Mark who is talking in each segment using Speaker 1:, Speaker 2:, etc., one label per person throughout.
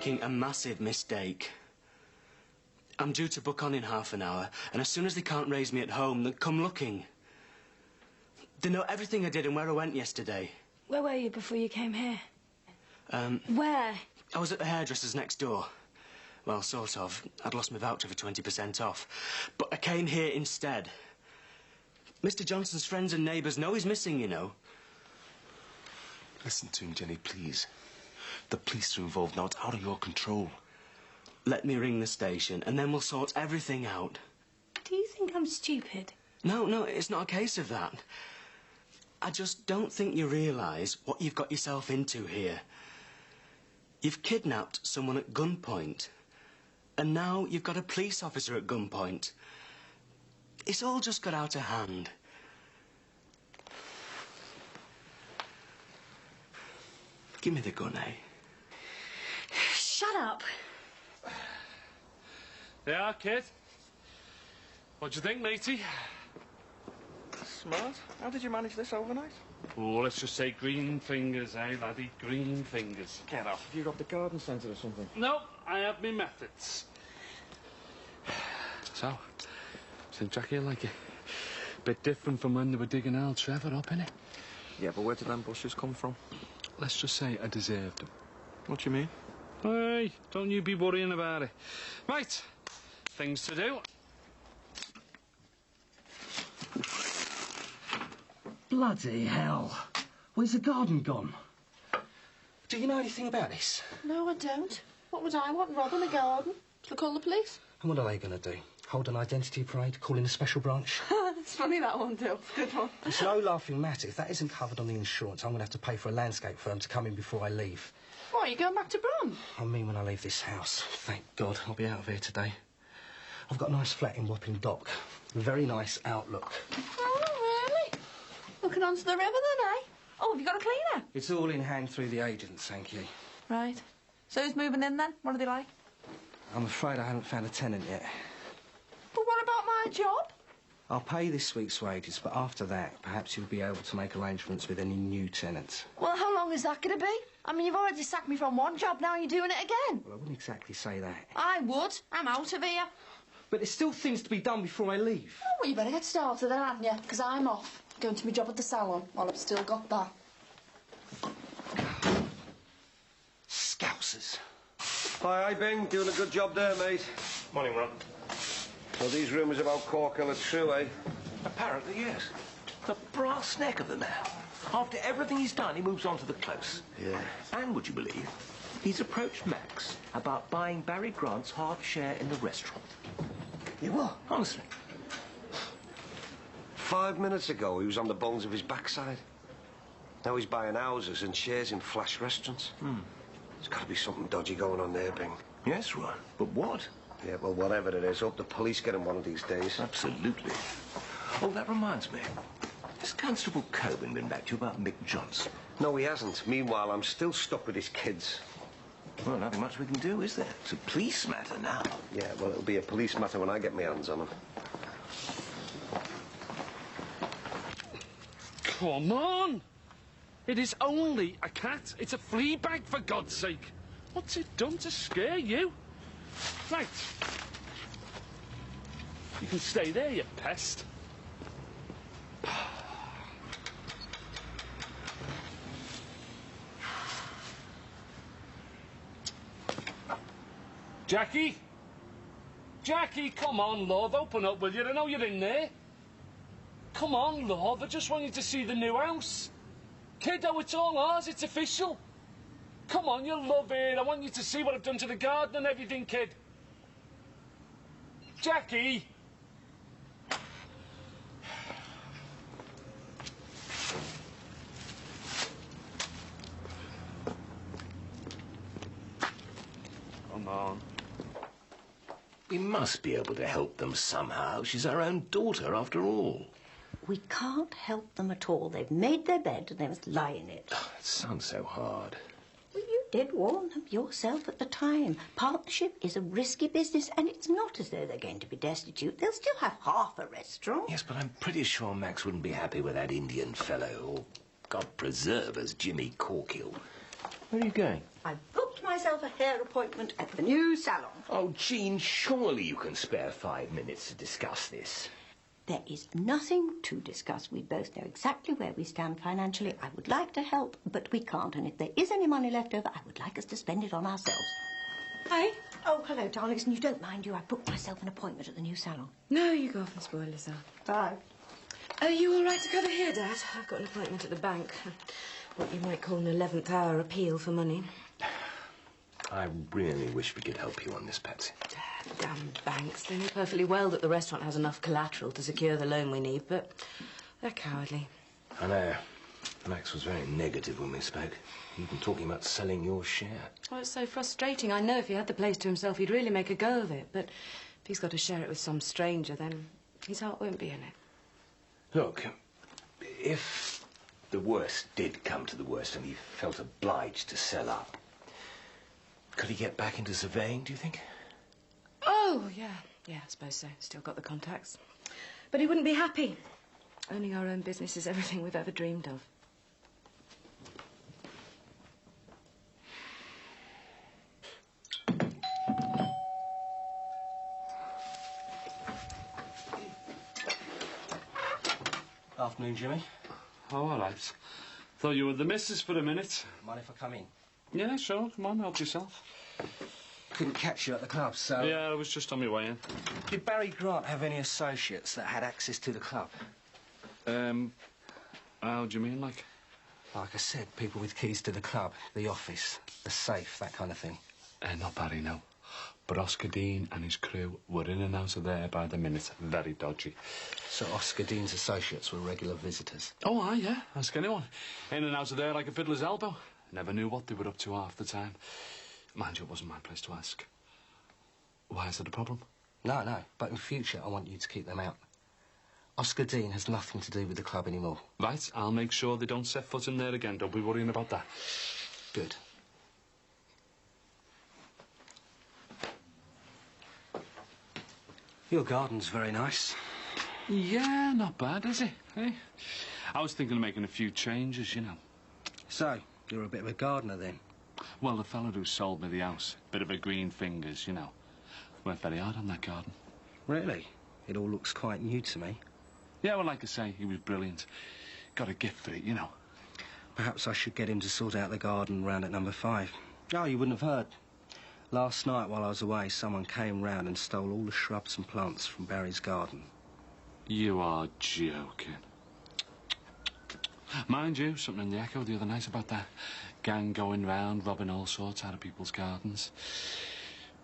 Speaker 1: making a massive mistake. I'm due to book on in half an hour, and as soon as they can't raise me at home, they'll come looking. They know everything I did and where I went yesterday.
Speaker 2: Where were you before you came here?
Speaker 1: Where? I was at the hairdresser's next door. Well, sort of. I'd lost my voucher for 20% off. But I came here instead. Mr. Johnson's friends and neighbours know he's missing, you know.
Speaker 3: Listen to him, Jenny, please. The police are involved now. It's out of your control.
Speaker 1: Let me ring the station, and then we'll sort everything out.
Speaker 2: Do you think I'm stupid?
Speaker 1: No, it's not a case of that. I just don't think you realise what you've got yourself into here. You've kidnapped someone at gunpoint, and now you've got a police officer at gunpoint. It's all just got out of hand. Give me the gun, eh?
Speaker 2: Shut up.
Speaker 4: There you are, kid. What do you think, matey?
Speaker 5: Smart. How did you manage this overnight?
Speaker 4: Oh, let's just say green fingers, eh, laddie? Green fingers.
Speaker 5: Get off. Have you got the garden centre or something?
Speaker 4: No, I have my methods. So, think Jackie will like it. Bit different from when they were digging Al Trevor up, innit?
Speaker 5: Yeah, but where did them bushes come from?
Speaker 4: Let's just say I deserved them.
Speaker 5: What do you mean?
Speaker 4: Hey, don't you be worrying about it. Right, things to do.
Speaker 6: Bloody hell. Where's the garden gone? Do you know anything about this?
Speaker 7: No, I don't. What would I want? Robbing a garden? To call the police?
Speaker 6: And what are they going to do? Hold an identity parade, call in a special branch?
Speaker 7: It's funny, that one, Dill. Good one.
Speaker 6: It's no laughing matter. If that isn't covered on the insurance, I'm going to have to pay for a landscape firm to come in before I leave.
Speaker 7: What, are you going back to Brum?
Speaker 6: I mean when I leave this house. Thank God I'll be out of here today. I've got a nice flat in Wapping Dock. Very nice outlook.
Speaker 7: Oh, really? Looking onto the river then, eh? Oh, have you got a cleaner?
Speaker 6: It's all in hand through the agents, thank you.
Speaker 7: Right. So who's moving in then? What are they like?
Speaker 6: I'm afraid I haven't found a tenant yet.
Speaker 7: But what about my job?
Speaker 6: I'll pay this week's wages, but after that, perhaps you'll be able to make arrangements with any new tenants.
Speaker 7: Well, how long is that going to be? I mean, you've already sacked me from one job, now you're doing it again.
Speaker 6: Well, I wouldn't exactly say that.
Speaker 7: I would. I'm out of here.
Speaker 6: But there's still things to be done before I leave.
Speaker 7: Oh, well, you better get started then, hadn't you? Because I'm off. Going to my job at the salon while I've still got that.
Speaker 6: Scousers.
Speaker 8: Hi, Bing. Doing a good job there, mate.
Speaker 9: Morning, Ron.
Speaker 8: So these rumours about Corkill are true, eh?
Speaker 9: Apparently, yes. The brass neck of the man. After everything he's done, he moves on to the close.
Speaker 8: Yeah.
Speaker 9: And would you believe, he's approached Max about buying Barry Grant's half share in the restaurant.
Speaker 8: You what?
Speaker 9: Honestly.
Speaker 8: 5 minutes ago, he was on the bones of his backside. Now he's buying houses and shares in flash restaurants. There's got to be something dodgy going on there, Bing.
Speaker 9: Yes, Ron. But what?
Speaker 8: Yeah, well, whatever it is, hope the police get him one of these days.
Speaker 9: Absolutely. Oh, that reminds me. Has Constable Coburn been back to you about Mick Johnson?
Speaker 8: No, he hasn't. Meanwhile, I'm still stuck with his kids.
Speaker 9: Well, nothing much we can do, is there? It's a police matter now.
Speaker 8: Yeah, well, it'll be a police matter when I get my hands on him.
Speaker 4: Come on! It is only a cat. It's a flea bag, for God's sake. What's it done to scare you? Right. You can stay there, you pest. Jackie? Jackie, come on, love. Open up, will you? I know you're in there. Come on, love. I just want you to see the new house. Kiddo, it's all ours. It's official. Come on, you'll love it. I want you to see what I've done to the garden and everything, kid. Jackie! Come on.
Speaker 9: We must be able to help them somehow. She's our own daughter, after all.
Speaker 10: We can't help them at all. They've made their bed and they must lie in it.
Speaker 9: Oh, it sounds so hard.
Speaker 10: Well, you did warn them yourself at the time. Partnership is a risky business, and it's not as though they're going to be destitute. They'll still have half a restaurant.
Speaker 9: Yes, but I'm pretty sure Max wouldn't be happy with that Indian fellow, or, God preserve us, Jimmy Corkill. Where are you going?
Speaker 10: I've booked my myself a hair appointment at the new salon.
Speaker 9: Oh, Jean, surely you can spare 5 minutes to discuss this.
Speaker 10: There is nothing to discuss. We both know exactly where we stand financially. I would like to help, but we can't. And if there is any money left over, I would like us to spend it on ourselves.
Speaker 2: Hi.
Speaker 10: Oh, hello, darlings. And you don't mind, do you? I've booked myself an appointment at the new salon.
Speaker 2: No, you go off and spoil yourself.
Speaker 10: Bye.
Speaker 2: Are you all right to cover here, Dad? I've got an appointment at the bank. What you might call an 11th hour appeal for money.
Speaker 9: I really wish we could help you on this, Patsy.
Speaker 2: Damn banks. They know perfectly well that the restaurant has enough collateral to secure the loan we need, but they're cowardly.
Speaker 9: I know. Max was very negative when we spoke. Even talking about selling your share.
Speaker 2: Oh, it's so frustrating. I know if he had the place to himself, he'd really make a go of it. But if he's got to share it with some stranger, then his heart won't be in it.
Speaker 9: Look, if the worst did come to the worst and he felt obliged to sell up, could he get back into surveying, do you think?
Speaker 2: Oh, yeah. Yeah, I suppose so. Still got the contacts. But he wouldn't be happy. Owning our own business is everything we've ever dreamed of.
Speaker 6: Afternoon, Jimmy.
Speaker 4: Oh, all right. Thought you were the missus for a minute.
Speaker 6: Mind if I come in?
Speaker 4: Yeah, sure. Come on, help yourself.
Speaker 6: Couldn't catch you at the club, so...
Speaker 4: Yeah, I was just on my way in.
Speaker 6: Did Barry Grant have any associates that had access to the club?
Speaker 4: How do you mean, like?
Speaker 6: Like I said, people with keys to the club, the office, the safe, that kind of thing.
Speaker 4: Not Barry, no. But Oscar Dean and his crew were in and out of there by the minute. Very dodgy.
Speaker 6: So Oscar Dean's associates were regular visitors?
Speaker 4: Oh, aye, yeah. Ask anyone. In and out of there like a fiddler's elbow. Never knew what they were up to half the time. Mind you, it wasn't my place to ask. Why, is that a problem?
Speaker 6: No, no. But in future, I want you to keep them out. Oscar Dean has nothing to do with the club anymore.
Speaker 4: Right, I'll make sure they don't set foot in there again. Don't be worrying about that.
Speaker 6: Good. Your garden's very nice.
Speaker 4: Yeah, not bad, is it? Eh? I was thinking of making a few changes, you know.
Speaker 6: So, you're a bit of a gardener, then?
Speaker 4: Well, the fella who sold me the house, bit of a green fingers, you know. Worked very hard on that garden.
Speaker 6: Really? It all looks quite new to me.
Speaker 4: Yeah, well, like I say, he was brilliant. Got a gift for it, you know.
Speaker 6: Perhaps I should get him to sort out the garden round at number 5. Oh, you wouldn't have heard. Last night, while I was away, someone came round and stole all the shrubs and plants from Barry's garden.
Speaker 4: You are joking. Mind you, something in the Echo the other night about that gang going round robbing all sorts out of people's gardens.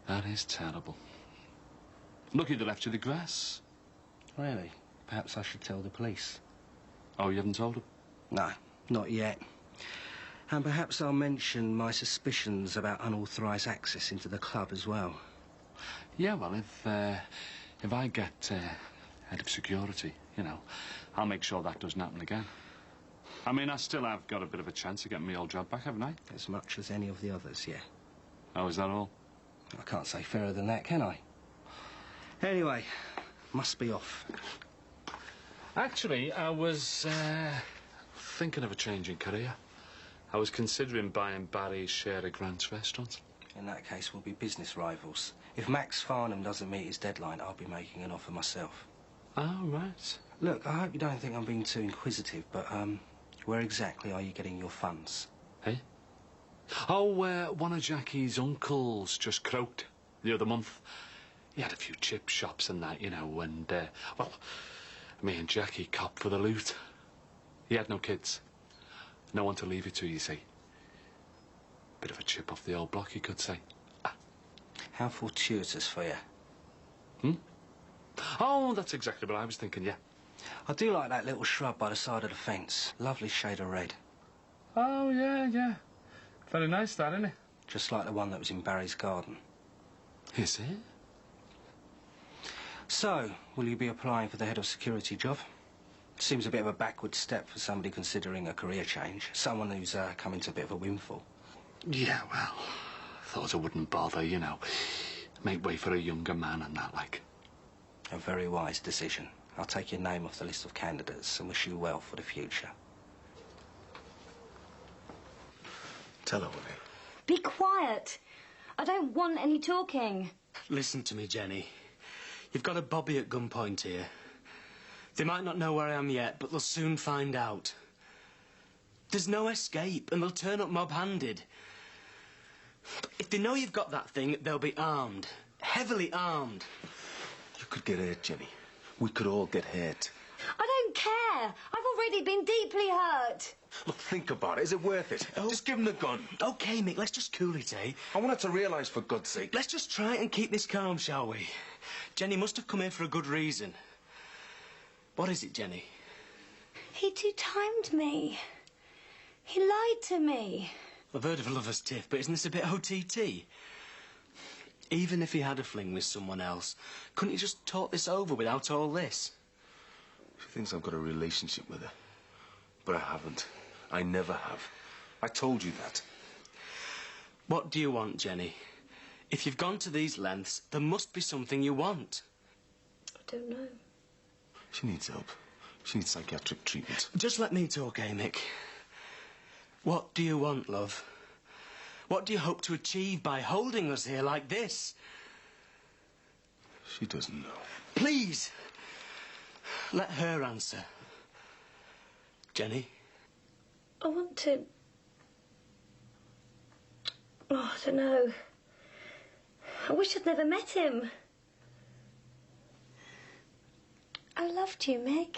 Speaker 4: That is terrible. Lucky they left you the grass.
Speaker 6: Really? Perhaps I should tell the police.
Speaker 4: Oh, you haven't told them?
Speaker 6: No, not yet. And perhaps I'll mention my suspicions about unauthorised access into the club as well.
Speaker 4: Yeah, well, if I get head of security, you know, I'll make sure that doesn't happen again. I mean, I still have got a bit of a chance of getting my old job back, haven't I?
Speaker 6: As much as any of the others, yeah.
Speaker 4: Oh, is that all?
Speaker 6: I can't say fairer than that, can I? Anyway, must be off.
Speaker 4: Actually, I was thinking of a change in career. I was considering buying Barry's share of Grant's restaurant.
Speaker 6: In that case, we'll be business rivals. If Max Farnham doesn't meet his deadline, I'll be making an offer myself.
Speaker 4: Oh, right.
Speaker 6: Look, I hope you don't think I'm being too inquisitive, but, where exactly are you getting your funds?
Speaker 4: Hey? Oh, one of Jackie's uncles just croaked the other month. He had a few chip shops and that, you know, and, well, me and Jackie copped for the loot. He had no kids. No one to leave it to, you see. Bit of a chip off the old block, you could say.
Speaker 6: How fortuitous for you.
Speaker 4: Hmm? Oh, that's exactly what I was thinking, yeah.
Speaker 6: I do like that little shrub by the side of the fence. Lovely shade of red.
Speaker 4: Oh, yeah, yeah. Very nice, that, isn't it?
Speaker 6: Just like the one that was in Barry's garden.
Speaker 4: Is it?
Speaker 6: So, will you be applying for the head of security job? Seems a bit of a backward step for somebody considering a career change. Someone who's come into a bit of a windfall.
Speaker 4: Yeah, well, thought I wouldn't bother, you know. Make way for a younger man and that, like.
Speaker 6: A very wise decision. I'll take your name off the list of candidates and wish you well for the future.
Speaker 3: Tell her, will you?
Speaker 2: Be quiet.
Speaker 11: I don't want any talking.
Speaker 1: Listen to me, Jenny. You've got a bobby at gunpoint here. They might not know where I am yet, but they'll soon find out. There's no escape, and they'll turn up mob-handed. If they know you've got that thing, they'll be armed. Heavily armed.
Speaker 3: You could get hurt, Jenny. We could all get hurt.
Speaker 11: I don't care. I've already been deeply hurt.
Speaker 3: Look, think about it. Is it worth it?
Speaker 1: Oh.
Speaker 3: Just give him the gun.
Speaker 1: OK, Mick, let's just cool it, eh?
Speaker 3: I want her to realise, for God's sake.
Speaker 1: Let's just try and keep this calm, shall we? Jenny must have come here for a good reason. What is it, Jenny?
Speaker 11: He two-timed me. He lied to me.
Speaker 1: I've heard of a lover's tiff, but isn't this a bit OTT? Even if he had a fling with someone else, couldn't he just talk this over without all this?
Speaker 3: She thinks I've got a relationship with her. But I haven't. I never have. I told you that.
Speaker 1: What do you want, Jenny? If you've gone to these lengths, there must be something you want.
Speaker 11: I don't know.
Speaker 3: She needs help. She needs psychiatric treatment.
Speaker 1: Just let me talk, Mick. What do you want, love? What do you hope to achieve by holding us here like this?
Speaker 3: She doesn't know.
Speaker 1: Please! Let her answer. Jenny?
Speaker 11: I want to... Oh, I don't know. I wish I'd never met him. I loved you, Meg.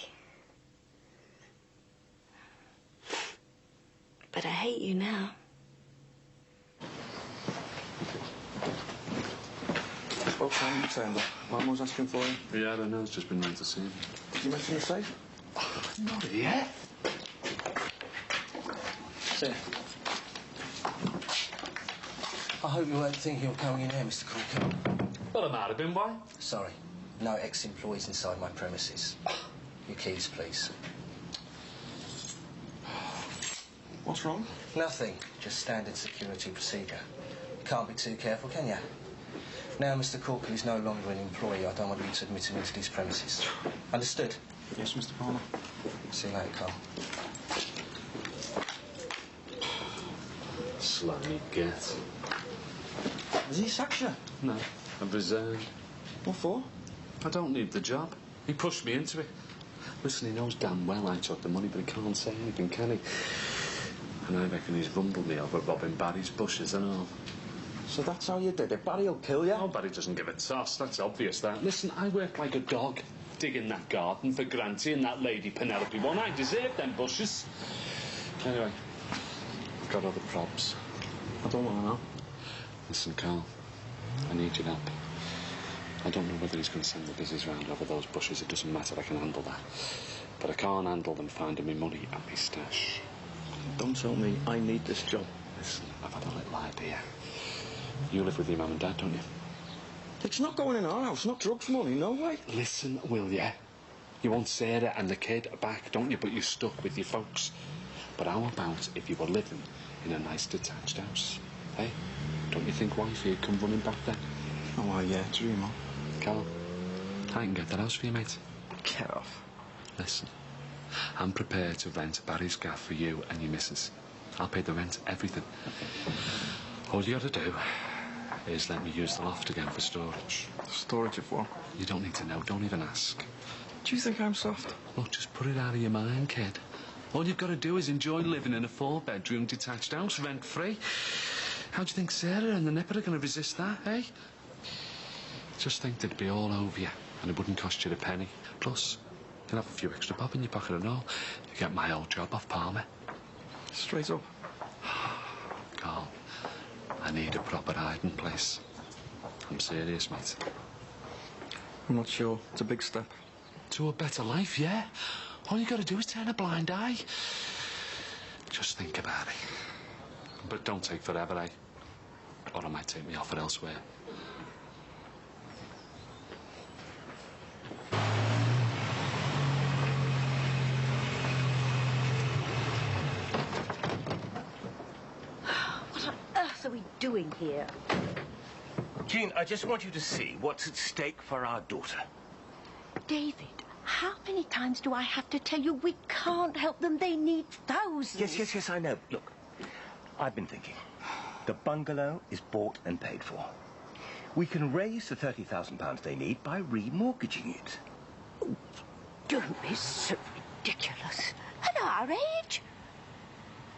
Speaker 11: But I hate you now.
Speaker 5: Spoke to him, turned up. Mum was asking for you.
Speaker 4: Yeah, I don't know. It's just been round to see him.
Speaker 5: Did you mention the safe?
Speaker 4: Not yet.
Speaker 6: Sir. I hope you weren't thinking of coming in here, Mr. Corker.
Speaker 4: Well, it might have been. Why?
Speaker 6: Sorry. No ex-employees inside my premises. Your keys, please.
Speaker 5: What's wrong?
Speaker 6: Nothing. Just standard security procedure. You can't be too careful, can you? Now Mr. Corker is no longer an employee, I don't want you to admit him into these premises. Understood?
Speaker 5: Yes, Mr. Palmer.
Speaker 6: See you later, Carl.
Speaker 4: Slimy get.
Speaker 5: Has he sacked you?
Speaker 4: No, I've resigned.
Speaker 5: What for?
Speaker 4: I don't need the job. He pushed me into it. Listen, he knows damn well I took the money, but he can't say anything, can he? And I reckon he's rumbled me over robbing Barry's bushes and all.
Speaker 5: So that's how you did it? Barry'll kill you?
Speaker 4: Oh, Barry doesn't give a toss. That's obvious, that. Listen, I worked like a dog, digging that garden for Granty and that lady Penelope one. I deserved them bushes. Anyway, I've got other probs.
Speaker 5: I don't want to know.
Speaker 4: Listen, Carl, I need your help. I don't know whether he's going to send the business round over those bushes. It doesn't matter, I can handle that. But I can't handle them finding me money and me stash.
Speaker 5: Don't tell me I need this job.
Speaker 4: Listen, I've had a little idea. You live with your mum and dad, don't you?
Speaker 5: It's not going in our house, not drugs money, no way.
Speaker 4: Listen, will ya? You want Sarah and the kid back, don't you? But you're stuck with your folks. But how about if you were living in a nice detached house? Hey? Don't you think wifey'd come running back then?
Speaker 5: Oh, yeah, dream on.
Speaker 4: Carl, I can get that house for you, mate.
Speaker 5: Get off.
Speaker 4: Listen, I'm prepared to rent Barry's gaff for you and your missus. I'll pay the rent, everything. All you got to do is let me use the loft again for storage.
Speaker 5: Storage of what?
Speaker 4: You don't need to know, don't even ask.
Speaker 5: Do you think I'm soft?
Speaker 4: Look, just put it out of your mind, kid. All you've got to do is enjoy living in a 4-bedroom detached house, rent-free. How do you think Sarah and the nipper are going to resist that, eh? Just think they'd be all over you, and it wouldn't cost you a penny. Plus, you'll have a few extra bob in your pocket and all. You get my old job off Palmer.
Speaker 5: Straight up.
Speaker 4: Carl, I need a proper hiding place. I'm serious, mate.
Speaker 5: I'm not sure. It's a big step.
Speaker 4: To a better life, yeah? All you got to do is turn a blind eye. Just think about it. But don't take forever, eh? Or I might take me offer elsewhere.
Speaker 10: What on earth are we doing here?
Speaker 9: Jean, I just want you to see what's at stake for our daughter.
Speaker 10: David, how many times do I have to tell you we can't help them? They need thousands.
Speaker 9: Yes, I know. Look, I've been thinking. The bungalow is bought and paid for. We can raise the £30,000 they need by remortgaging it.
Speaker 10: Don't be so ridiculous. At our age?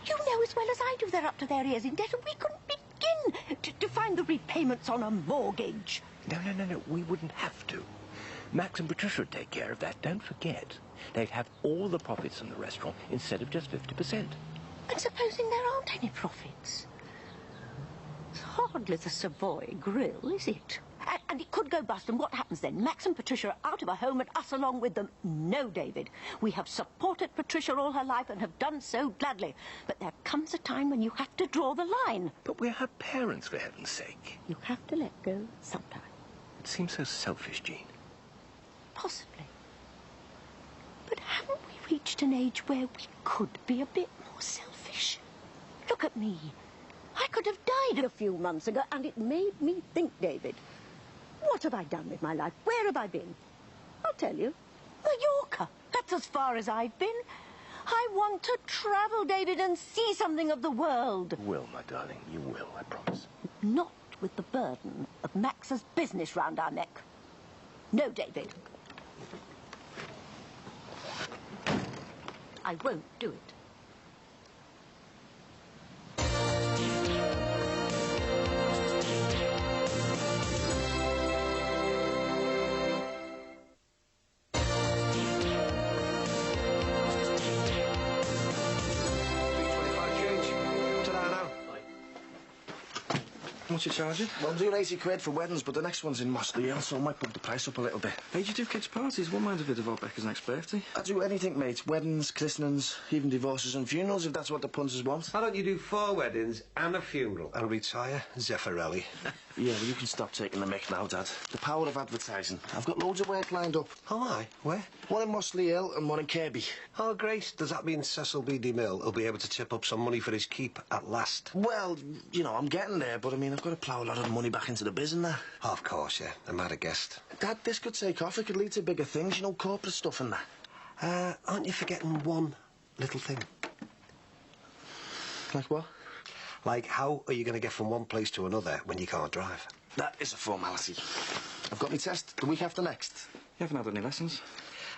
Speaker 10: You know as well as I do they're up to their ears in debt, and we couldn't begin to find the repayments on a mortgage.
Speaker 9: No. We wouldn't have to. Max and Patricia would take care of that. Don't forget, they'd have all the profits from the restaurant instead of just 50%.
Speaker 10: And supposing there aren't any profits? It's hardly the Savoy Grill, is it? And it could go bust, and what happens then? Max and Patricia are out of a home and us along with them. No, David. We have supported Patricia all her life and have done so gladly. But there comes a time when you have to draw the line.
Speaker 9: But we're her parents, for heaven's sake.
Speaker 10: You have to let go sometime.
Speaker 9: It seems so selfish, Jean.
Speaker 10: Possibly. But haven't we reached an age where we could be a bit more selfish? Look at me. I could have died a few months ago, and it made me think, David. What have I done with my life? Where have I been? I'll tell you. Mallorca. That's as far as I've been. I want to travel, David, and see something of the world.
Speaker 9: You will, my darling. You will, I promise.
Speaker 10: Not with the burden of Max's business round our neck. No, David. I won't do it.
Speaker 5: What's your charging?
Speaker 12: Well, I'm doing 80 quid for weddings, but the next one's in Mossley, so I might bump the price up a little bit.
Speaker 5: Hey, do you do kids' parties? Won't mind if it's about Becca's next birthday.
Speaker 12: I do anything, mate. Weddings, christenings, even divorces and funerals, if that's what the punters want.
Speaker 8: Why don't you do 4 weddings and a funeral?
Speaker 5: I'll retire Zeffirelli.
Speaker 12: Yeah, well, you can stop taking the mick now, Dad. The power of advertising. I've got loads of work lined up.
Speaker 5: Oh, aye? Where?
Speaker 12: One in Mossley Hill and one in Kirby.
Speaker 8: Oh, great. Does that mean Cecil B. DeMille will be able to tip up some money for his keep at last?
Speaker 12: Well, you know, I'm getting there, but I mean, I've got to plough a lot of money back into the biz and that.
Speaker 8: Oh, of course, yeah. I might have guessed.
Speaker 12: Dad, this could take off. It could lead to bigger things, you know, corporate stuff and that.
Speaker 8: Aren't you forgetting one little thing?
Speaker 12: Like what?
Speaker 8: Like, how are you going to get from one place to another when you can't drive?
Speaker 12: That is a formality. I've got my test the week after next.
Speaker 5: You haven't had any lessons?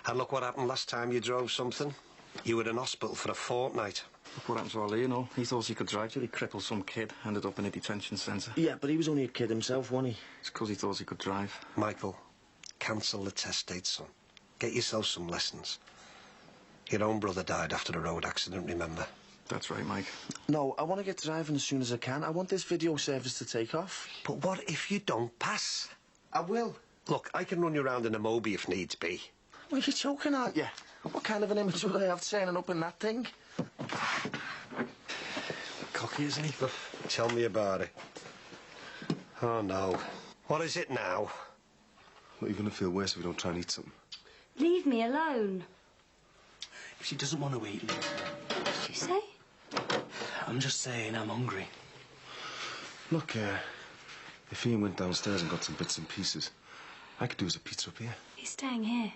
Speaker 8: And look what happened last time you drove something. You were in hospital for a fortnight.
Speaker 5: Look what happened to Ali, you know. He thought he could drive till he crippled some kid, ended up in a detention centre.
Speaker 12: Yeah, but he was only a kid himself, wasn't he?
Speaker 5: It's because he thought he could drive.
Speaker 8: Michael, cancel the test date, son. Get yourself some lessons. Your own brother died after a road accident, remember?
Speaker 5: That's right, Mike.
Speaker 12: No, I want to get driving as soon as I can. I want this video service to take off.
Speaker 8: But what if you don't pass?
Speaker 12: I will.
Speaker 8: Look, I can run you around in a Moby if needs be.
Speaker 12: Well, you're joking, aren't you? What kind of an image would I have turning up in that thing?
Speaker 5: Cocky, isn't he?
Speaker 8: Tell me about it. Oh, no. What is it now?
Speaker 3: Well, you're going to feel worse if we don't try and eat something.
Speaker 11: Leave me alone.
Speaker 1: If she doesn't want to eat,
Speaker 11: What did you say?
Speaker 1: I'm just saying I'm hungry.
Speaker 3: Look, if Ian went downstairs and got some bits and pieces, I could do as a pizza up here.
Speaker 11: He's staying here.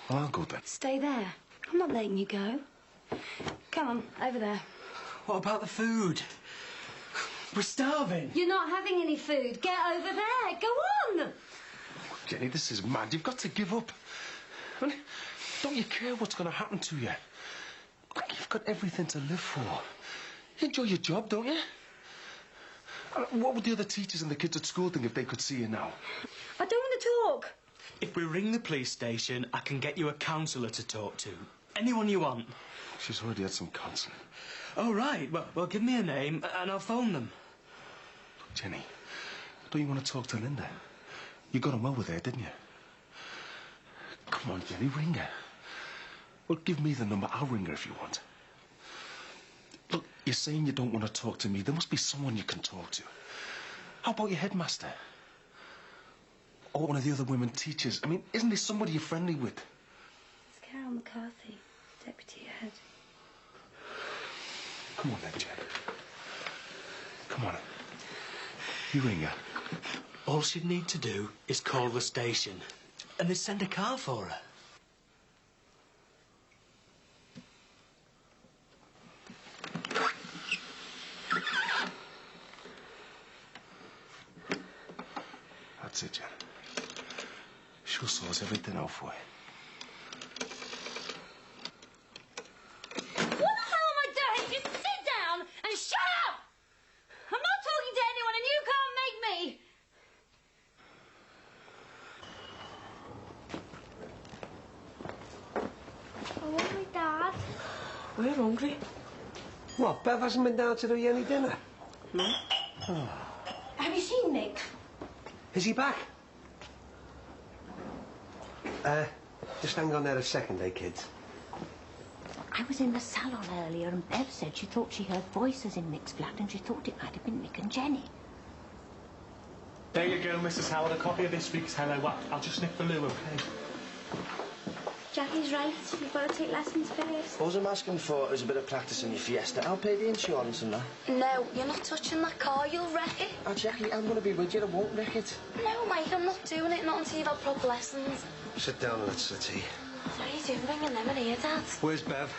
Speaker 3: Well, I'll go then.
Speaker 11: Stay there. I'm not letting you go. Come on, over there.
Speaker 1: What about the food? We're starving.
Speaker 11: You're not having any food. Get over there. Go on.
Speaker 3: Jenny, this is mad. You've got to give up. I mean, don't you care what's going to happen to you? You've got everything to live for. You enjoy your job, don't you? What would the other teachers and the kids at school think if they could see you now?
Speaker 11: I don't want to talk.
Speaker 1: If we ring the police station, I can get you a counsellor to talk to. Anyone you want.
Speaker 3: She's already had some counselling.
Speaker 1: Oh, right. Well, give me a name and I'll phone them.
Speaker 3: Look, Jenny, don't you want to talk to Linda? You got him over there, didn't you? Come on, Jenny, ring her. Well, give me the number. I'll ring her if you want. Look, you're saying you don't want to talk to me. There must be someone you can talk to. How about your headmaster? Or one of the other women teachers? I mean, isn't there somebody you're friendly with?
Speaker 11: It's Carol McCarthy, deputy head.
Speaker 3: Come on then, Jen. Come on. You ring her.
Speaker 1: All she'd need to do is call the station. And they'd send a car for her.
Speaker 3: That's it, Jen. She'll sort everything out for you.
Speaker 11: What the hell am I doing? Just sit down and shut up! I'm not talking to anyone and you can't make me!
Speaker 7: I want my dad.
Speaker 2: We're hungry.
Speaker 8: What, Bev hasn't been down to do you any dinner?
Speaker 2: No.
Speaker 8: Oh.
Speaker 10: Have you seen Nick?
Speaker 8: Is he back? Just hang on there a second, eh, kids?
Speaker 10: I was in the salon earlier and Bev said she thought she heard voices in Nick's flat and she thought it might have been Nick and Jenny.
Speaker 3: There you go, Mrs. Howard, a copy of this week's Hello What. I'll just nip the loo, okay?
Speaker 7: Jackie's right. You've got to take lessons first.
Speaker 12: All I'm asking for is a bit of practice in your Fiesta. I'll pay the insurance and that.
Speaker 7: No, you're not touching that car. You'll wreck it.
Speaker 12: Oh, Jackie, I'm going to be with you. I won't wreck it.
Speaker 7: No, Mike, I'm not doing it. Not until you've had proper lessons.
Speaker 8: Sit down and let's tea.
Speaker 7: What are you doing bringing them in here, Dad?
Speaker 8: Where's Bev?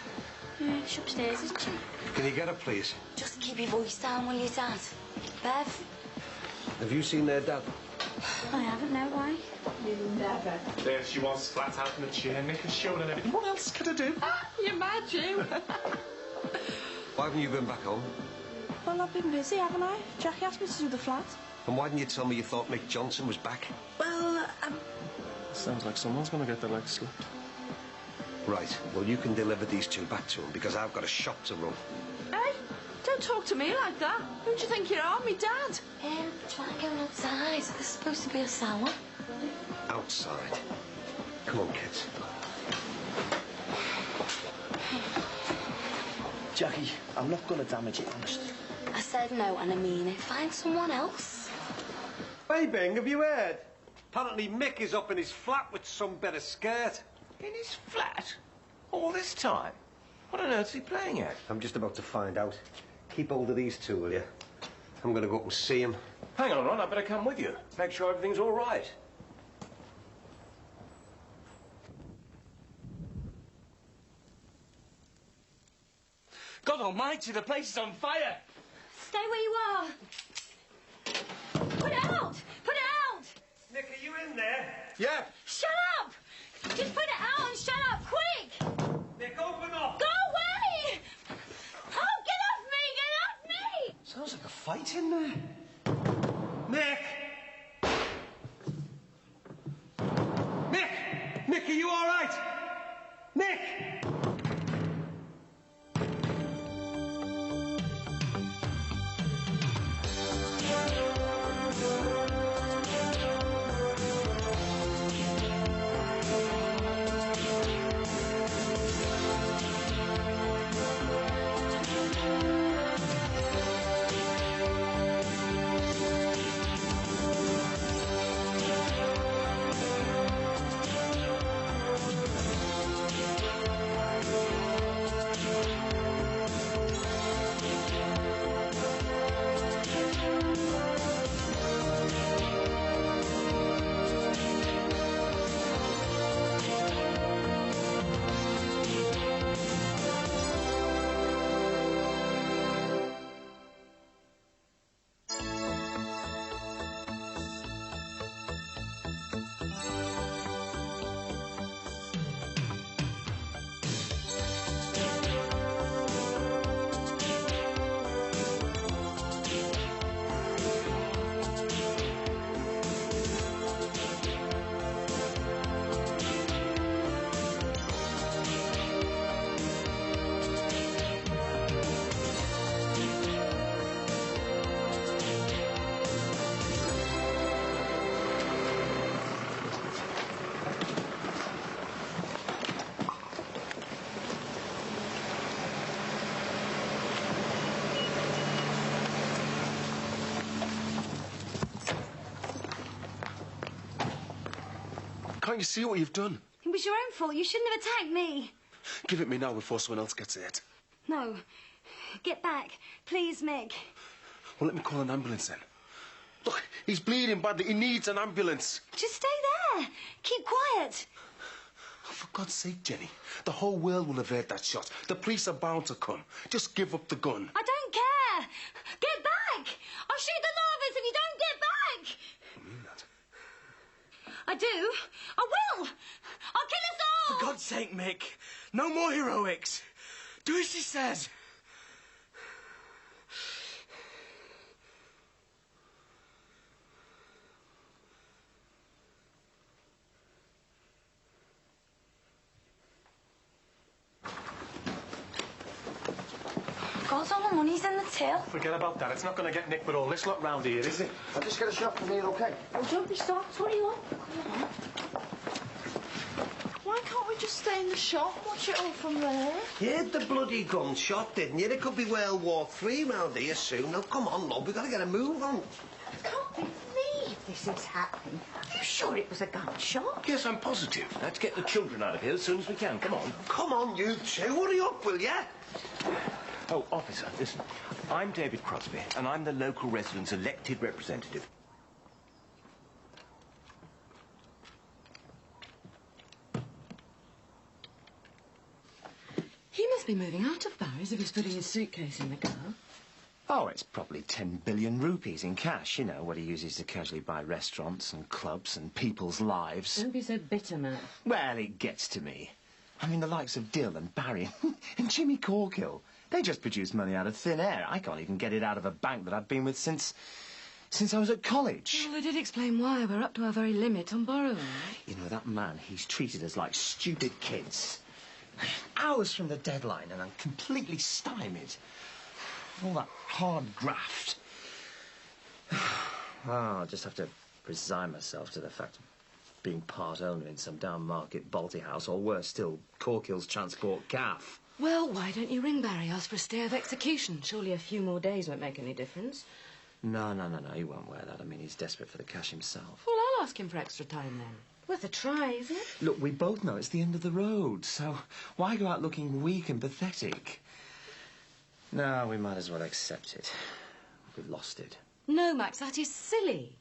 Speaker 7: She's upstairs, isn't she?
Speaker 8: Can you get her, please?
Speaker 7: Just keep your voice down, will you, Dad? Bev?
Speaker 8: Have you seen their dad?
Speaker 7: I haven't, no, why?
Speaker 2: Never.
Speaker 3: There she was, flat out in the chair, Nick has shown and everything. What else could I do?
Speaker 2: You're mad, you.
Speaker 8: Why haven't you been back home?
Speaker 13: Well, I've been busy, haven't I? Jackie asked me to do the flat.
Speaker 8: And why didn't you tell me you thought Mick Johnson was back?
Speaker 13: Well,
Speaker 3: Sounds like someone's going to get their legs slipped.
Speaker 8: Right, well, you can deliver these two back to him because I've got a shop to run.
Speaker 13: Hey, don't talk to me like that. Who do you think you are, me dad?
Speaker 7: Try going outside. This is supposed to be a salon.
Speaker 8: Outside. Come on, kids.
Speaker 12: Jackie, I'm not going to damage it, honestly.
Speaker 7: I said no, and I mean it. Find someone else.
Speaker 8: Hey, Bing, have you heard? Apparently Mick is up in his flat with some better skirt.
Speaker 9: In his flat? All this time? What on earth's he playing at?
Speaker 8: I'm just about to find out. Keep hold of these two, will you? I'm going to go up and see him.
Speaker 9: Hang on, Ron, I better come with you. Make sure everything's all right.
Speaker 1: God almighty, the place is on fire!
Speaker 11: Stay where you are. Put it out! Put it out!
Speaker 8: Nick, are you in there?
Speaker 3: Yeah.
Speaker 11: Shut up! Just put it out and shut up, quick!
Speaker 8: Nick, open up!
Speaker 11: Go away! Oh, get off me! Get off me!
Speaker 8: Sounds like a fight in there. Nick! Nick! Nick, are you all right? Nick!
Speaker 3: Can't you see what you've done?
Speaker 11: It was your own fault. You shouldn't have attacked me.
Speaker 3: Give it me now before someone else gets it.
Speaker 11: No. Get back. Please, Mick.
Speaker 3: Well, let me call an ambulance then. Look, he's bleeding badly. He needs an ambulance.
Speaker 11: Just stay there. Keep quiet.
Speaker 3: Oh, for God's sake, Jenny. The whole world will have heard that shot. The police are bound to come. Just give up the gun.
Speaker 11: I don't care. Get back. I'll shoot the lot of us if you don't get back.
Speaker 3: I mean that.
Speaker 1: sake, Mick. No more heroics. Do as she says.
Speaker 11: God, all the money's in the till.
Speaker 3: Forget about that. It's not going to get nicked with all this lot round here, is it?
Speaker 12: I'll just get a shot from here, OK?
Speaker 10: Oh, don't be soft. What do you want?
Speaker 13: Why can't we just stay in the shop and watch it all from there?
Speaker 8: You heard the bloody gunshot, didn't you? It could be World War III round here soon. Now, come on, love, we've got to get a move on.
Speaker 10: I can't believe this is happening. Are you sure it was a gunshot?
Speaker 9: Yes, I'm positive. Let's get the children out of here as soon as we can. Come on.
Speaker 8: Come on, you two. Hurry up, will ya?
Speaker 9: Oh, officer, listen. I'm David Crosby, and I'm the local residents' elected representative.
Speaker 2: He must be moving out of Barry's if he's putting his suitcase in the car.
Speaker 5: Oh, it's probably 10 billion rupees in cash, you know, what he uses to casually buy restaurants and clubs and people's lives.
Speaker 2: Don't be so bitter, Matt.
Speaker 5: Well, it gets to me. I mean, the likes of Dill and Barry and Jimmy Corkill, they just produce money out of thin air. I can't even get it out of a bank that I've been with since I was at college.
Speaker 2: Well, I did explain why. We're up to our very limit on borrowing.
Speaker 5: You know, that man, he's treated us like stupid kids. Hours from the deadline and I'm completely stymied. All that hard graft. Oh, I'll just have to resign myself to the fact of being part owner in some down market Balti house, or worse still, Corkill's transport calf.
Speaker 2: Well, why don't you ring Barry, ask for a stay of execution? Surely a few more days won't make any difference.
Speaker 5: No, he won't wear that. I mean, he's desperate for the cash himself.
Speaker 2: Well, I'll ask him for extra time then. Worth a try, isn't it?
Speaker 5: Look, we both know it's the end of the road, so why go out looking weak and pathetic? No, we might as well accept it. We've lost it.
Speaker 2: No, Max, that is silly.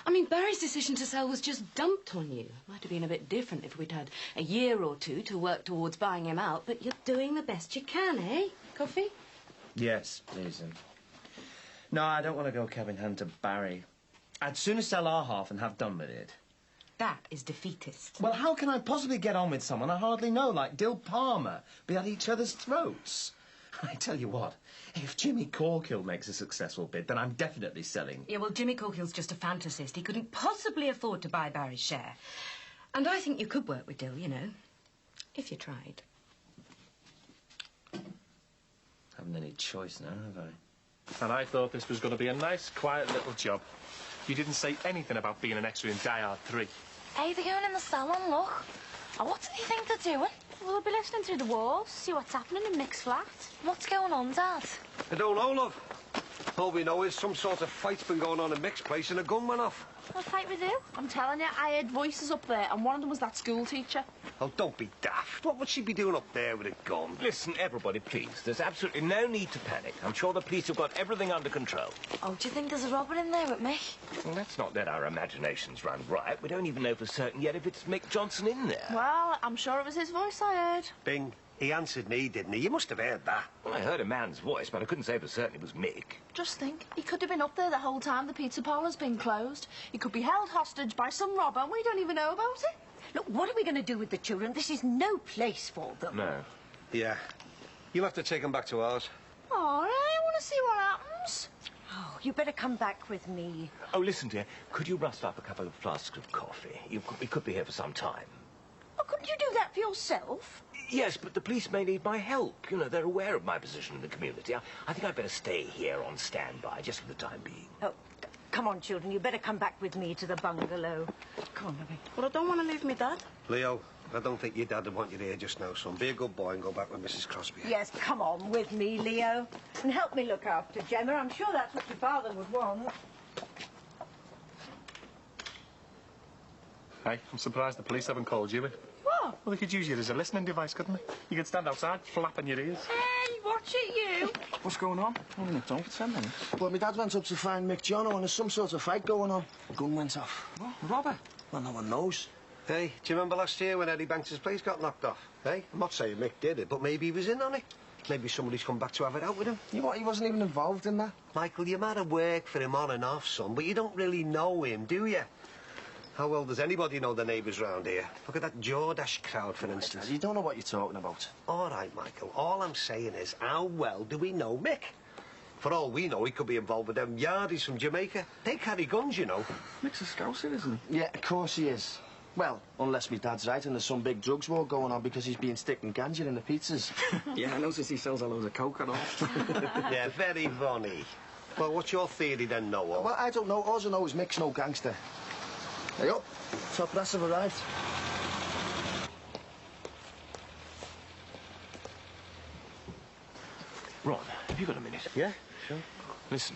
Speaker 2: I mean, Barry's decision to sell was just dumped on you. Might have been a bit different if we'd had a year or two to work towards buying him out, but you're doing the best you can, eh? Coffee?
Speaker 5: Yes, please. No, I don't want to go cap in hand to Barry. I'd sooner sell our half and have done with it.
Speaker 2: That is defeatist.
Speaker 5: Well, how can I possibly get on with someone I hardly know, like Dill Palmer, be at each other's throats? I tell you what, if Jimmy Corkill makes a successful bid, then I'm definitely selling.
Speaker 2: Yeah, well, Jimmy Corkill's just a fantasist. He couldn't possibly afford to buy Barry's share. And I think you could work with Dill, you know, if you tried.
Speaker 5: Haven't any choice now, have I?
Speaker 3: And I thought this was going to be a nice, quiet little job. You didn't say anything about being an extra in Die Hard 3.
Speaker 11: Hey, they're going in the salon, look. Oh, what do you think they're doing?
Speaker 10: We'll be listening through the walls, see what's happening in Mick's flat.
Speaker 11: What's going on, Dad?
Speaker 8: I don't know, love. All we know is some sort of fight's been going on in Mick's place and a gun went off.
Speaker 10: What fight with who?
Speaker 13: I'm telling you, I heard voices up there, and one of them was that school teacher.
Speaker 8: Oh, don't be daft. What would she be doing up there with a gun?
Speaker 9: Listen, everybody, please. There's absolutely no need to panic. I'm sure the police have got everything under control.
Speaker 11: Oh, do you think there's a robber in there with Mick?
Speaker 9: Well, let's not let our imaginations run riot. We don't even know for certain yet if it's Mick Johnson in there.
Speaker 13: Well, I'm sure it was his voice I heard.
Speaker 8: Bing. He answered me, didn't he? You must have heard that.
Speaker 9: Well, I heard a man's voice, but I couldn't say for certain it was Mick.
Speaker 13: Just think, he could have been up there the whole time the pizza parlour's been closed. He could be held hostage by some robber and we don't even know about it.
Speaker 10: Look, what are we going to do with the children? This is no place for them.
Speaker 9: No.
Speaker 8: Yeah. You'll have to take him back to ours.
Speaker 13: Oh, I want to see what happens.
Speaker 10: Oh, you better come back with me.
Speaker 9: Oh, listen, dear. Could you rustle up a couple of flasks of coffee? We could be here for some time.
Speaker 10: Oh, couldn't you do that for yourself?
Speaker 9: Yes, but the police may need my help. You know, they're aware of my position in the community. I think I'd better stay here on standby, just for the time being.
Speaker 10: Oh, come on, children. You better come back with me to the bungalow. Come on, baby.
Speaker 13: But I don't want to leave me dad.
Speaker 8: Leo, I don't think your dad would want you here just now, son. Be a good boy and go back with Mrs. Crosby.
Speaker 10: Yes, come on with me, Leo. And help me look after Gemma. I'm sure that's what your father would want.
Speaker 3: Hey, I'm surprised the police haven't called you in.
Speaker 13: What?
Speaker 3: Well, they could use you as a listening device, couldn't they? You could stand outside, flapping your ears.
Speaker 13: Hey, watch it, you.
Speaker 12: What's going on? I've been home for 10 minutes. Well, my dad went up to find Mick Jono and there's some sort of fight going on. The gun went off.
Speaker 5: What? Robber?
Speaker 12: Well, no one knows.
Speaker 8: Hey, do you remember last year when Eddie Banks' place got knocked off? Hey, I'm not saying Mick did it, but maybe he was in on it. Maybe somebody's come back to have it out with him.
Speaker 12: You know what? He wasn't even involved in that.
Speaker 8: Michael, you might have worked for him on and off, son, but you don't really know him, do you? How well does anybody know the neighbours round here? Look at that Jordash crowd, for instance.
Speaker 12: You don't know what you're talking about.
Speaker 8: All right, Michael. All I'm saying is, how well do we know Mick? For all we know, he could be involved with them yardies from Jamaica. They carry guns, you know.
Speaker 12: Mick's a Scouser, isn't he? Yeah, of course he is. Well, unless my dad's right and there's some big drugs war going on because he's been sticking ganja in the pizzas.
Speaker 14: Yeah, I noticed he sells a load of coke and all.
Speaker 8: Yeah, very funny. Well, what's your theory then, Noel?
Speaker 12: Well, I don't know. All I know is Mick's no gangster. Hey up. Top brass have arrived.
Speaker 9: Ron, have you got a minute?
Speaker 8: Yeah, sure.
Speaker 9: Listen,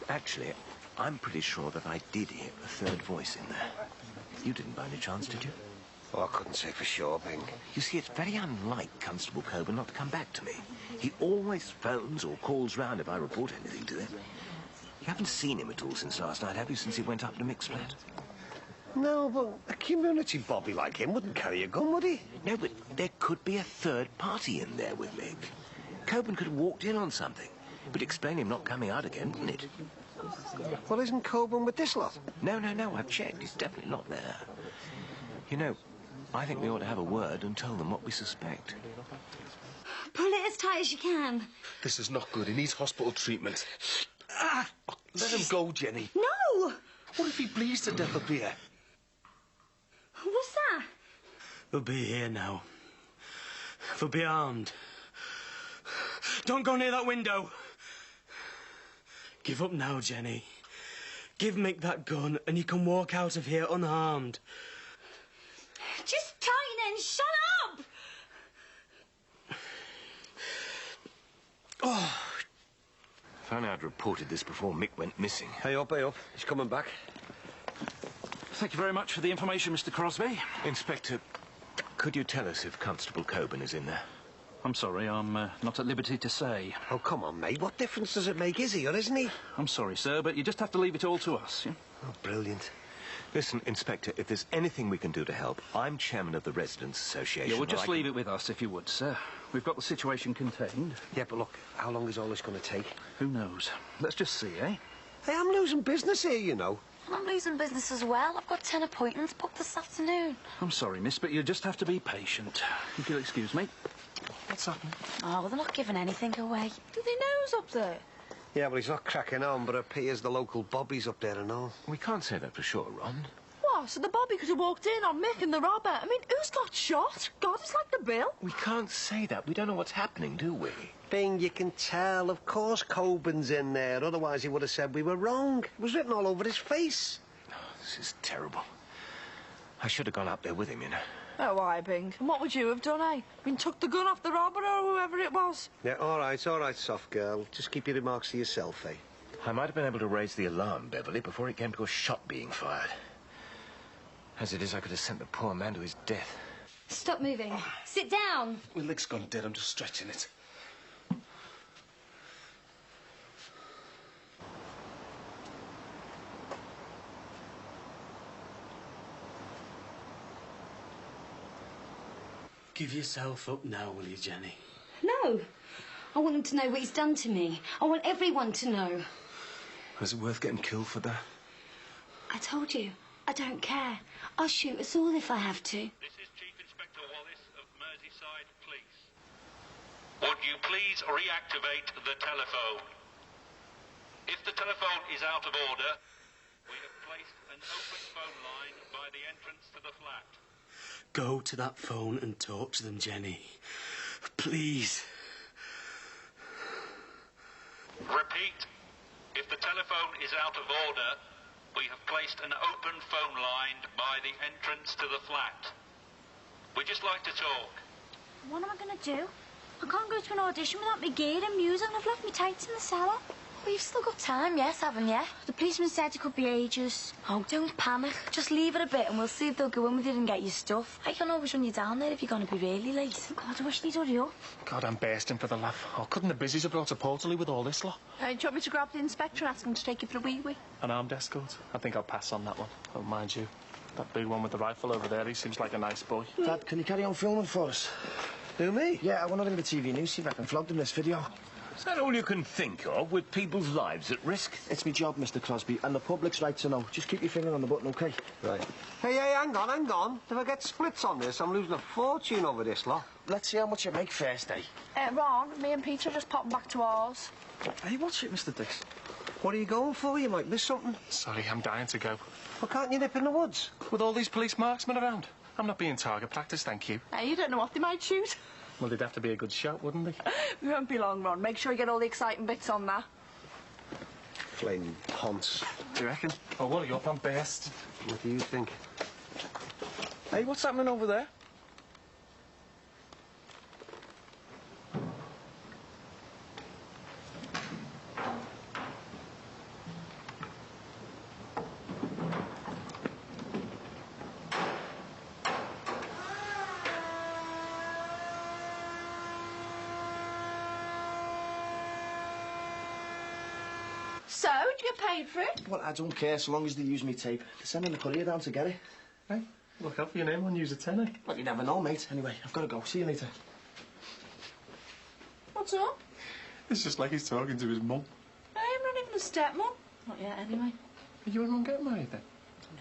Speaker 9: actually, I'm pretty sure that I did hear a third voice in there. You didn't by any chance, did you?
Speaker 8: Oh, I couldn't say for sure, Bing.
Speaker 9: You see, it's very unlike Constable Coburn not to come back to me. He always phones or calls round if I report anything to him. You haven't seen him at all since last night, have you, since he went up to Mick's flat?
Speaker 8: No, but a community bobby like him wouldn't carry a gun, would he?
Speaker 9: No, but there could be a third party in there with Mick. Coburn could have walked in on something. But explain him not coming out again, wouldn't it?
Speaker 8: Well, isn't Coburn with this lot?
Speaker 9: No, I've checked. He's definitely not there. You know, I think we ought to have a word and tell them what we suspect.
Speaker 11: Pull it as tight as you can.
Speaker 3: This is not good. He needs hospital treatment. Ah! Let him go, Jenny.
Speaker 11: No!
Speaker 3: What if he bleeds to death up here?
Speaker 11: What's that?
Speaker 1: They'll be here now. They'll be armed. Don't go near that window. Give up now, Jenny. Give Mick that gun and you can walk out of here unharmed.
Speaker 11: Just tighten and shut up!
Speaker 1: Oh.
Speaker 9: If only I'd reported this before Mick went missing.
Speaker 8: Hey up. He's coming back.
Speaker 14: Thank you very much for the information, Mr. Crosby.
Speaker 9: Inspector, could you tell us if Constable Coburn is in there?
Speaker 14: I'm sorry, I'm not at liberty to say.
Speaker 8: Oh, come on, mate. What difference does it make, is he or isn't he?
Speaker 14: I'm sorry, sir, but you just have to leave it all to us, yeah?
Speaker 8: Oh, brilliant.
Speaker 9: Listen, Inspector, if there's anything we can do to help, I'm chairman of the Residents' Association.
Speaker 14: Yeah, well, just leave it with us, if you would, sir. We've got the situation contained.
Speaker 8: Yeah, but look, how long is all this going to take?
Speaker 14: Who knows? Let's just see, eh?
Speaker 8: Hey, I'm losing business here, you know.
Speaker 11: I'm losing business as well. I've got 10 appointments booked this afternoon.
Speaker 14: I'm sorry, miss, but you just have to be patient. If you'll excuse me.
Speaker 3: What's happening?
Speaker 11: Oh, well, they're not giving anything away.
Speaker 13: Do they know who's up there?
Speaker 8: Yeah, but he's not cracking on, but it appears the local bobbies up there and all.
Speaker 9: We can't say that for sure, Ron.
Speaker 13: What? So the bobby could have walked in on Mick and the robber. I mean, who's got shot? God, it's like the bill.
Speaker 9: We can't say that. We don't know what's happening, do we?
Speaker 8: Bing, you can tell. Of course Coburn's in there. Otherwise he would have said we were wrong. It was written all over his face.
Speaker 9: Oh, this is terrible. I should have gone up there with him, you know.
Speaker 13: Oh, why, Bing? And what would you have done, eh? I mean, took the gun off the robber or whoever it was?
Speaker 8: Yeah, all right, soft girl. Just keep your remarks to yourself, eh?
Speaker 9: I might have been able to raise the alarm, Beverly, before it came to a shot being fired. As it is, I could have sent the poor man to his death.
Speaker 11: Stop moving. Sit down.
Speaker 3: My leg's gone dead. I'm just stretching it.
Speaker 1: Give yourself up now, will you, Jenny?
Speaker 11: No. I want him to know what he's done to me. I want everyone to know.
Speaker 3: Is it worth getting killed for that?
Speaker 11: I told you, I don't care. I'll shoot us all if I have to.
Speaker 15: This is Chief Inspector Wallace of Merseyside Police. Would you please reactivate the telephone? If the telephone is out of order, we have placed an open phone line by the entrance to the flat.
Speaker 1: Go to that phone and talk to them, Jenny. Please.
Speaker 15: Repeat, if the telephone is out of order, we have placed an open phone line by the entrance to the flat. We'd just like to talk.
Speaker 10: What am I going to do? I can't go to an audition without my gear and music, and I've left my tights in the cellar.
Speaker 11: Well, you've still got time, yes, haven't you?
Speaker 10: The policeman said it could be ages.
Speaker 11: Oh, don't panic. Just leave it a bit and we'll see if they'll go in with you and get your stuff. I can always run you down there if you're going to be really late.
Speaker 10: God, I wish they'd hurry up.
Speaker 3: God, I'm bursting for the laugh. Oh, couldn't the busies have brought a portally with all this lot?
Speaker 13: Do you want me to grab the inspector and ask him to take you for a wee-wee?
Speaker 3: An armed escort? I think I'll pass on that one. Oh, mind you, that big one with the rifle over there, he seems like a nice boy.
Speaker 12: Dad, can you carry on filming for us?
Speaker 8: Who, me?
Speaker 12: Yeah, I want to ring the TV news, see if I can flog them this video.
Speaker 9: Is that all you can think of, with people's lives at risk?
Speaker 12: It's my job, Mr. Crosby, and the public's right to know. Just keep your finger on the button, OK?
Speaker 8: Right. Hey, hang on. If I get splits on this, I'm losing a fortune over this lot.
Speaker 12: Let's see how much you make first, eh?
Speaker 13: Ron, me and Peter are just popping back to ours.
Speaker 12: Hey, what's it, Mr. Dix?
Speaker 8: What are you going for? You might miss something.
Speaker 3: Sorry, I'm dying to go.
Speaker 8: Well, can't you nip in the woods?
Speaker 3: With all these police marksmen around. I'm not being target practice, thank you.
Speaker 13: Hey, you don't know what they might shoot.
Speaker 3: Well, they'd have to be a good shot, wouldn't they?
Speaker 13: We won't be long, Ron. Make sure you get all the exciting bits on that.
Speaker 8: Flaming ponce.
Speaker 3: Do you reckon? Oh, what are you up on best?
Speaker 8: What do you think?
Speaker 12: Hey, what's happening over there?
Speaker 13: So, did you get paid for it?
Speaker 12: Well, I don't care so long as they use me tape. They're sending the courier down to get it.
Speaker 3: Hey, look out for your name and use a tenner.
Speaker 12: Well, you never know, mate. Anyway, I've got to go. See you later.
Speaker 13: What's up?
Speaker 3: It's just like he's talking to his mum.
Speaker 13: I'm not even a stepmom. Not yet, anyway.
Speaker 3: Are you and Mum getting married then?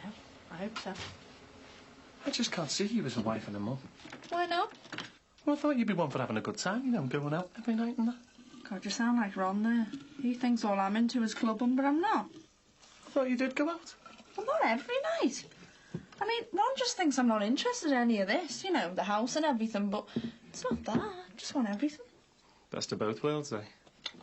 Speaker 13: No, I hope so.
Speaker 3: I just can't see you as a wife and a mum.
Speaker 13: Why not?
Speaker 3: Well, I thought you'd be one for having a good time, you know, going out every night and that.
Speaker 13: God, you sound like Ron there. He thinks all I'm into is clubbing, but I'm not.
Speaker 3: I thought you did go out.
Speaker 13: Well, not every night. I mean, Ron just thinks I'm not interested in any of this, you know, the house and everything, but it's not that. I just want everything.
Speaker 3: Best of both worlds, eh?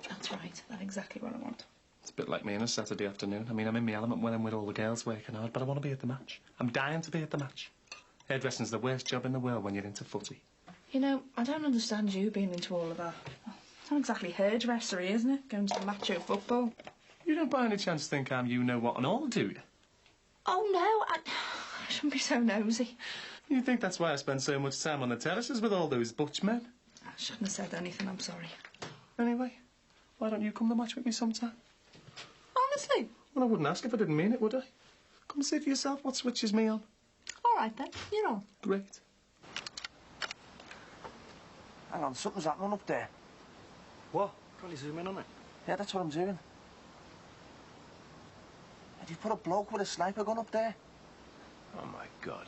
Speaker 13: That's right. That's exactly what I want.
Speaker 3: It's a bit like me on a Saturday afternoon. I mean, I'm in my element when I'm with all the girls working hard, but I want to be at the match. I'm dying to be at the match. Hairdressing's the worst job in the world when you're into footy.
Speaker 13: You know, I don't understand you being into all of that. It's not exactly hairdressery, isn't it? Going to macho football.
Speaker 3: You don't by any chance think I'm you-know-what and all, do you?
Speaker 13: Oh, no, I shouldn't be so nosy.
Speaker 3: You think that's why I spend so much time on the terraces with all those butch men?
Speaker 13: I shouldn't have said anything, I'm sorry.
Speaker 3: Anyway, why don't you come to match with me sometime?
Speaker 13: Honestly?
Speaker 3: Well, I wouldn't ask if I didn't mean it, would I? Come see for yourself what switches me on.
Speaker 13: All right, then. You're on.
Speaker 3: Great.
Speaker 12: Hang on, something's happening up there.
Speaker 8: What?
Speaker 12: Can you zoom in on it? Yeah, that's what I'm doing. Have you put a bloke with a sniper gun up there?
Speaker 9: Oh, my God.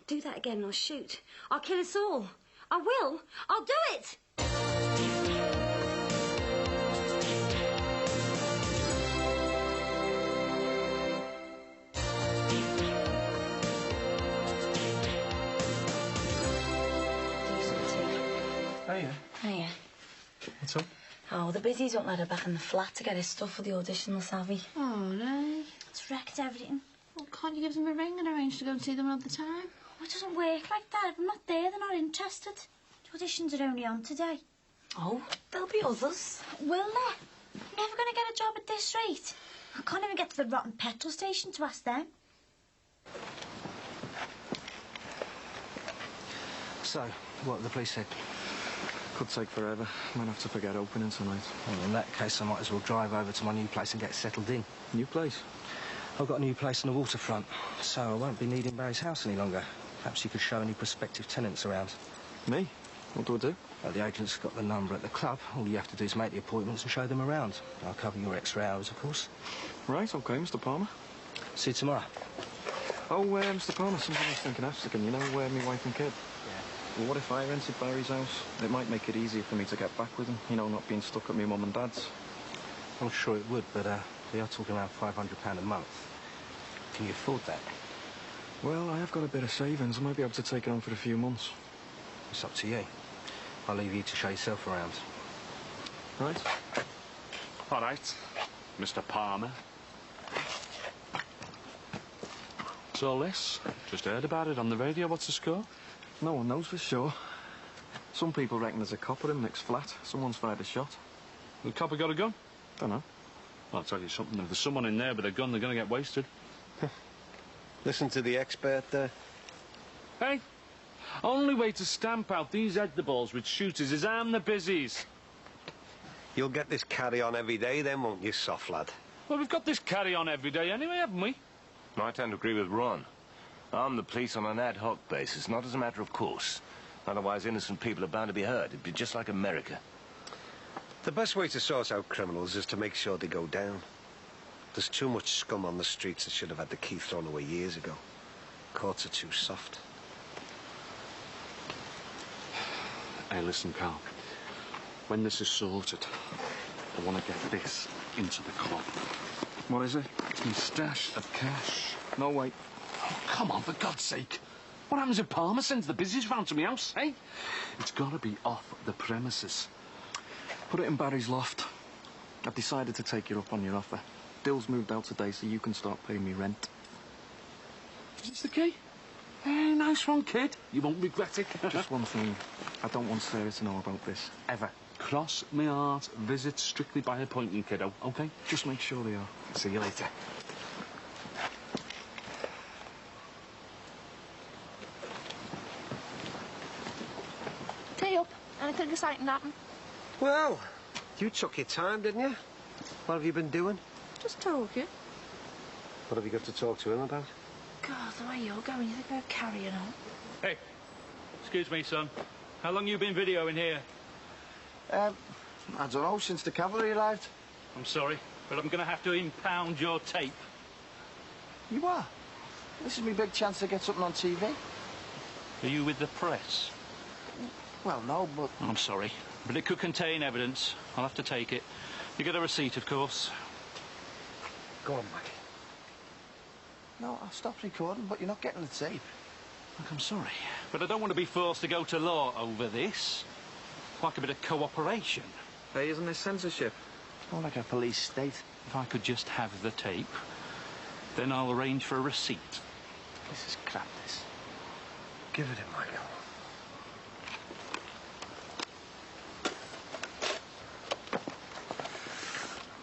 Speaker 11: Do that again and I'll shoot. I'll kill us all. I will. I'll do it.
Speaker 3: Hiya.
Speaker 16: Hiya.
Speaker 3: What's up?
Speaker 16: Oh, the busies won't let her back in the flat to get his stuff for the audition, Savvy.
Speaker 11: Oh, no.
Speaker 16: It's wrecked everything.
Speaker 11: Well, can't you give them a ring and arrange to go and see them another time?
Speaker 16: Oh, it doesn't work like that. If I'm not there, they're not interested. The auditions are only on today.
Speaker 2: Oh, there'll be others.
Speaker 16: Will there? I'm never going to get a job at this rate. I can't even get to the rotten petrol station to ask them.
Speaker 6: So, what have the police said?
Speaker 12: Could take forever. Might have to forget opening tonight.
Speaker 6: Well, in that case, I might as well drive over to my new place and get settled in.
Speaker 12: New place?
Speaker 6: I've got a new place on the waterfront, so I won't be needing Barry's house any longer. Perhaps you could show any prospective tenants around.
Speaker 12: Me? What do I do?
Speaker 6: Well, the agent's got the number at the club. All you have to do is make the appointments and show them around. I'll cover your extra hours, of course.
Speaker 12: Right, OK, Mr. Palmer.
Speaker 6: See you tomorrow.
Speaker 12: Oh, Mr. Palmer, something I was thinking of sticking. You know, my wife and kid?
Speaker 6: Yeah.
Speaker 12: Well, what if I rented Barry's house? It might make it easier for me to get back with him. You know, not being stuck at my mum and dad's.
Speaker 6: I'm sure it would, but they are talking around £500 a month. Can you afford that?
Speaker 12: Well, I have got a bit of savings. I might be able to take it on for a few months.
Speaker 6: It's up to you. I'll leave you to show yourself around.
Speaker 12: Right.
Speaker 4: All right, Mr. Palmer. What's all this? Just heard about it on the radio. What's the score?
Speaker 12: No one knows for sure. Some people reckon there's a copper in Nick's flat. Someone's fired a shot.
Speaker 4: The copper got a gun?
Speaker 12: Don't know.
Speaker 4: I'll tell you something. If there's someone in there with a gun, they're going to get wasted.
Speaker 8: Listen to the expert there.
Speaker 4: Hey, only way to stamp out these Edderballs with shooters is arm the busies.
Speaker 8: You'll get this carry-on every day then, won't you, soft lad?
Speaker 4: Well, we've got this carry-on every day anyway, haven't we?
Speaker 9: I tend to agree with Ron. Arm the police on an ad hoc basis, not as a matter of course. Otherwise, innocent people are bound to be hurt. It'd be just like America.
Speaker 8: The best way to sort out criminals is to make sure they go down. There's too much scum on the streets that should have had the key thrown away years ago. Courts are too soft.
Speaker 4: Hey, listen, Carl. When this is sorted, I want to get this into the club.
Speaker 6: What is it?
Speaker 4: It's my stash of cash.
Speaker 6: No, wait.
Speaker 4: Oh, come on, for God's sake. What happens if Palmer sends the business round to my house, eh? It's got to be off the premises.
Speaker 6: Put it in Barry's loft. I've decided to take you up on your offer. Dill's moved out today, so you can start paying me rent.
Speaker 4: Is this the key? Hey, nice one, kid. You won't regret it.
Speaker 6: Just one thing. I don't want Sarah to know about this. Ever.
Speaker 4: Cross my heart. Visit strictly by appointment, kiddo, OK?
Speaker 6: Just make sure they are.
Speaker 4: See you later.
Speaker 13: Tea up. Anything exciting happen?
Speaker 8: Well, you took your time, didn't you? What have you been doing?
Speaker 13: Just talking.
Speaker 8: What have you got to talk to him about?
Speaker 13: God, the way you're going, you think they're carrying on?
Speaker 14: Hey, excuse me, son. How long you been videoing here?
Speaker 12: I don't know, since the cavalry arrived.
Speaker 14: I'm sorry, but I'm going to have to impound your tape.
Speaker 12: You are? This is my big chance to get something on TV.
Speaker 14: Are you with the press?
Speaker 12: Well, no, but...
Speaker 14: I'm sorry, but it could contain evidence. I'll have to take it. You get a receipt, of course.
Speaker 12: Go on, Maggie. No, I've stopped recording, but you're not getting the tape.
Speaker 14: Look, I'm sorry, but I don't want to be forced to go to law over this. Like a bit of cooperation.
Speaker 6: Hey, isn't this censorship?
Speaker 12: More like a police state.
Speaker 14: If I could just have the tape, then I'll arrange for a receipt.
Speaker 12: This is crap, this. Give it in, Michael.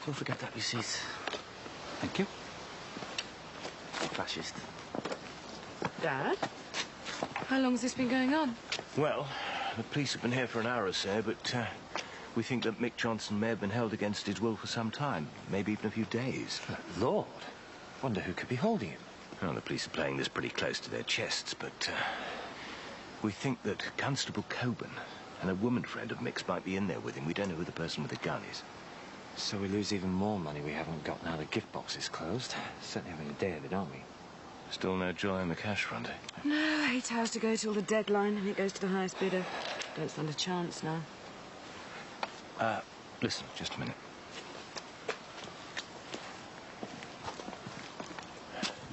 Speaker 12: Don't forget that receipt.
Speaker 14: Thank you.
Speaker 12: Fascist.
Speaker 2: Dad? How long's this been going on?
Speaker 9: Well, the police have been here for an hour or so, but we think that Mick Johnson may have been held against his will for some time, maybe even a few days.
Speaker 5: Lord, wonder who could be holding him.
Speaker 9: Well, the police are playing this pretty close to their chests, but we think that Constable Coburn and a woman friend of Mick's might be in there with him. We don't know who the person with the gun is.
Speaker 5: So we lose even more money we haven't got now the gift box is closed. Certainly having a day of it, aren't we?
Speaker 9: Still no joy on the cash front, eh?
Speaker 2: No, 8 hours to go till the deadline, and it goes to the highest bidder. Don't stand a chance now.
Speaker 9: Listen, just a minute.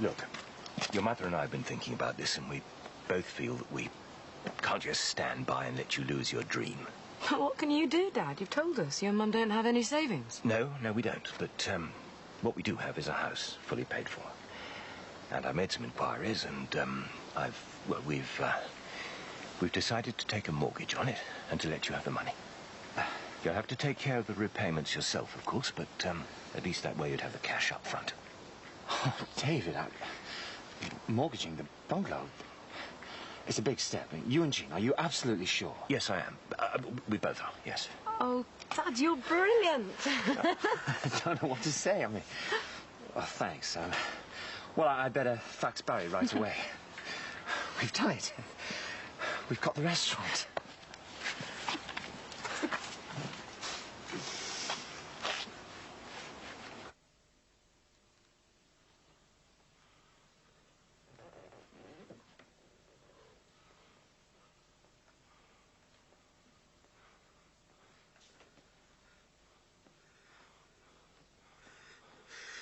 Speaker 9: Look, your mother and I have been thinking about this, and we both feel that we can't just stand by and let you lose your dream.
Speaker 2: What can you do, Dad? You've told us your mum don't have any savings.
Speaker 9: No, we don't. But what we do have is a house fully paid for. And I made some inquiries, and we've decided to take a mortgage on it and to let you have the money. You'll have to take care of the repayments yourself, of course, but at least that way you'd have the cash up front.
Speaker 5: Oh, David, mortgaging the bungalow. It's a big step. You and Jean, are you absolutely sure?
Speaker 9: Yes, I am. We both are, yes.
Speaker 2: Oh, Dad, you're brilliant.
Speaker 5: I don't know what to say. I mean, oh, thanks. Well, I better fax Barry right away. We've done it. We've got the restaurant.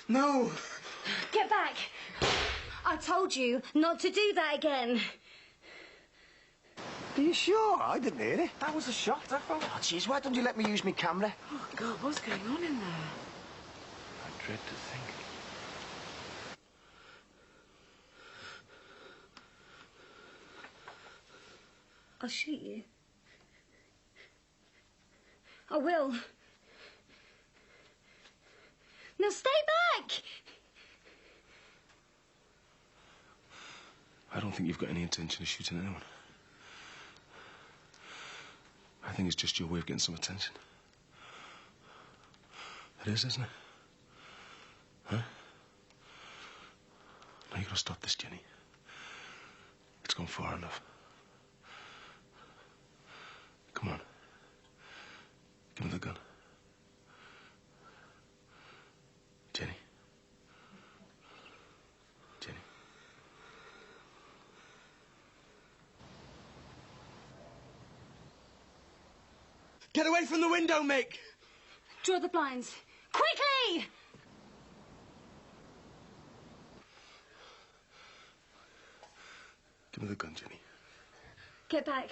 Speaker 7: No!
Speaker 16: Get back! I told you not to do that again.
Speaker 12: Are you sure? I didn't hear it.
Speaker 5: That was a shot, I thought.
Speaker 12: Oh, jeez, why don't you let me use my camera?
Speaker 2: Oh, God, what's going on in there?
Speaker 9: I dread to think.
Speaker 16: I'll shoot you. I will. Now stay back!
Speaker 3: I don't think you've got any intention of shooting anyone. I think it's just your way of getting some attention. It is, isn't it? Huh? Now you gotta stop this, Jenny. It's gone far enough. Come on. Give me the gun. Jenny. Jenny.
Speaker 1: Get away from the window, Mick!
Speaker 2: Draw the blinds. Quickly!
Speaker 3: Give me the gun, Jenny.
Speaker 16: Get back.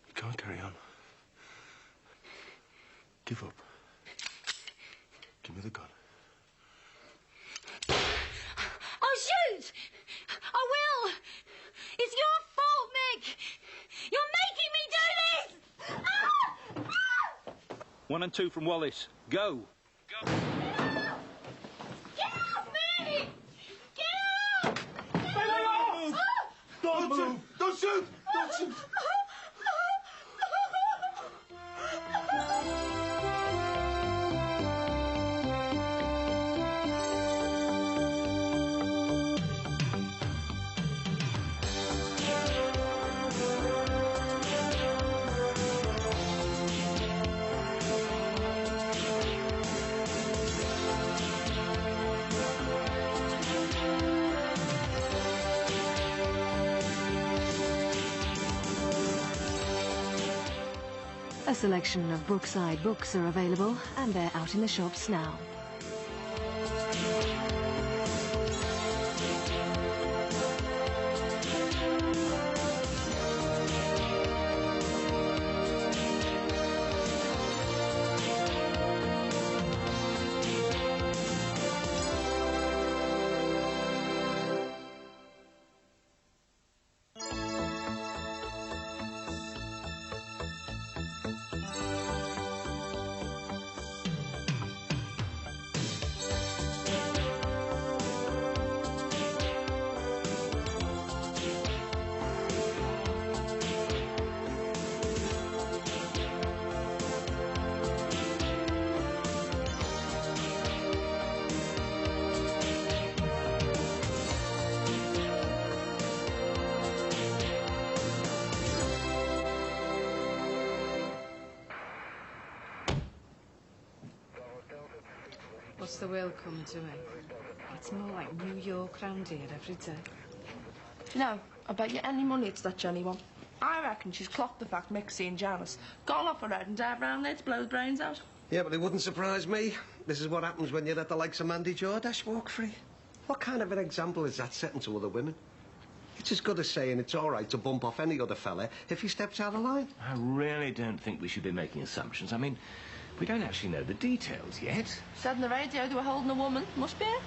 Speaker 3: You can't carry on. Give up. Give me the gun.
Speaker 16: I'll shoot! I will! It's your fault, Mick! You're making me do this! Ah! Ah!
Speaker 14: 1 and 2 from Wallace. Go.
Speaker 16: Get off me! Get off!
Speaker 3: Don't move! Don't shoot! Don't shoot!
Speaker 17: A selection of Brookside books are available, and they're out in the shops now.
Speaker 2: What's the world coming to, eh? It's more like New York round here every day.
Speaker 13: You know, I bet you any money it's that Jenny one. I reckon she's clocked the fact Mick's seen Janice. Gone off her head and dive round there to blow his brains out.
Speaker 8: Yeah, but it wouldn't surprise me. This is what happens when you let the likes of Mandy Jordash walk free. What kind of an example is that setting to other women? It's as good as saying it's all right to bump off any other fella if he steps out of line.
Speaker 9: I really don't think we should be making assumptions. I mean, we don't actually know the details yet.
Speaker 13: Said on the radio they were holding a woman. Must be it.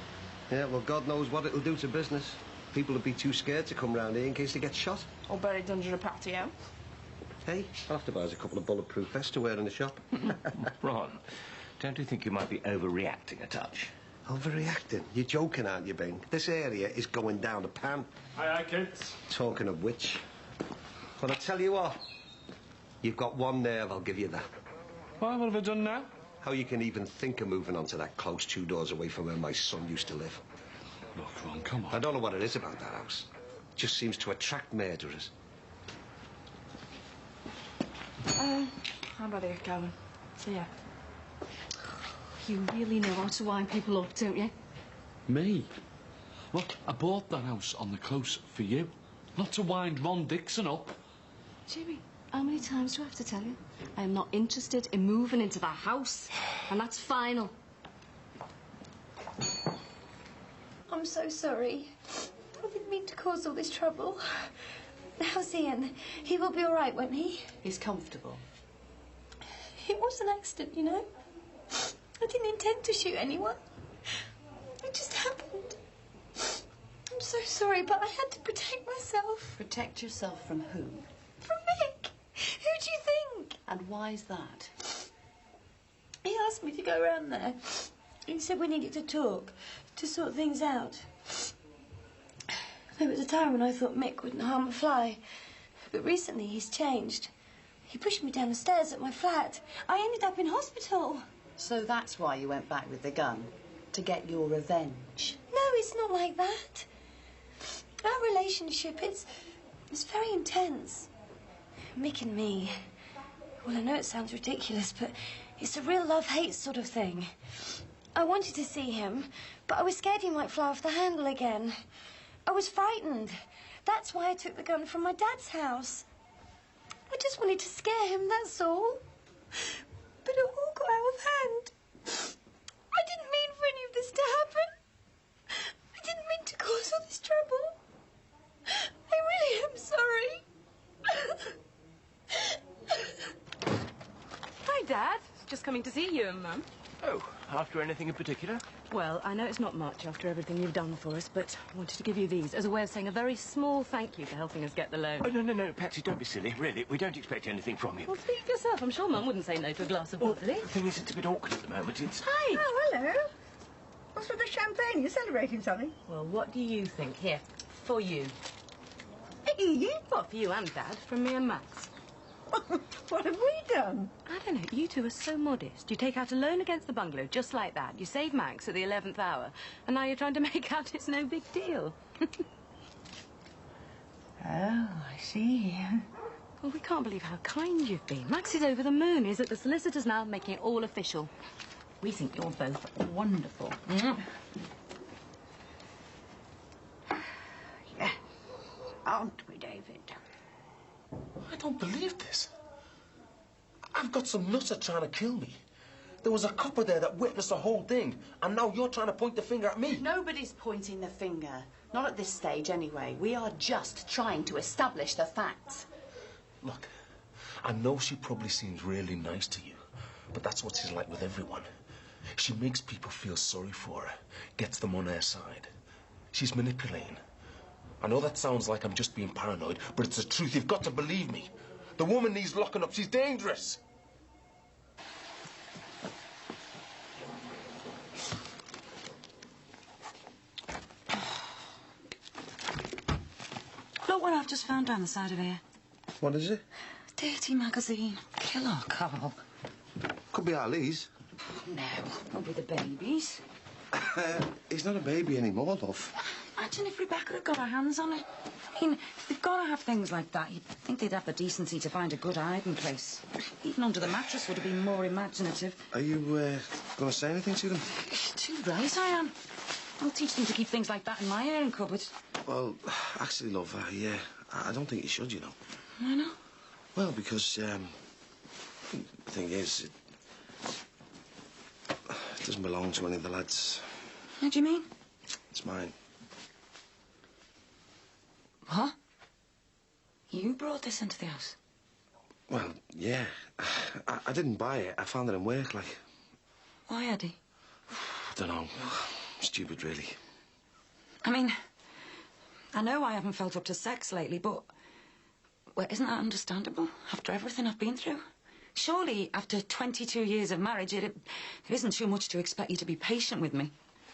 Speaker 8: Yeah, well, God knows what it'll do to business. People would be too scared to come round here in case they get shot.
Speaker 13: Or buried under a patio.
Speaker 8: Hey, I'll have to buy us a couple of bulletproof vests to wear in the shop.
Speaker 9: Ron, don't you think you might be overreacting a touch?
Speaker 8: Overreacting? You're joking, aren't you, Bing? This area is going down the pan.
Speaker 4: Aye, kids.
Speaker 8: Talking of which. But I tell you what, you've got one nerve, I'll give you that.
Speaker 4: Well, what have I done now?
Speaker 8: How you can even think of moving onto that close 2 doors away from where my son used to live.
Speaker 4: Look, Ron, come on.
Speaker 8: I don't know what it is about that house. It just seems to attract murderers.
Speaker 13: I better get going. See ya.
Speaker 2: You really know how to wind people up, don't you?
Speaker 4: Me? Look, I bought that house on the close for you. Not to wind Ron Dixon up.
Speaker 2: Jimmy, how many times do I have to tell you? I am not interested in moving into that house. And that's final.
Speaker 16: I'm so sorry. I didn't mean to cause all this trouble. How's Ian? He will be all right, won't he?
Speaker 2: He's comfortable.
Speaker 16: It was an accident, you know. I didn't intend to shoot anyone. It just happened. I'm so sorry, but I had to protect myself.
Speaker 2: Protect yourself from who?
Speaker 16: From Mick. Who do you think?
Speaker 18: And why's that?
Speaker 16: He asked me to go around there. He said we needed to talk, to sort things out. There was a time when I thought Mick wouldn't harm a fly. But recently he's changed. He pushed me down the stairs at my flat. I ended up in hospital.
Speaker 18: So that's why you went back with the gun? To get your revenge?
Speaker 16: No, it's not like that. Our relationship, it's very intense. Mick and me. Well, I know it sounds ridiculous, but it's a real love-hate sort of thing. I wanted to see him, but I was scared he might fly off the handle again. I was frightened. That's why I took the gun from my dad's house. I just wanted to scare him, that's all. But it all got out of hand. I didn't mean for any of this to happen. I didn't mean to cause all this trouble. I really am sorry.
Speaker 2: Hi, Dad. Just coming to see you and Mum.
Speaker 9: Oh, after anything in particular?
Speaker 2: Well, I know it's not much after everything you've done for us, but I wanted to give you these as a way of saying a very small thank you for helping us get the loan.
Speaker 9: Oh, no, Patsy, don't be silly. Really, we don't expect anything from you.
Speaker 2: Well, speak for yourself. I'm sure Mum wouldn't say no to a glass of water.
Speaker 9: The thing is, it's a bit awkward at the moment. It's...
Speaker 2: Hi.
Speaker 19: Oh, hello. What's with the champagne? You're celebrating something?
Speaker 2: Well, what do you think? Here, for you.
Speaker 19: Me?
Speaker 2: Well, for you and Dad, from me and Max.
Speaker 19: What have we done?
Speaker 2: I don't know. You two are so modest. You take out a loan against the bungalow just like that. You save Max at the 11th hour, and now you're trying to make out it's no big deal.
Speaker 19: Oh, I see.
Speaker 2: Well, we can't believe how kind you've been. Max is over the moon. He's at the solicitors now, making it all official.
Speaker 18: We think you're both wonderful.
Speaker 19: Yeah, aren't we, David?
Speaker 3: I don't believe this. I've got some nutter trying to kill me. There was a copper there that witnessed the whole thing, and now you're trying to point the finger at me.
Speaker 18: Nobody's pointing the finger. Not at this stage, anyway. We are just trying to establish the facts.
Speaker 3: Look, I know she probably seems really nice to you, but that's what she's like with everyone. She makes people feel sorry for her, gets them on her side. She's manipulating. I know that sounds like I'm just being paranoid, but it's the truth. You've got to believe me. The woman needs locking up. She's dangerous.
Speaker 18: Look what I've just found down the side of here.
Speaker 8: What is it?
Speaker 18: Dirty magazine. Killer, Carl.
Speaker 8: Could be Ali's.
Speaker 18: No, won't be the baby's.
Speaker 8: He's not a baby anymore, love.
Speaker 18: Imagine if Rebecca had got her hands on it. I mean, if they've got to have things like that, you'd think they'd have the decency to find a good hiding place. Even under the mattress would have been more imaginative.
Speaker 8: Are you going to say anything to them?
Speaker 18: Too right I am. I'll teach them to keep things like that in my airing cupboard.
Speaker 8: Well, actually, love, I don't think you should, you know.
Speaker 18: Why not?
Speaker 8: Well, because, the thing is, it doesn't belong to any of the lads.
Speaker 18: What do you mean?
Speaker 8: It's mine.
Speaker 18: What? You brought this into the house?
Speaker 8: Well, yeah. I didn't buy it. I found it in work, like.
Speaker 18: Why, Eddie?
Speaker 8: I don't know. Stupid, really.
Speaker 18: I mean, I know I haven't felt up to sex lately, but... Well, isn't that understandable, after everything I've been through? Surely, after 22 years of marriage, it isn't too much to expect you to be patient with me.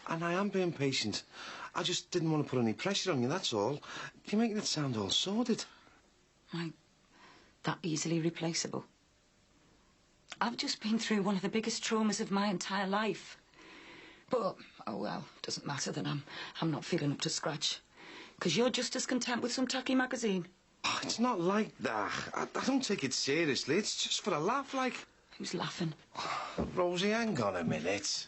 Speaker 8: And I am being patient. I just didn't want to put any pressure on you, that's all. You're making it sound all sordid.
Speaker 18: That easily replaceable. I've just been through one of the biggest traumas of my entire life. But, oh well, doesn't matter that I'm not feeling up to scratch. Because you're just as content with some tacky magazine.
Speaker 8: Oh, it's not like that. I don't take it seriously. It's just for a laugh, like.
Speaker 18: Who's laughing?
Speaker 8: Rosie, hang on a minute.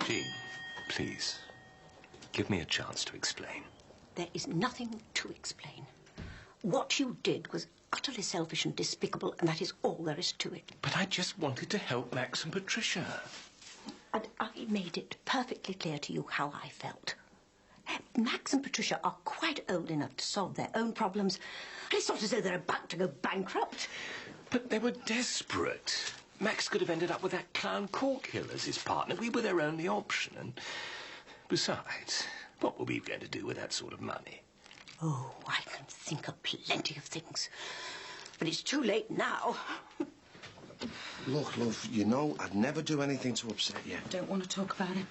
Speaker 9: Jean, please, give me a chance to explain.
Speaker 10: There is nothing to explain. What you did was utterly selfish and despicable, and that is all there is to it.
Speaker 9: But I just wanted to help Max and Patricia.
Speaker 10: And I made it perfectly clear to you how I felt. Max and Patricia are quite old enough to solve their own problems. And it's not as though they're about to go bankrupt.
Speaker 9: But they were desperate. Max could have ended up with that clown Corkhill as his partner. We were their only option. And besides, what were we going to do with that sort of money?
Speaker 10: Oh, I can think of plenty of things. But it's too late now.
Speaker 3: Look, love, you know I'd never do anything to upset you.
Speaker 18: Don't want to talk about it.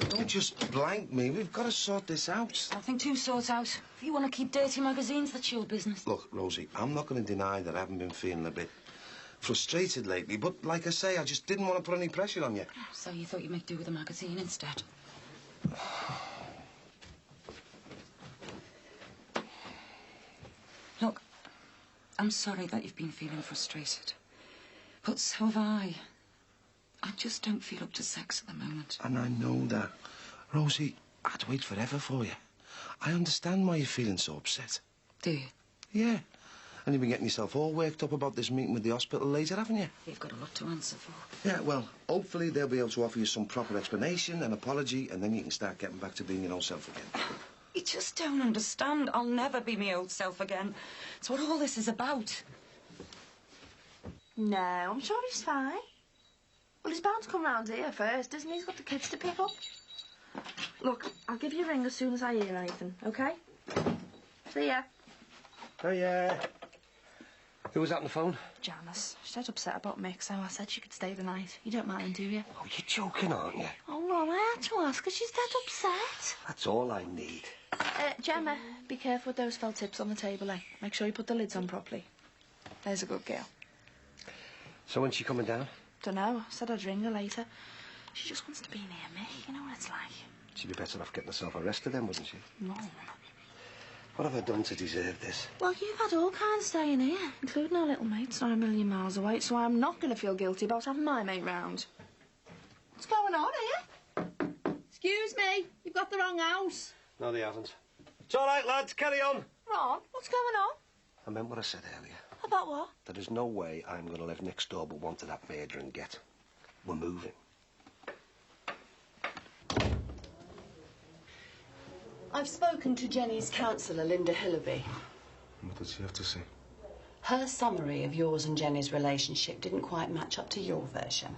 Speaker 3: Don't just blank me. We've got to sort this out.
Speaker 18: Nothing to sort out. If you want to keep dirty magazines, that's your business.
Speaker 3: Look, Rosie, I'm not going to deny that I haven't been feeling a bit frustrated lately, but like I say, I just didn't want to put any pressure on you.
Speaker 18: So you thought you'd make do with a magazine instead? Look, I'm sorry that you've been feeling frustrated. But so have I. I just don't feel up to sex at the moment.
Speaker 3: And I know that. Rosie, I'd wait forever for you. I understand why you're feeling so upset.
Speaker 18: Do you?
Speaker 3: Yeah. And you've been getting yourself all worked up about this meeting with the hospital later, haven't you?
Speaker 18: You've got a lot to answer for.
Speaker 3: Yeah, well, hopefully they'll be able to offer you some proper explanation and apology, and then you can start getting back to being your old self again.
Speaker 18: You just don't understand. I'll never be my old self again. It's what all this is about.
Speaker 7: No, I'm sure he's fine. Well, he's bound to come round here first, isn't he? He's got the kids to pick up. Look, I'll give you a ring as soon as I hear anything, OK? See ya.
Speaker 8: Oh, yeah. Who was that on the phone?
Speaker 7: Janice. She's dead upset about Mick, so I said she could stay the night. You don't mind, do you?
Speaker 8: Oh, you're joking, aren't you?
Speaker 7: Oh, no, I had to ask her. She's dead upset.
Speaker 8: That's all I need.
Speaker 7: Gemma, be careful with those felt tips on the table, eh? Make sure you put the lids on properly. There's a good girl.
Speaker 8: So when's she coming down?
Speaker 7: Dunno. Said I'd ring her later. She just wants to be near me. You know what it's like.
Speaker 8: She'd be better off getting herself arrested then, wouldn't she?
Speaker 7: No.
Speaker 8: What have I done to deserve this?
Speaker 7: Well, you've had all kinds staying here, including our little mates not a million miles away, so I'm not going to feel guilty about having my mate round. What's going on here? Excuse me, you've got the wrong house.
Speaker 8: No, they haven't. It's all right, lads, carry on.
Speaker 7: Ron, what's going on?
Speaker 8: I meant what I said earlier.
Speaker 7: About what?
Speaker 8: There is no way I'm going to live next door but one to that murder and get. We're moving.
Speaker 2: I've spoken to Jenny's counsellor, Linda Hillaby.
Speaker 3: What did she have to say?
Speaker 2: Her summary of yours and Jenny's relationship didn't quite match up to your version.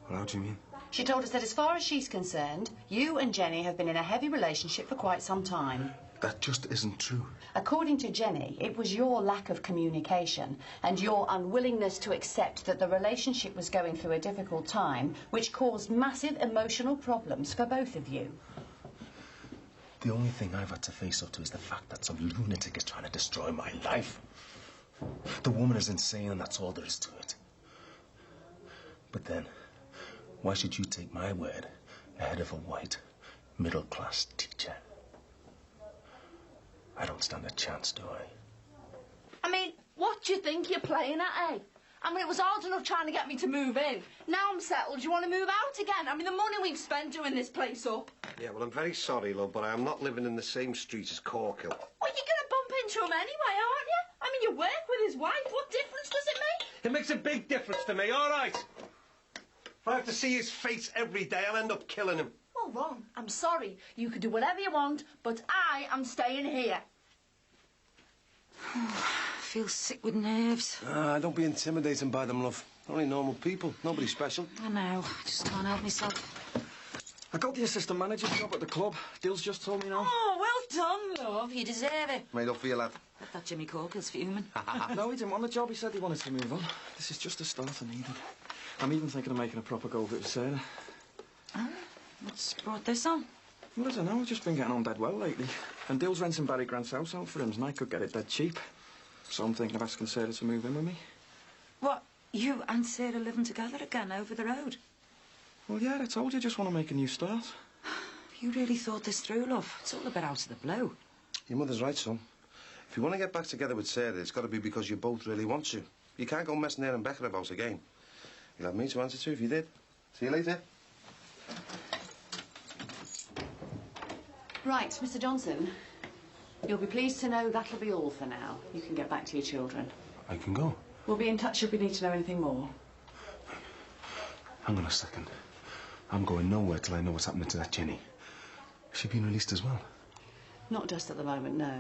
Speaker 3: Well, how do you mean?
Speaker 2: She told us that as far as she's concerned, you and Jenny have been in a heavy relationship for quite some time.
Speaker 3: That just isn't true.
Speaker 2: According to Jenny, it was your lack of communication and your unwillingness to accept that the relationship was going through a difficult time which caused massive emotional problems for both of you.
Speaker 3: The only thing I've had to face up to is the fact that some lunatic is trying to destroy my life. The woman is insane, and that's all there is to it. But then, why should you take my word ahead of a white, middle-class teacher? I don't stand a chance, do I?
Speaker 7: I mean, what do you think you're playing at, eh? I mean, it was hard enough trying to get me to move in. Now I'm settled, you want to move out again? I mean, the money we've spent doing this place up.
Speaker 8: Yeah, well, I'm very sorry, love, but I am not living in the same street as Corkill.
Speaker 7: Well, you're going to bump into him anyway, aren't you? I mean, you work with his wife. What difference does it make?
Speaker 8: It makes a big difference to me, all right? If I have to see his face every day, I'll end up killing him.
Speaker 7: Well, Ron, I'm sorry. You can do whatever you want, but I am staying here.
Speaker 18: I feel sick with nerves.
Speaker 3: Don't be intimidated by them, love. Only normal people. Nobody special.
Speaker 18: I know. I just can't help myself.
Speaker 6: I got the assistant manager's job at the club. Dill's just told me now.
Speaker 18: Oh, well done, love. You deserve it.
Speaker 3: Made up for you, lad.
Speaker 18: I thought Jimmy Corkill's fuming.
Speaker 6: No, he didn't want the job. He said he wanted to move on. This is just the start I needed. I'm even thinking of making a proper go of it with Sarah.
Speaker 18: Oh, what's brought this on?
Speaker 6: Well, I don't know. I've just been getting on dead well lately. And Dill's renting Barry Grant's house out for him, and I could get it dead cheap. So I'm thinking of asking Sarah to move in with me.
Speaker 18: What, you and Sarah living together again over the road?
Speaker 6: Well, yeah, I told you I just want to make a new start.
Speaker 18: You really thought this through, love. It's all a bit out of the blue.
Speaker 3: Your mother's right, son. If you want to get back together with Sarah, it's got to be because you both really want to. You can't go messing there and Becker about again. You'll have me to answer to if you did. See you later.
Speaker 2: Right, Mr. Johnson. You'll be pleased to know that'll be all for now. You can get back to your children.
Speaker 3: I can go.
Speaker 2: We'll be in touch if we need to know anything more.
Speaker 3: Hang on a second. I'm going nowhere till I know what's happening to that Jenny. Has she been released as well?
Speaker 2: Not just at the moment, no.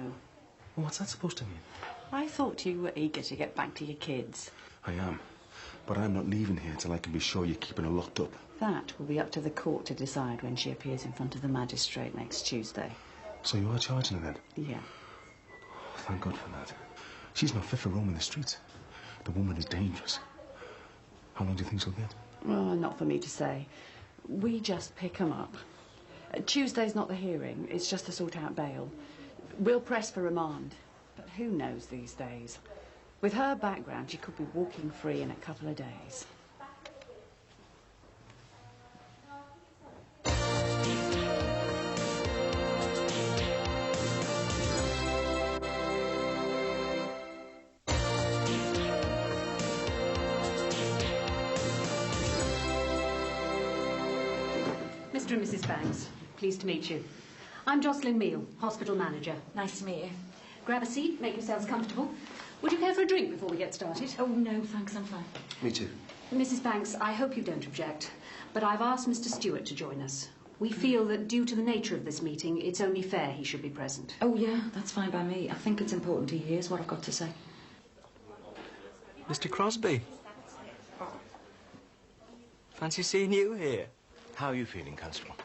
Speaker 3: Well, what's that supposed to mean?
Speaker 2: I thought you were eager to get back to your kids.
Speaker 3: I am. But I'm not leaving here till I can be sure you're keeping her locked up.
Speaker 2: That will be up to the court to decide when she appears in front of the magistrate next Tuesday.
Speaker 3: So you are charging her then?
Speaker 2: Yeah.
Speaker 3: Oh, thank God for that. She's not fit for roaming the streets. The woman is dangerous. How long do you think she'll get?
Speaker 2: Well, not for me to say. We just pick 'em up. Tuesday's not the hearing. It's just to sort out bail. We'll press for remand. But who knows these days? With her background, she could be walking free in a couple of days. Mr. and Mrs. Banks, pleased to meet you. I'm Jocelyn Meal, hospital manager.
Speaker 18: Nice to meet you.
Speaker 2: Grab a seat, make yourselves comfortable. Would you care for a drink before we get started?
Speaker 18: Oh, no, thanks, I'm fine.
Speaker 3: Me too.
Speaker 2: Mrs. Banks, I hope you don't object, but I've asked Mr. Stewart to join us. We feel that due to the nature of this meeting, it's only fair he should be present.
Speaker 18: Oh, yeah, that's fine by me. I think it's important he hears what I've got to say.
Speaker 1: Mr. Crosby. Fancy seeing you here.
Speaker 9: How are you feeling, Constable?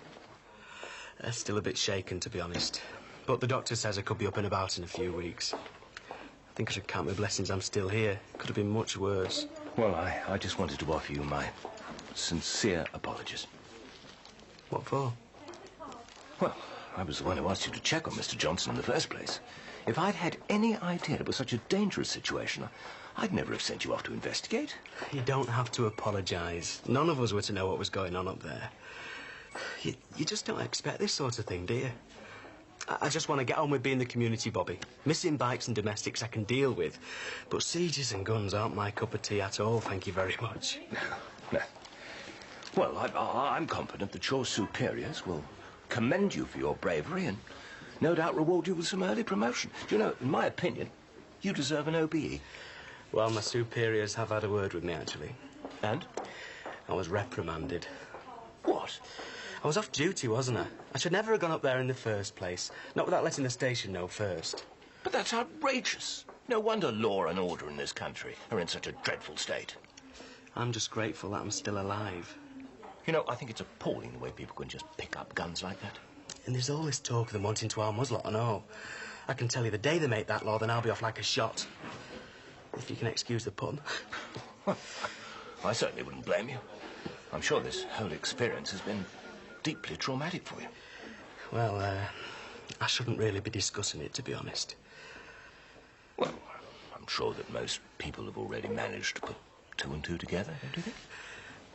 Speaker 1: Still a bit shaken, to be honest. But the doctor says I could be up and about in a few weeks. I think I should count my blessings I'm still here. Could have been much worse.
Speaker 9: Well, I just wanted to offer you my sincere apologies.
Speaker 1: What for?
Speaker 9: Well, I was the one who asked you to check on Mr. Johnson in the first place. If I'd had any idea it was such a dangerous situation, I'd never have sent you off to investigate.
Speaker 1: You don't have to apologise. None of us were to know what was going on up there. You just don't expect this sort of thing, do you? I just want to get on with being the community bobby. Missing bikes and domestics I can deal with. But sieges and guns aren't my cup of tea at all, thank you very much.
Speaker 9: No. Well, I'm confident that your superiors will commend you for your bravery and no doubt reward you with some early promotion. Do you know, in my opinion, you deserve an OBE.
Speaker 1: Well, my superiors have had a word with me, actually.
Speaker 9: And?
Speaker 1: I was reprimanded.
Speaker 9: What?
Speaker 1: I was off duty, wasn't I? I should never have gone up there in the first place. Not without letting the station know first.
Speaker 9: But that's outrageous. No wonder law and order in this country are in such a dreadful state.
Speaker 1: I'm just grateful that I'm still alive.
Speaker 9: You know, I think it's appalling the way people can just pick up guns like that.
Speaker 1: And there's all this talk of them wanting to arm us lot and all. I can tell you the day they make that law, then I'll be off like a shot. If you can excuse the pun.
Speaker 9: I certainly wouldn't blame you. I'm sure this whole experience has been deeply traumatic for you.
Speaker 1: Well, I shouldn't really be discussing it, to be honest.
Speaker 9: Well, I'm sure that most people have already managed to put two and two together, don't you think?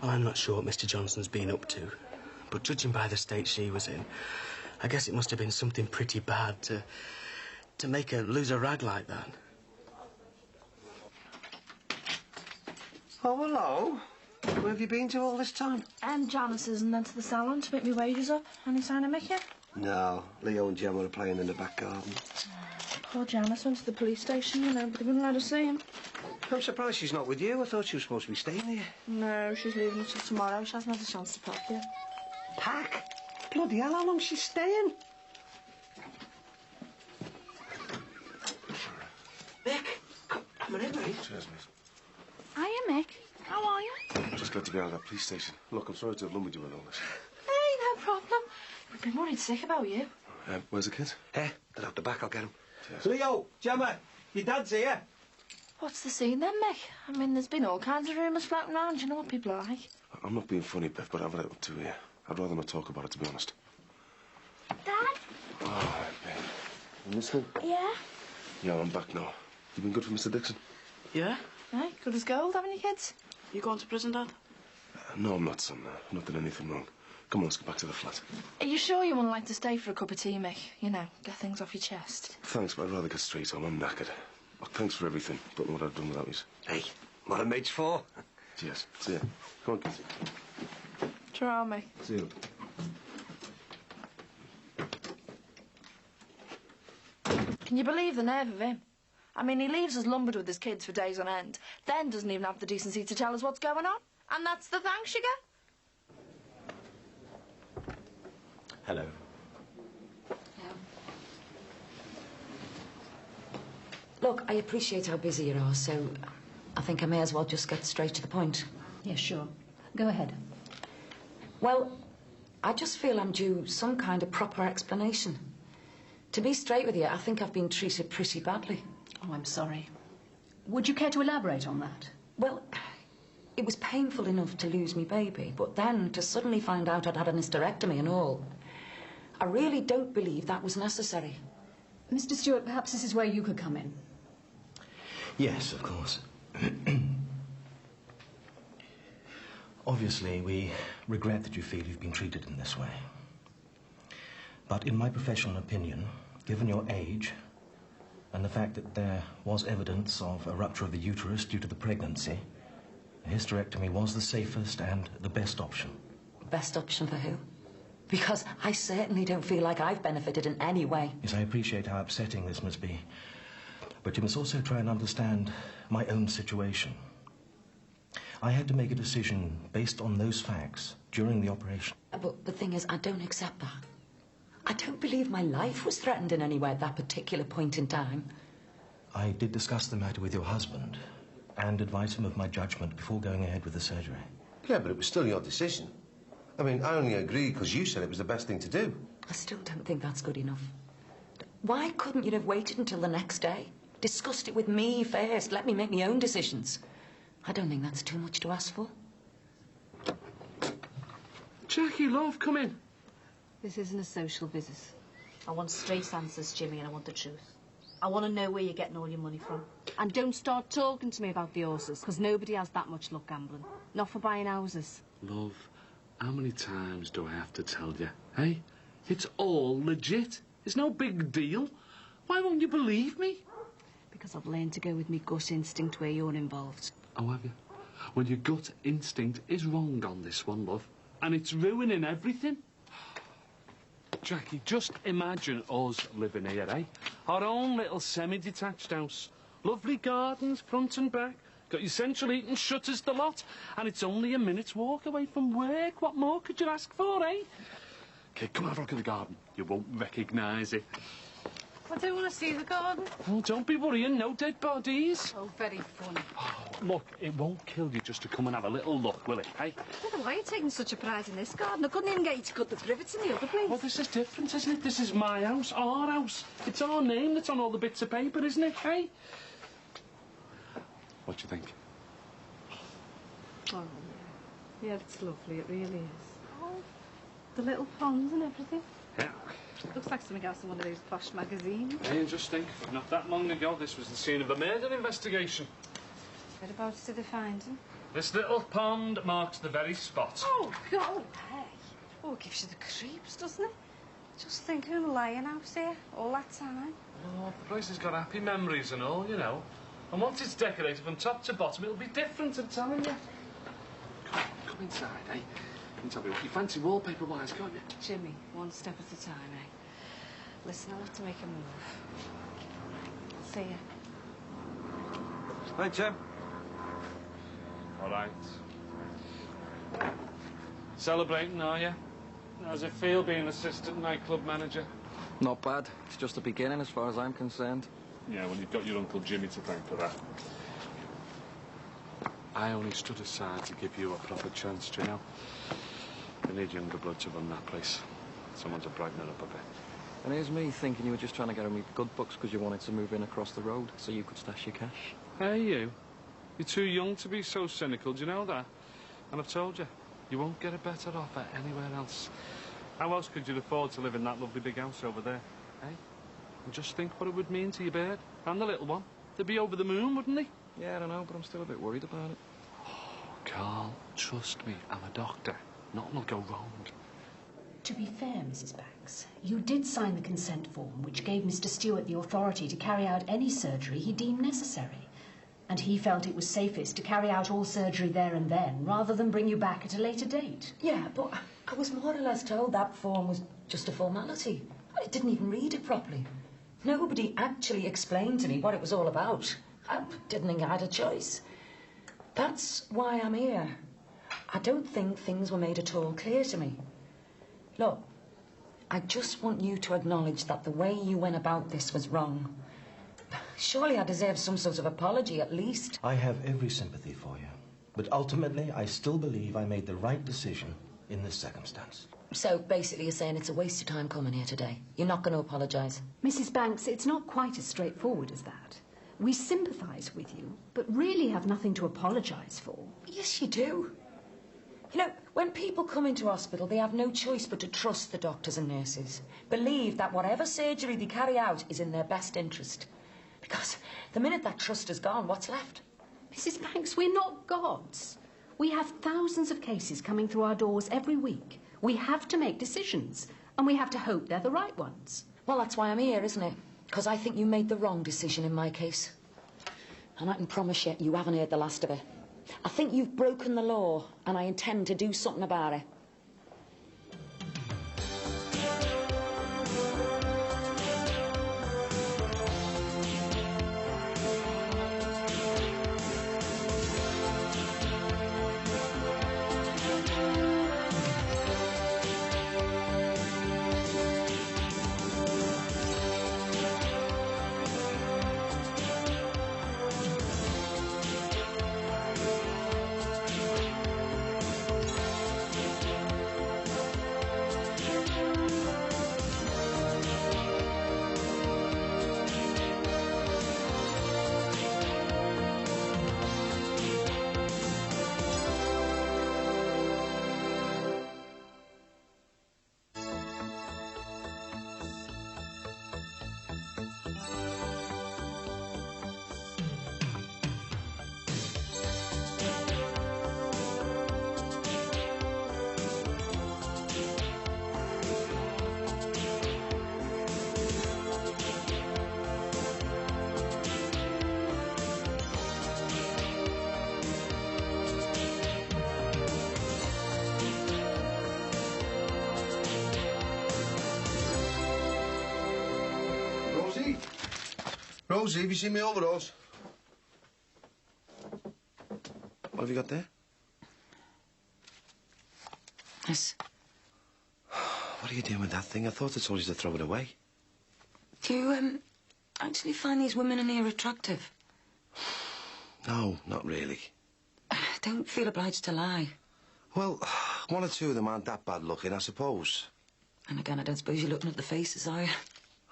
Speaker 1: Well, I'm not sure what Mr. Johnson's been up to. But judging by the state she was in, I guess it must have been something pretty bad to make her lose a rag like that.
Speaker 8: Oh, hello. Where have you been to all this time?
Speaker 7: Janice's and then to the salon to make me wages up. Any sign of Mickey?
Speaker 8: No, Leo and Gemma are playing in the back garden.
Speaker 7: Poor Janice went to the police station, you know, but they wouldn't let her see him.
Speaker 8: I'm surprised she's not with you. I thought she was supposed to be staying here.
Speaker 7: No, she's leaving until tomorrow. She hasn't had a chance to pack yet.
Speaker 8: Pack? Bloody hell, how long's she staying? Mick, come on in, mate.
Speaker 3: Cheers, mate.
Speaker 7: Hiya, Mick. How are you?
Speaker 3: Just glad to be out of that police station. Look, I'm sorry to have lumbered you with all this.
Speaker 7: Hey, no problem. We've been worried sick about you.
Speaker 3: Where's the kid?
Speaker 8: They're out the back. I'll get him.
Speaker 3: Cheers.
Speaker 12: Leo, Gemma, your dad's here.
Speaker 7: What's the scene then, Mick? I mean, there's been all kinds of rumours floating around. You know what people are like.
Speaker 3: I'm not being funny, Beth, but I've had it up to here. I'd rather not talk about it, to be honest.
Speaker 7: Dad?
Speaker 3: Oh, Ben. You listening?
Speaker 7: Yeah?
Speaker 3: Yeah, I'm back now. You been good for Mr. Dixon?
Speaker 2: Yeah?
Speaker 7: Hey, good as gold, haven't you, kids?
Speaker 2: You going to prison, Dad?
Speaker 3: No, I'm not, son. I've not done anything wrong. Come on, let's get back to the flat.
Speaker 7: Are you sure you wouldn't like to stay for a cup of tea, Mick? You know, get things off your chest.
Speaker 3: Thanks, but I'd rather get straight home. I'm knackered. Look, thanks for everything. Don't know what I'd done without you.
Speaker 8: Hey, what are mates for?
Speaker 3: Cheers. See ya. Come on, kids.
Speaker 7: Ta-ra, Mick.
Speaker 3: See you.
Speaker 7: Can you believe the nerve of him? I mean, he leaves us lumbered with his kids for days on end, then doesn't even have the decency to tell us what's going on. And that's the thanks you get?
Speaker 9: Hello.
Speaker 18: Look, I appreciate how busy you are, so I think I may as well just get straight to the point.
Speaker 2: Yeah, sure. Go ahead.
Speaker 18: Well, I just feel I'm due some kind of proper explanation. To be straight with you, I think I've been treated pretty badly.
Speaker 20: Oh, I'm sorry. Would you care to elaborate on that?
Speaker 18: Well, it was painful enough to lose me baby, but then to suddenly find out I'd had a hysterectomy and all, I really don't believe that was necessary.
Speaker 20: Mr. Stewart, perhaps this is where you could come in.
Speaker 21: Yes, of course. Obviously, we regret that you feel you've been treated in this way. But in my professional opinion, given your age and the fact that there was evidence of a rupture of the uterus due to the pregnancy, a hysterectomy was the safest and the best option.
Speaker 18: Best option for who? Because I certainly don't feel like I've benefited in any way.
Speaker 21: Yes, I appreciate how upsetting this must be. But you must also try and understand my own situation. I had to make a decision based on those facts during the operation.
Speaker 18: But the thing is, I don't accept that. I don't believe my life was threatened in any way at that particular point in time.
Speaker 21: I did discuss the matter with your husband and advise him of my judgment before going ahead with the surgery.
Speaker 8: Yeah, but it was still your decision. I mean, I only agreed because you said it was the best thing to do.
Speaker 18: I still don't think that's good enough. Why couldn't you have waited until the next day? Discussed it with me first, let me make my own decisions. I don't think that's too much to ask for.
Speaker 4: Jackie, love, come in.
Speaker 2: This isn't a social visit. I want straight answers, Jimmy, and I want the truth. I want to know where you're getting all your money from. And don't start talking to me about the horses, because nobody has that much luck gambling. Not for buying houses.
Speaker 4: Love, how many times do I have to tell you? Hey, it's all legit. It's no big deal. Why won't you believe me?
Speaker 2: Because I've learned to go with me gut instinct where you're involved.
Speaker 4: Oh, have you? Well, your gut instinct is wrong on this one, love. And it's ruining everything. Jackie, just imagine us living here, eh? Our own little semi-detached house. Lovely gardens, front and back. Got your central heating, shutters, the lot. And it's only a minute's walk away from work. What more could you ask for, eh? Okay, come have a look at the garden. You won't recognise it.
Speaker 2: I don't want to see the garden.
Speaker 4: Oh, don't be worrying, no dead bodies.
Speaker 2: Oh, very funny.
Speaker 4: Oh, look, it won't kill you just to come and have a little look, will it, hey?
Speaker 19: I don't know why you're taking such a pride in this garden. I couldn't even get you to cut the rivets in the other place.
Speaker 4: Well, this is different, isn't it? This is my house, our house. It's our name that's on all the bits of paper, isn't it, hey? What do you think?
Speaker 2: Oh, yeah, it's lovely, it really is. Oh, the little ponds and everything.
Speaker 4: Yeah.
Speaker 2: Looks like something else in one of those posh magazines.
Speaker 4: Hey, and just think, not that long ago, this was the scene of a murder investigation.
Speaker 2: Whereabouts did they find him?
Speaker 4: This little pond marks the very spot.
Speaker 2: Oh, God, hey. Oh, it gives you the creeps, doesn't it? Just think of him lying out here all that time.
Speaker 4: Oh, the place has got happy memories and all, you know. And once it's decorated from top to bottom, it'll be different, I'm telling you. Come inside, eh? You can tell me what you fancy wallpaper-wise, can't you?
Speaker 2: Jimmy, one step at a time, eh? Listen, I'll have to make a move. I'll see you.
Speaker 14: Hey, Jim.
Speaker 4: All right. Celebrating, are you? How's it feel being assistant nightclub manager?
Speaker 14: Not bad. It's just the beginning as far as I'm concerned.
Speaker 4: Yeah, well, you've got your Uncle Jimmy to thank for that. I only stood aside to give you a proper chance, do you know? We need younger blood to run that place. Someone to brighten it up a bit.
Speaker 14: And here's me thinking you were just trying to get on with good books because you wanted to move in across the road so you could stash your cash.
Speaker 4: Hey, you. You're too young to be so cynical, do you know that? And I've told you, you won't get a better offer anywhere else. How else could you afford to live in that lovely big house over there, eh? And just think what it would mean to your bird and the little one. They'd be over the moon, wouldn't they?
Speaker 14: Yeah, I don't know, but I'm still a bit worried about it.
Speaker 4: Oh, Carl, trust me, I'm a doctor. Nothing will go wrong.
Speaker 20: To be fair, Mrs. Banks, you did sign the consent form which gave Mr. Stewart the authority to carry out any surgery he deemed necessary. And he felt it was safest to carry out all surgery there and then, rather than bring you back at a later date.
Speaker 18: Yeah, but I was more or less told that form was just a formality. I didn't even read it properly. Nobody actually explained to me what it was all about. I didn't think I had a choice. That's why I'm here. I don't think things were made at all clear to me. Look, I just want you to acknowledge that the way you went about this was wrong. Surely I deserve some sort of apology, at least.
Speaker 21: I have every sympathy for you. But ultimately, I still believe I made the right decision in this circumstance.
Speaker 18: So basically you're saying it's a waste of time coming here today. You're not going to apologise?
Speaker 20: Mrs. Banks, it's not quite as straightforward as that. We sympathise with you, but really have nothing to apologise for.
Speaker 18: Yes, you do. You know, when people come into hospital, they have no choice but to trust the doctors and nurses. Believe that whatever surgery they carry out is in their best interest. Because the minute that trust is gone, what's left?
Speaker 20: Mrs. Banks, we're not gods. We have thousands of cases coming through our doors every week. We have to make decisions, and we have to hope they're the right ones.
Speaker 18: Well, that's why I'm here, isn't it? Because I think you made the wrong decision in my case. And I can promise you, you haven't heard the last of it. I think you've broken the law, and I intend to do something about it.
Speaker 12: Rosie, have you seen my overalls? What have you got there?
Speaker 18: Yes.
Speaker 12: What are you doing with that thing? I thought I told you to throw it away.
Speaker 18: Do you, actually find these women in here attractive?
Speaker 12: No, not really.
Speaker 18: Don't feel obliged to lie.
Speaker 12: Well, one or two of them aren't that bad looking, I suppose.
Speaker 18: And again, I don't suppose you're looking at the faces, are you?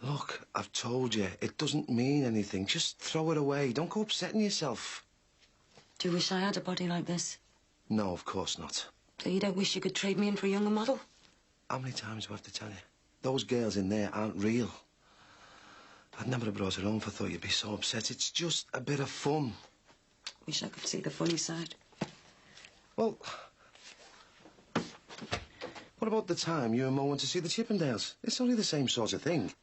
Speaker 12: Look, I've told you, it doesn't mean anything. Just throw it away. Don't go upsetting yourself.
Speaker 18: Do you wish I had a body like this?
Speaker 12: No, of course not.
Speaker 18: So you don't wish you could trade me in for a younger model?
Speaker 12: How many times do I have to tell you? Those girls in there aren't real. I'd never have brought her home if I thought you'd be so upset. It's just a bit of fun.
Speaker 18: Wish I could see the funny side.
Speaker 12: Well, what about the time you and Mo went to see the Chippendales? It's only the same sort of thing.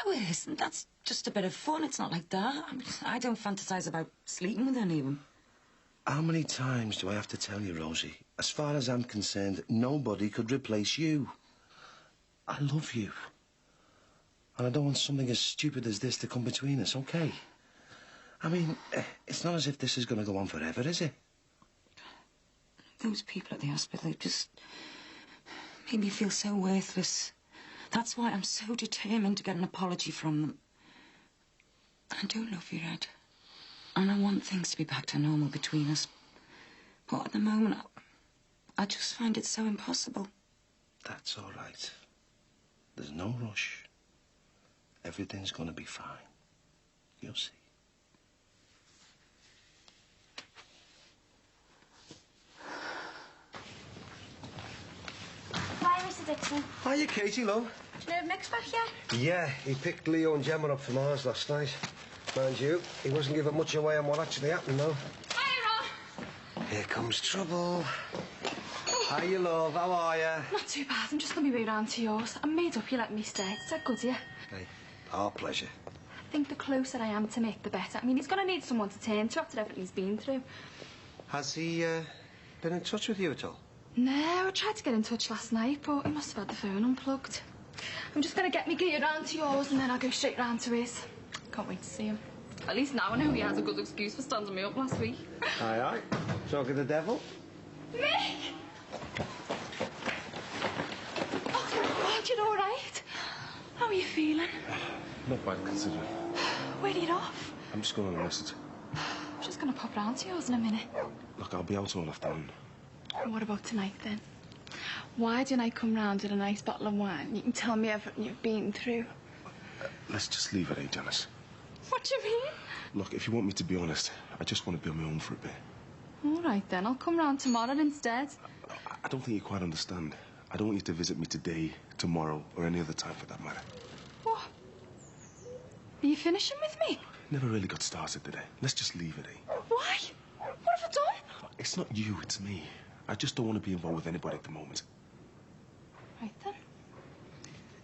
Speaker 18: No, it isn't. That's just a bit of fun. It's not like that. I mean, I don't fantasise about sleeping with any of them.
Speaker 12: How many times do I have to tell you, Rosie? As far as I'm concerned, nobody could replace you. I love you. And I don't want something as stupid as this to come between us, okay? I mean, it's not as if this is going to go on forever, is it?
Speaker 18: Those people at the hospital, they just made me feel so worthless. That's why I'm so determined to get an apology from them. I do love you, Ed. And I want things to be back to normal between us. But at the moment, I just find it so impossible.
Speaker 12: That's all right. There's no rush. Everything's going to be fine. You'll see.
Speaker 16: Hi, Mr. Dixon.
Speaker 8: Hiya, Katie, love.
Speaker 16: Do you know Mick's back yet?
Speaker 8: Yeah, he picked Leo and Gemma up from ours last night. Mind you, he wasn't giving much away on what actually happened, though.
Speaker 16: Hi, Ron.
Speaker 8: Here comes trouble. Hiya, love. How are you?
Speaker 7: Not too bad. I'm just going to be round to yours. I'm made up you let me stay. It's that good of you.
Speaker 8: Hey, our pleasure.
Speaker 7: I think the closer I am to Mick, the better. I mean, he's going to need someone to turn to after everything he's been through.
Speaker 8: Has he been in touch with you at all?
Speaker 7: No, I tried to get in touch last night, but he must have had the phone unplugged. I'm just going to get me gear round to yours and then I'll go straight round to his. Can't wait to see him. At least now I know he has a good excuse for standing me up last week.
Speaker 8: Aye, aye. Talking the devil?
Speaker 7: Mick! Oh, God, you're all right? How are you feeling?
Speaker 3: Not bad, considering.
Speaker 7: Where are you off?
Speaker 3: I'm just going on a visit.
Speaker 7: I'm just going to pop round to yours in a minute.
Speaker 3: Look, I'll be out all afternoon.
Speaker 7: And what about tonight, then? Why didn't I come round with a nice bottle of wine? You can tell me everything you've been through.
Speaker 3: Let's just leave it, Janice?
Speaker 7: What do you mean?
Speaker 3: Look, if you want me to be honest, I just want to be on my own for a bit.
Speaker 7: All right, then. I'll come round tomorrow instead.
Speaker 3: I don't think you quite understand. I don't want you to visit me today, tomorrow, or any other time for that matter.
Speaker 7: What? Are you finishing with me?
Speaker 3: Never really got started today. Let's just leave it,
Speaker 7: Why? What have I done?
Speaker 3: It's not you, it's me. I just don't want to be involved with anybody at the moment.
Speaker 7: Right, then.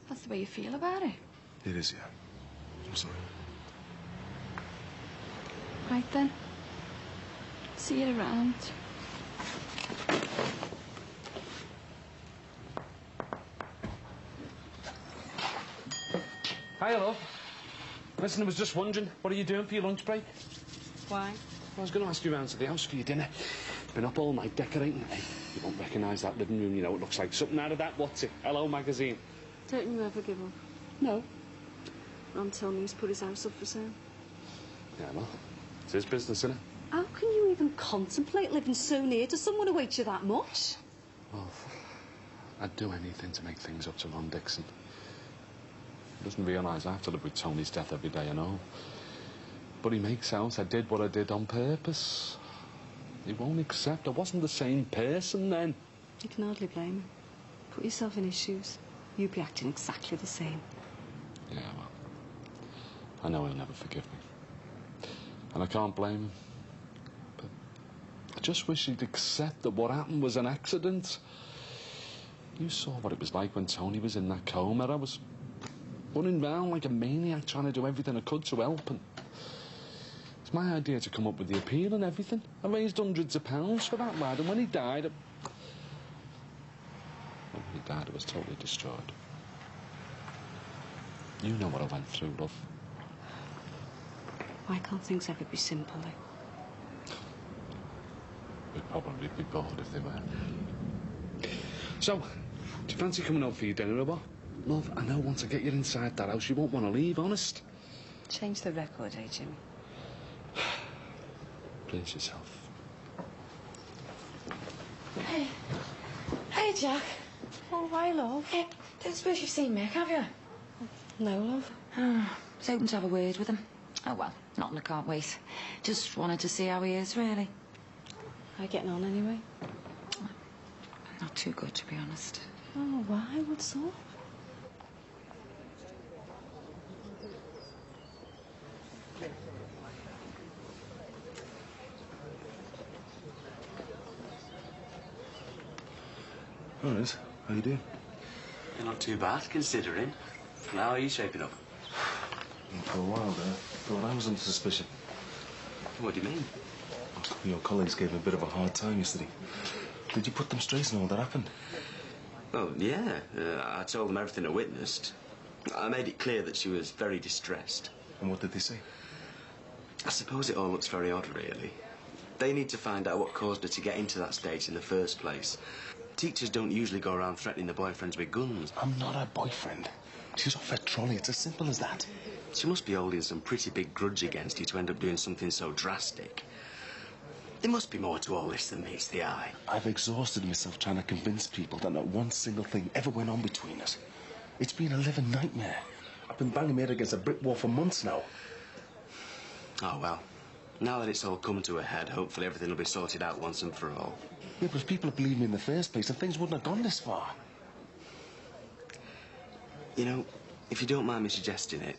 Speaker 7: That's the way you feel about it.
Speaker 3: It is, yeah. I'm sorry.
Speaker 7: Right, then. See you around.
Speaker 4: Hi, love. Listen, I was just wondering, what are you doing for your lunch break?
Speaker 2: Why?
Speaker 4: I was going to ask you round to the house for your dinner. Been up all night decorating. Hey, you won't recognise that living room, you know. It looks like something out of that, what's it, Hello magazine.
Speaker 2: Don't you ever give up?
Speaker 4: No.
Speaker 2: Ron told me he's put his house up for sale.
Speaker 4: Yeah, well, it's his business, isn't it?
Speaker 2: How can you even contemplate living so near to someone who hates you that much?
Speaker 4: Well, I'd do anything to make things up to Ron Dixon. He doesn't realise I have to live with Tony's death every day, I know. But he makes out I did what I did on purpose. He won't accept. I wasn't the same person then.
Speaker 2: You can hardly blame him. Put yourself in his shoes. You'd be acting exactly the same.
Speaker 4: Yeah, well, I know he'll never forgive me. And I can't blame him. But I just wish he'd accept that what happened was an accident. You saw what it was like when Tony was in that coma. I was running round like a maniac trying to do everything I could to help, and it's my idea to come up with the appeal and everything. I raised hundreds of pounds for that lad, and when he died, I was totally destroyed. You know what I went through, love.
Speaker 2: Why can't things ever be simple, eh?
Speaker 4: We'd probably be bored if they were. So, do you fancy coming out for your dinner or what? Love, I know once I get you inside that house, you won't want to leave, honest.
Speaker 2: Change the record, eh, Jimmy?
Speaker 4: Please yourself.
Speaker 13: Hey. Hey, Jack. Oh, hi, love. Hey, don't suppose you've seen Mick, have you?
Speaker 2: No, love.
Speaker 18: I was hoping to have a word with him. Oh, well, not and I can't wait. Just wanted to see how he is, really.
Speaker 2: How you getting on, anyway?
Speaker 18: Not too good, to be honest.
Speaker 2: Oh, why? What's up?
Speaker 3: All right. How you doing?
Speaker 1: You're not too bad, considering. How are you shaping up?
Speaker 3: For a while there, thought I was under suspicion.
Speaker 1: What do you mean?
Speaker 3: Your colleagues gave me a bit of a hard time yesterday. Did you put them straight on all that happened?
Speaker 1: Well, yeah. I told them everything I witnessed. I made it clear that she was very distressed.
Speaker 3: And what did they say?
Speaker 1: I suppose it all looks very odd, really. They need to find out what caused her to get into that state in the first place. Teachers don't usually go around threatening their boyfriends with guns.
Speaker 3: I'm not her boyfriend. She's off her trolley. It's as simple as that.
Speaker 1: She must be holding some pretty big grudge against you to end up doing something so drastic. There must be more to all this than meets the eye.
Speaker 3: I've exhausted myself trying to convince people that not one single thing ever went on between us. It's been a living nightmare. I've been banging my head against a brick wall for months now.
Speaker 1: Oh, well. Now that it's all come to a head, hopefully everything will be sorted out once and for all.
Speaker 3: Yeah, but if people had believed me in the first place, then things wouldn't have gone this far.
Speaker 1: You know, if you don't mind me suggesting it,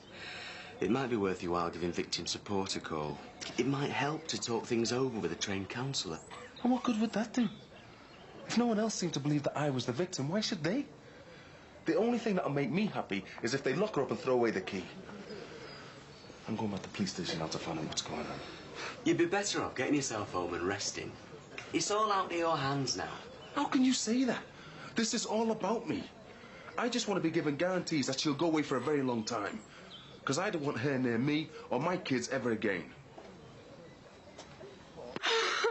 Speaker 1: it might be worth your while giving victim support a call. It might help to talk things over with a trained counsellor.
Speaker 3: And what good would that do? If no one else seemed to believe that I was the victim, why should they? The only thing that'll make me happy is if they lock her up and throw away the key. I'm going back to the police station now to find out what's going on.
Speaker 1: You'd be better off getting yourself home and resting. It's all out of your hands now.
Speaker 3: How can you say that? This is all about me. I just want to be given guarantees that she'll go away for a very long time. Because I don't want her near me or my kids ever again.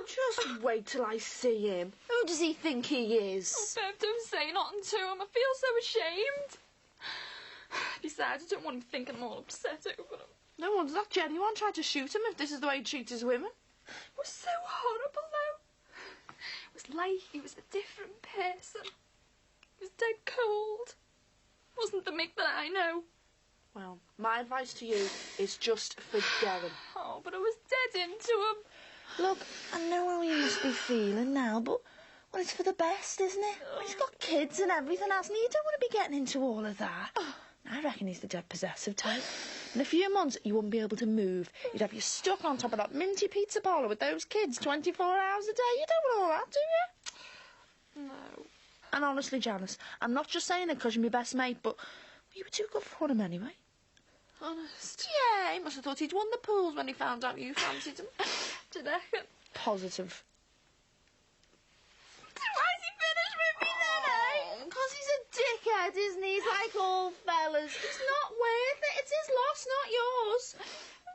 Speaker 7: Just wait till I see him. Who does he think he is?
Speaker 13: Oh, Bev, don't say nothing to him. I feel so ashamed. Besides, I don't want him thinking I'm all upset over him.
Speaker 7: No wonder that Jenny tried to shoot him if this is the way he treats his women.
Speaker 13: It was so horrible, though. was like he was a different person. He was dead cold. Wasn't the Mick that I know.
Speaker 7: Well, my advice to you is just forget him.
Speaker 13: Oh, but I was dead into him.
Speaker 7: Look, I know how you must be feeling now, but well, it's for the best, isn't it? Well, he's got kids and everything, hasn't he? You don't want to be getting into all of that. I reckon he's the dead possessive type. In a few months, you wouldn't be able to move. You'd have you stuck on top of that minty pizza parlour with those kids 24 hours a day. You don't want all that, do you?
Speaker 13: No.
Speaker 7: And honestly, Janice, I'm not just saying it because you're my best mate, but you were too good for him anyway.
Speaker 13: Honest?
Speaker 7: Yeah, he must have thought he'd won the pools when he found out you fancied him.
Speaker 13: Did I?
Speaker 7: Positive.
Speaker 13: Why's he finished with me then, eh?
Speaker 7: Because he's a dickhead, isn't he? He's like all fellas. It's not worth it. It's his loss, not yours.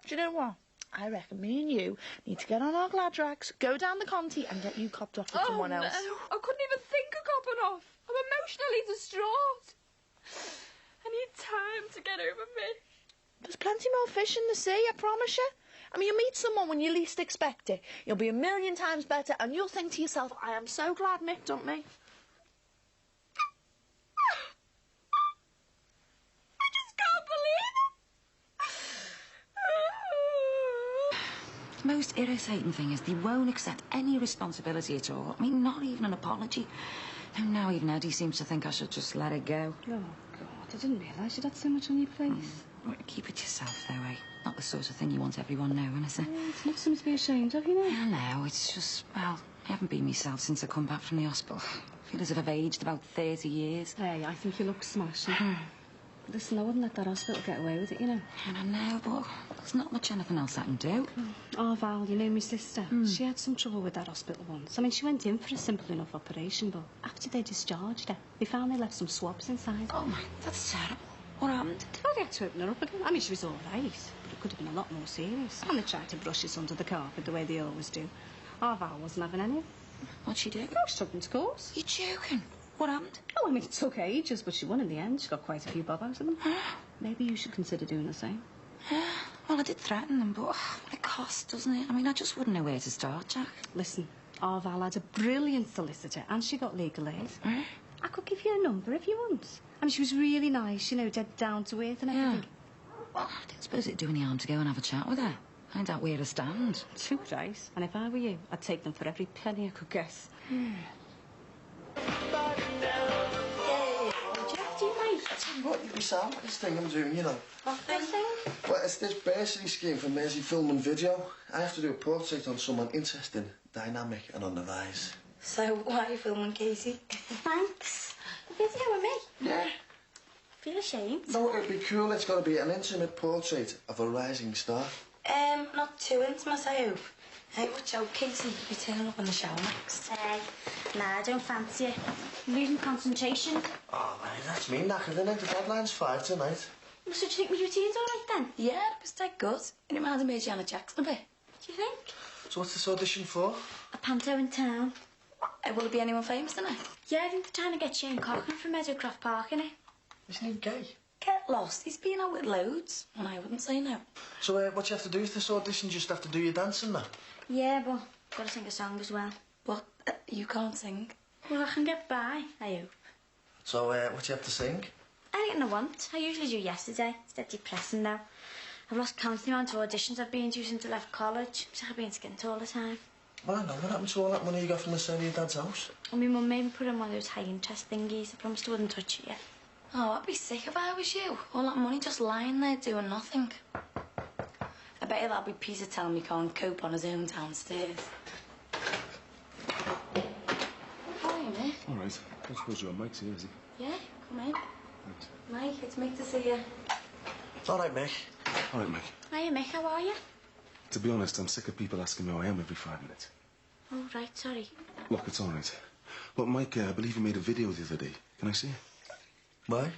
Speaker 7: Do you know what? I reckon me and you need to get on our glad rags, go down the Conti and get you copped off with someone else.
Speaker 13: No. I couldn't even think of copping off. I'm emotionally distraught. I need time to get over me.
Speaker 7: There's plenty more fish in the sea, I promise you. I mean, you'll meet someone when you least expect it. You'll be a million times better and you'll think to yourself, I am so glad Mick dumped me.
Speaker 13: I just can't believe it.
Speaker 18: The most irritating thing is they won't accept any responsibility at all. I mean, not even an apology. And now even Eddie seems to think I should just let it go.
Speaker 2: Oh, God, I didn't realise you'd had so much on your plate.
Speaker 18: Well, keep it to yourself, though, eh? Not the sort of thing you want everyone knowing, is it?
Speaker 2: It's not something to be ashamed of, you know.
Speaker 18: I know, it's just, well, I haven't been myself since I come back from the hospital. I feel as if I've aged about 30 years.
Speaker 2: Hey, I think you look smashing. Listen, I wouldn't let that hospital get away with it, you know.
Speaker 18: And I know, but there's not much anything else I can do.
Speaker 2: Oh, Val, you know my sister? She had some trouble with that hospital once. I mean, she went in for a simple enough operation, but after they discharged her, they found they left some swabs inside.
Speaker 18: Oh, my, that's terrible. What happened?
Speaker 2: Well, they had to open her up again. I mean, she was all right, but it could have been a lot more serious. And they tried to brush us under the carpet the way they always do. Our Val wasn't having any of it.
Speaker 18: What'd she do?
Speaker 2: Oh, she took them to court.
Speaker 18: You're joking. What happened?
Speaker 2: Oh, I mean, it took ages, but she won in the end. She got quite a few bob out of them. Maybe you should consider doing the same.
Speaker 18: Well, I did threaten them, but it costs, doesn't it? I mean, I just wouldn't know where to start, Jack.
Speaker 2: Listen, our Val had a brilliant solicitor, and she got legal aid. I could give you a number if you want. I mean, she was really nice, you know, dead down to earth and everything.
Speaker 18: Well, I don't suppose it'd do any harm to go and have a chat with her. Find out where to stand.
Speaker 2: Too right. And if I were you, I'd take them for every penny I could get.
Speaker 12: What, you'd be sound at this thing I'm doing, you know.
Speaker 16: What thing?
Speaker 12: Well, it's this bursary scheme for Mersey Film and Video. I have to do a portrait on someone interesting, dynamic and on the rise.
Speaker 16: So, why are you filming, Casey? Thanks. A video with me?
Speaker 12: Yeah.
Speaker 16: Feel ashamed?
Speaker 12: No, it'd be cool. It's got to be an intimate portrait of a rising star.
Speaker 16: Not too intimate, I hope. Hey, watch out, Casey. You'll be turning up in the shower next. Nah, I don't fancy it. I'm losing concentration.
Speaker 12: Oh, man, that's me knackered, isn't it? The deadline's 5 tonight.
Speaker 16: So do you think my routine's all right, then?
Speaker 18: Yeah, it was dead good. It reminded me of Janet Jackson a bit.
Speaker 16: Do you think?
Speaker 12: So what's this audition for?
Speaker 16: A panto in town.
Speaker 18: Will there be anyone famous tonight?
Speaker 16: Yeah, I think they're trying to get Shane Cochran from Meadowcroft Park, innit?
Speaker 12: Isn't he gay?
Speaker 18: Get lost. He's been out with loads, and I wouldn't say no.
Speaker 12: So what you have to do with this audition? Just have to do your dancing now?
Speaker 16: Yeah, but gotta sing a song as well.
Speaker 18: What? You can't sing?
Speaker 16: Well, I can get by, I hope.
Speaker 12: So what you have to sing?
Speaker 16: Anything I want. I usually do yesterday. It's dead depressing now. I've lost count of the amount of auditions I've been to since I left college. I'm sick of being skint all the time.
Speaker 12: Well, I know. What happened to all that money you got from the sale of your dad's house?
Speaker 16: And my mum made me put in one of those high interest thingies. I promised I wouldn't touch it yet.
Speaker 18: Oh, I'd be sick if I was you. All that money just lying there doing nothing. I bet you that'll be Peter telling me he can't cope on his own downstairs. How are you, mate?
Speaker 3: All right. I suppose you're Mike's here, is he?
Speaker 16: Yeah, come in.
Speaker 3: Right.
Speaker 16: Mike, it's Mick to see you.
Speaker 12: All right, Mick.
Speaker 3: All right, Mike.
Speaker 16: Hiya, Mick, how are you?
Speaker 3: To be honest, I'm sick of people asking me how I am every 5 minutes.
Speaker 16: Oh, right, sorry.
Speaker 3: Look, it's all right. Look, Mike, I believe you made a video the other day. Can I see it?
Speaker 12: Why?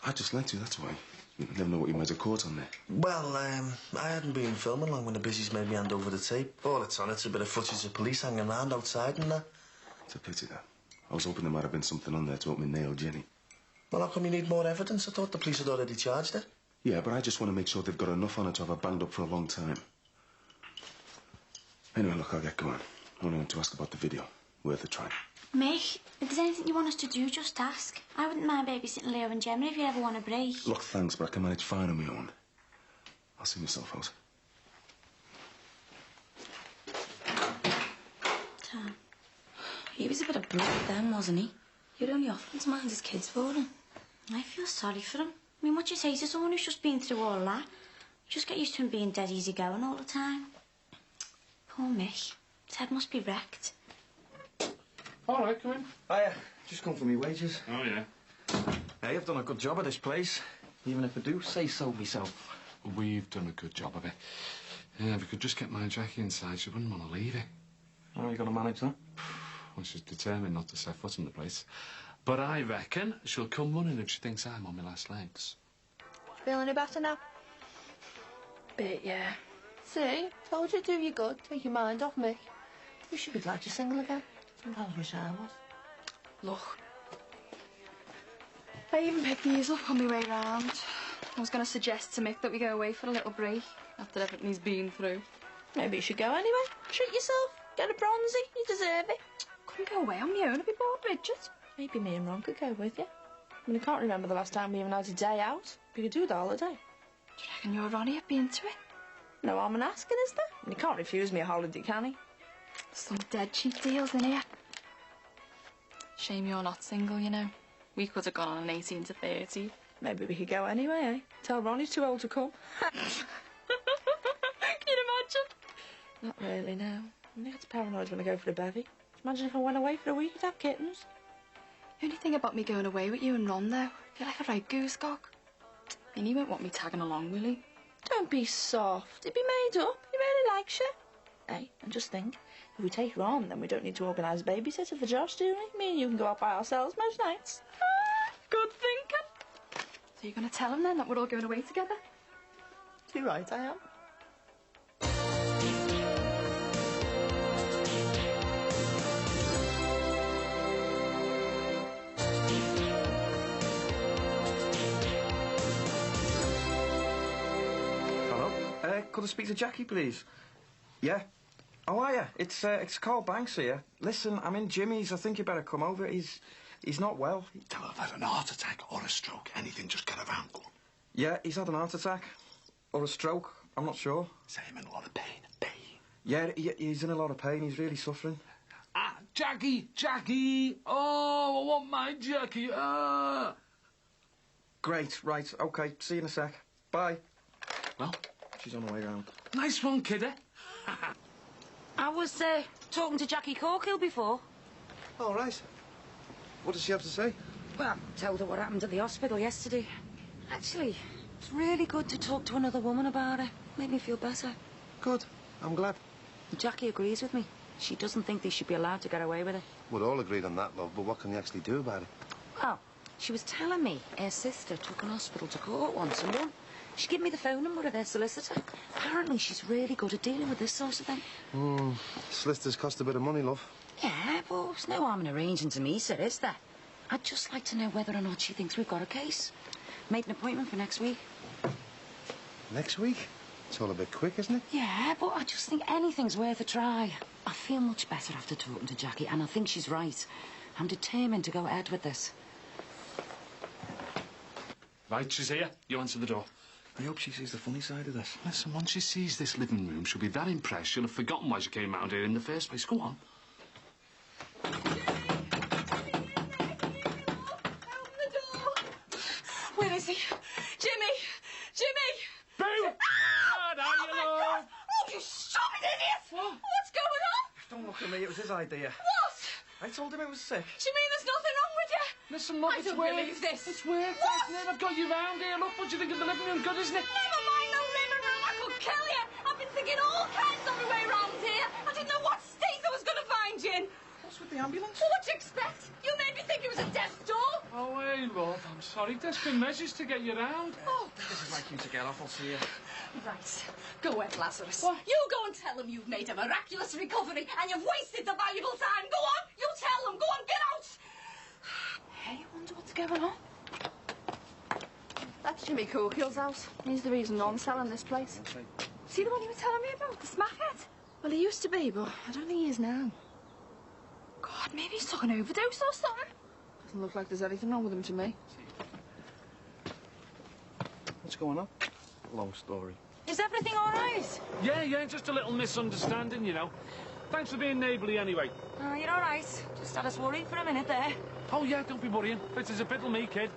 Speaker 3: I'd just like to, that's why. You never know what you might have caught on there.
Speaker 12: Well, I hadn't been filming long when the busies made me hand over the tape. All it's on, it's a bit of footage of police hanging around outside and that.
Speaker 3: It's a pity, that. I was hoping there might have been something on there to help me nail Jenny.
Speaker 12: Well, how come you need more evidence? I thought the police had already charged her.
Speaker 3: Yeah, but I just want to make sure they've got enough on her to have her banged up for a long time. Anyway, look, I'll get going. I only want to ask about the video. Worth a try.
Speaker 16: Mick, if there's anything you want us to do, just ask. I wouldn't mind babysitting Leo and Gemma if you ever want a break.
Speaker 3: Look, thanks, but I can manage fine on my own. I'll see myself out.
Speaker 10: Tom, he was a bit of blood then, wasn't he? You'd only often to mind his kids for him.
Speaker 16: I feel sorry for him. I mean, what do you say to someone who's just been through all that? You just get used to him being dead easygoing all the time. Poor Mick. His head must be wrecked.
Speaker 4: All right, come in.
Speaker 5: Hiya. Just come for me wages.
Speaker 4: Oh, yeah.
Speaker 5: Hey, I've done a good job at this place. Even if I do say so myself.
Speaker 4: We've done a good job of it. Yeah, if we could just get my Jackie inside, she wouldn't want to leave it.
Speaker 5: How are you going to manage that?
Speaker 4: Well, she's determined not to set foot in the place. But I reckon she'll come running if she thinks I'm on my last legs.
Speaker 7: Feel any better now? Bit, yeah. See? Told you to do you good. Take your mind off me. You should be glad you're single again. Sometimes wish I was. Look. I even picked these up on my way round. I was going to suggest to Mick that we go away for a little break after everything he's been through. Maybe you should go anyway. Treat yourself. Get a bronzy. You deserve it. Couldn't go away on my own. I'd be bored, Bridget. Maybe me and Ron could go with you. I mean, I can't remember the last time we even had a day out. We could do the holiday. Do you reckon you or Ronnie have been to it? No harm in asking, is there? And he can't refuse me a holiday, can he? Some dead cheap deals in here. Shame you're not single, you know. We could have gone on an 18 to 30. Maybe we could go anyway, eh? Tell Ronnie's too old to come. Can you imagine? Not really, no. I gets paranoid when I go for a bevy. Imagine if I went away for a week, I'd have kittens. The only thing about me going away with you and Ron, though, I feel like a right goosecock. I mean, he won't want me tagging along, will he? Don't be soft. He'd be made up. He really likes you. Hey, and just think, if we take Ron, then we don't need to organise a babysitter for Josh, do we? Me and you can go out by ourselves most nights. Good thinking. So you're going to tell him, then, that we're all going away together? Too right, I am.
Speaker 5: Could I speak to Jackie, please? Yeah? How are you? It's Carl Banks here. Listen, I'm in Jimmy's. I think you better come over. He's not well.
Speaker 12: Tell her I've had an heart attack or a stroke. Anything, just get around. Go on.
Speaker 5: Yeah, he's had an heart attack. Or a stroke. I'm not sure.
Speaker 12: Say I'm in a lot of pain.
Speaker 5: Yeah, he's in a lot of pain. He's really suffering.
Speaker 4: Ah, Jackie! Oh, I want my Jackie!
Speaker 5: Great, right. OK, see you in a sec. Bye.
Speaker 4: Well?
Speaker 5: She's on her way round.
Speaker 4: Nice one, kidder.
Speaker 18: I was talking to Jackie Corkill before.
Speaker 8: All right. What does she have to say?
Speaker 18: Well, I told her what happened at the hospital yesterday. Actually, it's really good to talk to another woman about it. Made me feel better.
Speaker 8: Good. I'm glad.
Speaker 18: Jackie agrees with me. She doesn't think they should be allowed to get away with it.
Speaker 12: We're all agreed on that, love, but what can you actually do about it?
Speaker 18: Well, she was telling me her sister took an hospital to court once and won. She gave me the phone number of their solicitor. Apparently she's really good at dealing with this sort of thing.
Speaker 12: Solicitors cost a bit of money, love.
Speaker 18: Yeah, but there's no harm in arranging to meet her, is there? I'd just like to know whether or not she thinks we've got a case. Made an appointment for next week.
Speaker 12: Next week? It's all a bit quick, isn't it?
Speaker 18: Yeah, but I just think anything's worth a try. I feel much better after talking to Jackie, and I think she's right. I'm determined to go ahead with this.
Speaker 4: Right, she's here. You answer the door.
Speaker 5: I hope she sees the funny side of this.
Speaker 4: Listen, once she sees this living room, she'll be that impressed she'll have forgotten why she came round here in the first place. Go on.
Speaker 7: Where is he? Jimmy!
Speaker 4: Boo!
Speaker 7: Oh, you stupid idiot! What's going on?
Speaker 5: Don't look at me. It was his idea.
Speaker 7: What?
Speaker 5: I told him it was sick.
Speaker 7: Do you mean there's nothing wrong with you?
Speaker 4: Listen, look,
Speaker 7: I
Speaker 4: it's
Speaker 7: don't
Speaker 4: work.
Speaker 7: believe this.
Speaker 4: It's work, isn't it? I've got you round here. Look, what do you think of the living room? Good, isn't it?
Speaker 7: Never mind no living room. I could kill you. I've been thinking all kinds of my way round here. I didn't know what state I was going to find you in.
Speaker 5: What's with the ambulance?
Speaker 7: Well, what do you expect? You made me think it was a death door.
Speaker 4: Oh, hey, love, I'm sorry. Desperate measures to get you round.
Speaker 7: Oh,
Speaker 5: This is like you to get off. I'll see you.
Speaker 7: right. Go ahead, Lazarus.
Speaker 4: What?
Speaker 7: You go and tell them you've made a miraculous recovery and you've wasted the valuable time. Go on. You tell them. Go on, get out. Hey, I wonder what's going on. That's Jimmy Corkill's house. He's the reason Ron's selling this place. See the one you were telling me about, the smackhead? Well, he used to be, but I don't think he is now. God,
Speaker 13: God, maybe he's took an overdose or something. Doesn't look like there's anything wrong with him to me.
Speaker 3: What's going on? Long story.
Speaker 18: Is everything all right?
Speaker 4: Yeah, just a little misunderstanding, you know. Thanks for being neighbourly anyway.
Speaker 18: Oh, you're all right. Just had us worried for a minute there.
Speaker 4: Oh, yeah, don't be worrying. Fits as a piddle me, kid.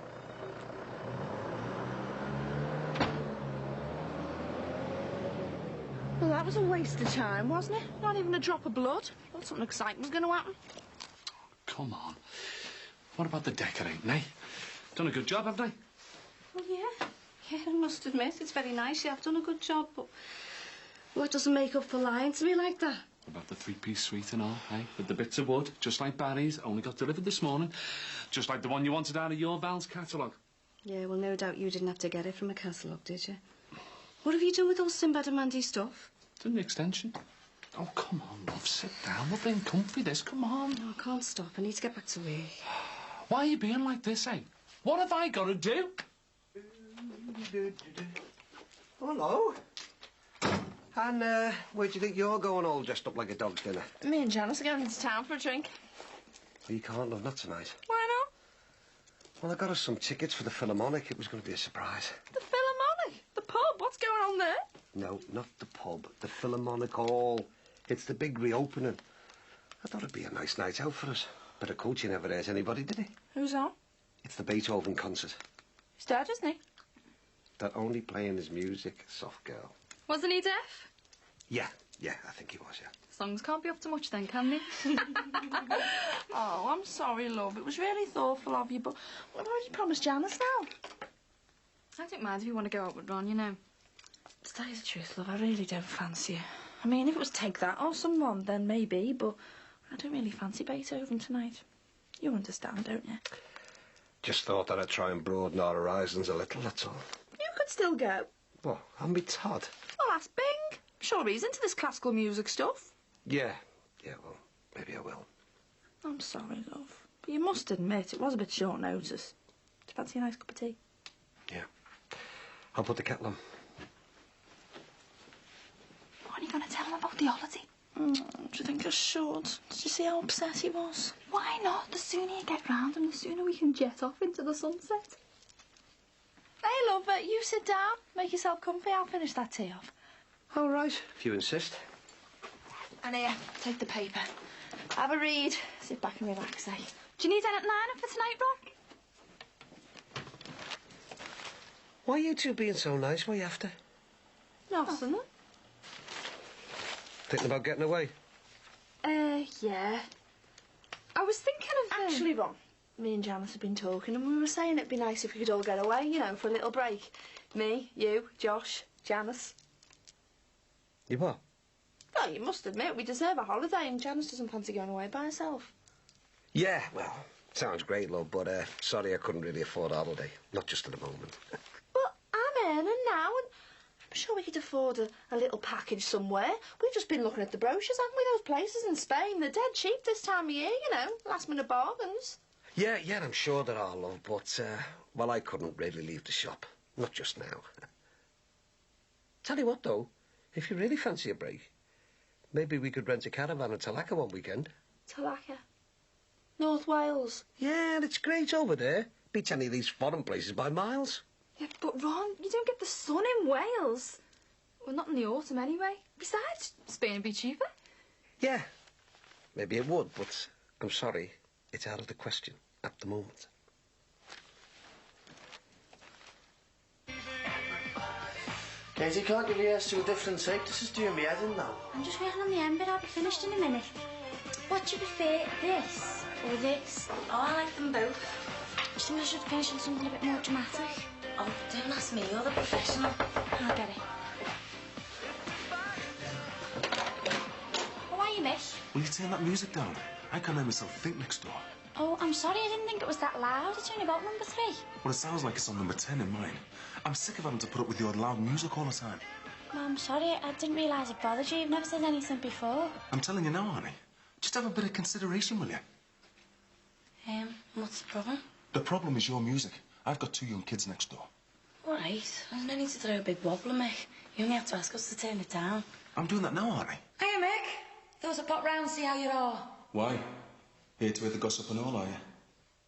Speaker 13: Well, that was a waste of time, wasn't it? Not even a drop of blood. Thought something exciting was going to happen.
Speaker 4: Come on. What about the decorating, eh? Done a good job, haven't I?
Speaker 2: Well, yeah. Yeah, I must admit, it's very nice. You have done a good job, but... Well, it doesn't make up for lying to me like that.
Speaker 4: About the three-piece suite and all, eh? With the bits of wood, just like Barry's, only got delivered this morning. Just like the one you wanted out of your Val's catalogue.
Speaker 2: Yeah, well, no doubt you didn't have to get it from a catalogue, did you? What have you done with all Sinbad and Mandy's stuff?
Speaker 4: Done the extension. Oh, come on, love, sit down. We're being comfy, this, come on.
Speaker 2: No, I can't stop. I need to get back to work.
Speaker 4: Why are you being like this, eh? What have I got to do?
Speaker 8: Hello. And, where do you think you're going all dressed up like a dog's dinner?
Speaker 13: Me and Janice are going into town for a drink.
Speaker 8: Well, you can't, love, not tonight.
Speaker 13: Why not?
Speaker 8: Well, I got us some tickets for the Philharmonic. It was going to be a surprise.
Speaker 13: The Philharmonic? The pub? What's going on there?
Speaker 8: No, not the pub. The Philharmonic Hall. It's the big reopening. I thought it'd be a nice night out for us. But of course you never hurt anybody, did he?
Speaker 13: Who's on?
Speaker 8: It's the Beethoven concert.
Speaker 13: He's dead, isn't he?
Speaker 8: They're only playing his music, soft girl.
Speaker 13: Wasn't he deaf?
Speaker 8: Yeah, I think he was, yeah.
Speaker 13: Songs can't be up to much then, can they? Oh, I'm sorry, love. It was really thoughtful of you, but I've already promised Janice now. I don't mind if you want to go out with Ron, you know. To tell you the truth, love, I really don't fancy you. I mean, if it was Take That or someone, then maybe, but I don't really fancy Beethoven tonight. You understand, don't you?
Speaker 8: Just thought that I'd try and broaden our horizons a little, that's all.
Speaker 13: You could still go.
Speaker 8: What, and me Todd?
Speaker 13: Well, ask Bing. I'm sure he's into this classical music stuff.
Speaker 8: Yeah, well, maybe I will.
Speaker 13: I'm sorry, love. But you must admit, it was a bit short notice. Do you fancy a nice cup of tea?
Speaker 8: Yeah. I'll put the kettle on.
Speaker 13: What are you going to tell him about the holiday? Do you think I should? Did you see how upset he was? Why not? The sooner you get round him, the sooner we can jet off into the sunset. Hey, love, you sit down. Make yourself comfy. I'll finish that tea off.
Speaker 8: All right, if you insist.
Speaker 13: And here, take the paper. Have a read. Sit back and relax, eh? Do you need anything ironing for tonight, Ron?
Speaker 8: Why are you two being so nice? What are you after?
Speaker 13: Nothing.
Speaker 8: Thinking about getting away?
Speaker 13: Yeah. I was thinking of... Actually, Ron, me and Janice have been talking and we were saying it'd be nice if we could all get away, you know, for a little break. Me, you, Josh, Janice.
Speaker 8: You what?
Speaker 13: Well, you must admit, we deserve a holiday and Janice doesn't fancy going away by herself.
Speaker 8: Yeah, well, sounds great, love, but sorry I couldn't really afford a holiday. Not just at the moment.
Speaker 13: But I'm earning now and I'm sure we could afford a little package somewhere. We've just been looking at the brochures, haven't we? Those places in Spain, they're dead cheap this time of year, you know, last-minute bargains.
Speaker 8: Yeah, I'm sure there are, love, but, well, I couldn't really leave the shop. Not just now. Tell you what, though, if you really fancy a break, maybe we could rent a caravan at Talaka one weekend.
Speaker 13: Talaka? North Wales?
Speaker 8: Yeah, and it's great over there. Beats any of these foreign places by miles.
Speaker 13: Yeah, but Ron, you don't get the sun in Wales. Well, not in the autumn anyway. Besides, Spain would be cheaper.
Speaker 8: Yeah, maybe it would, but I'm sorry, it's out of the question at the moment.
Speaker 12: Katie, can't you rehearse to a different take? This is doing me head in now.
Speaker 11: I'm just waiting on the end bit. I'll be finished in a minute. What do you prefer, this or this?
Speaker 2: Oh, I like them both.
Speaker 11: I think I should finish on something a bit more dramatic.
Speaker 2: Oh, don't ask me. You're the professional.
Speaker 11: I'll get it. How are you, miss?
Speaker 3: Will you turn that music down? I can't hear myself think next door.
Speaker 11: Oh, I'm sorry. I didn't think it was that loud. It's only about number 3.
Speaker 3: Well, it sounds like it's on number 10 in mine. I'm sick of having to put up with your loud music all the time.
Speaker 11: No, I'm sorry. I didn't realise it bothered you. You've never said anything before.
Speaker 3: I'm telling you now, honey. Just have a bit of consideration, will you?
Speaker 2: What's the problem?
Speaker 3: The problem is your music. I've got 2 young kids next door.
Speaker 2: All right. There's no need to throw a big wobble, Mick. You only have to ask us to turn it down.
Speaker 3: I'm doing that now, aren't I?
Speaker 18: Hiya, Mick. Thought I'd pop round and see how you are.
Speaker 3: Why? Here to hear the gossip and all, are you?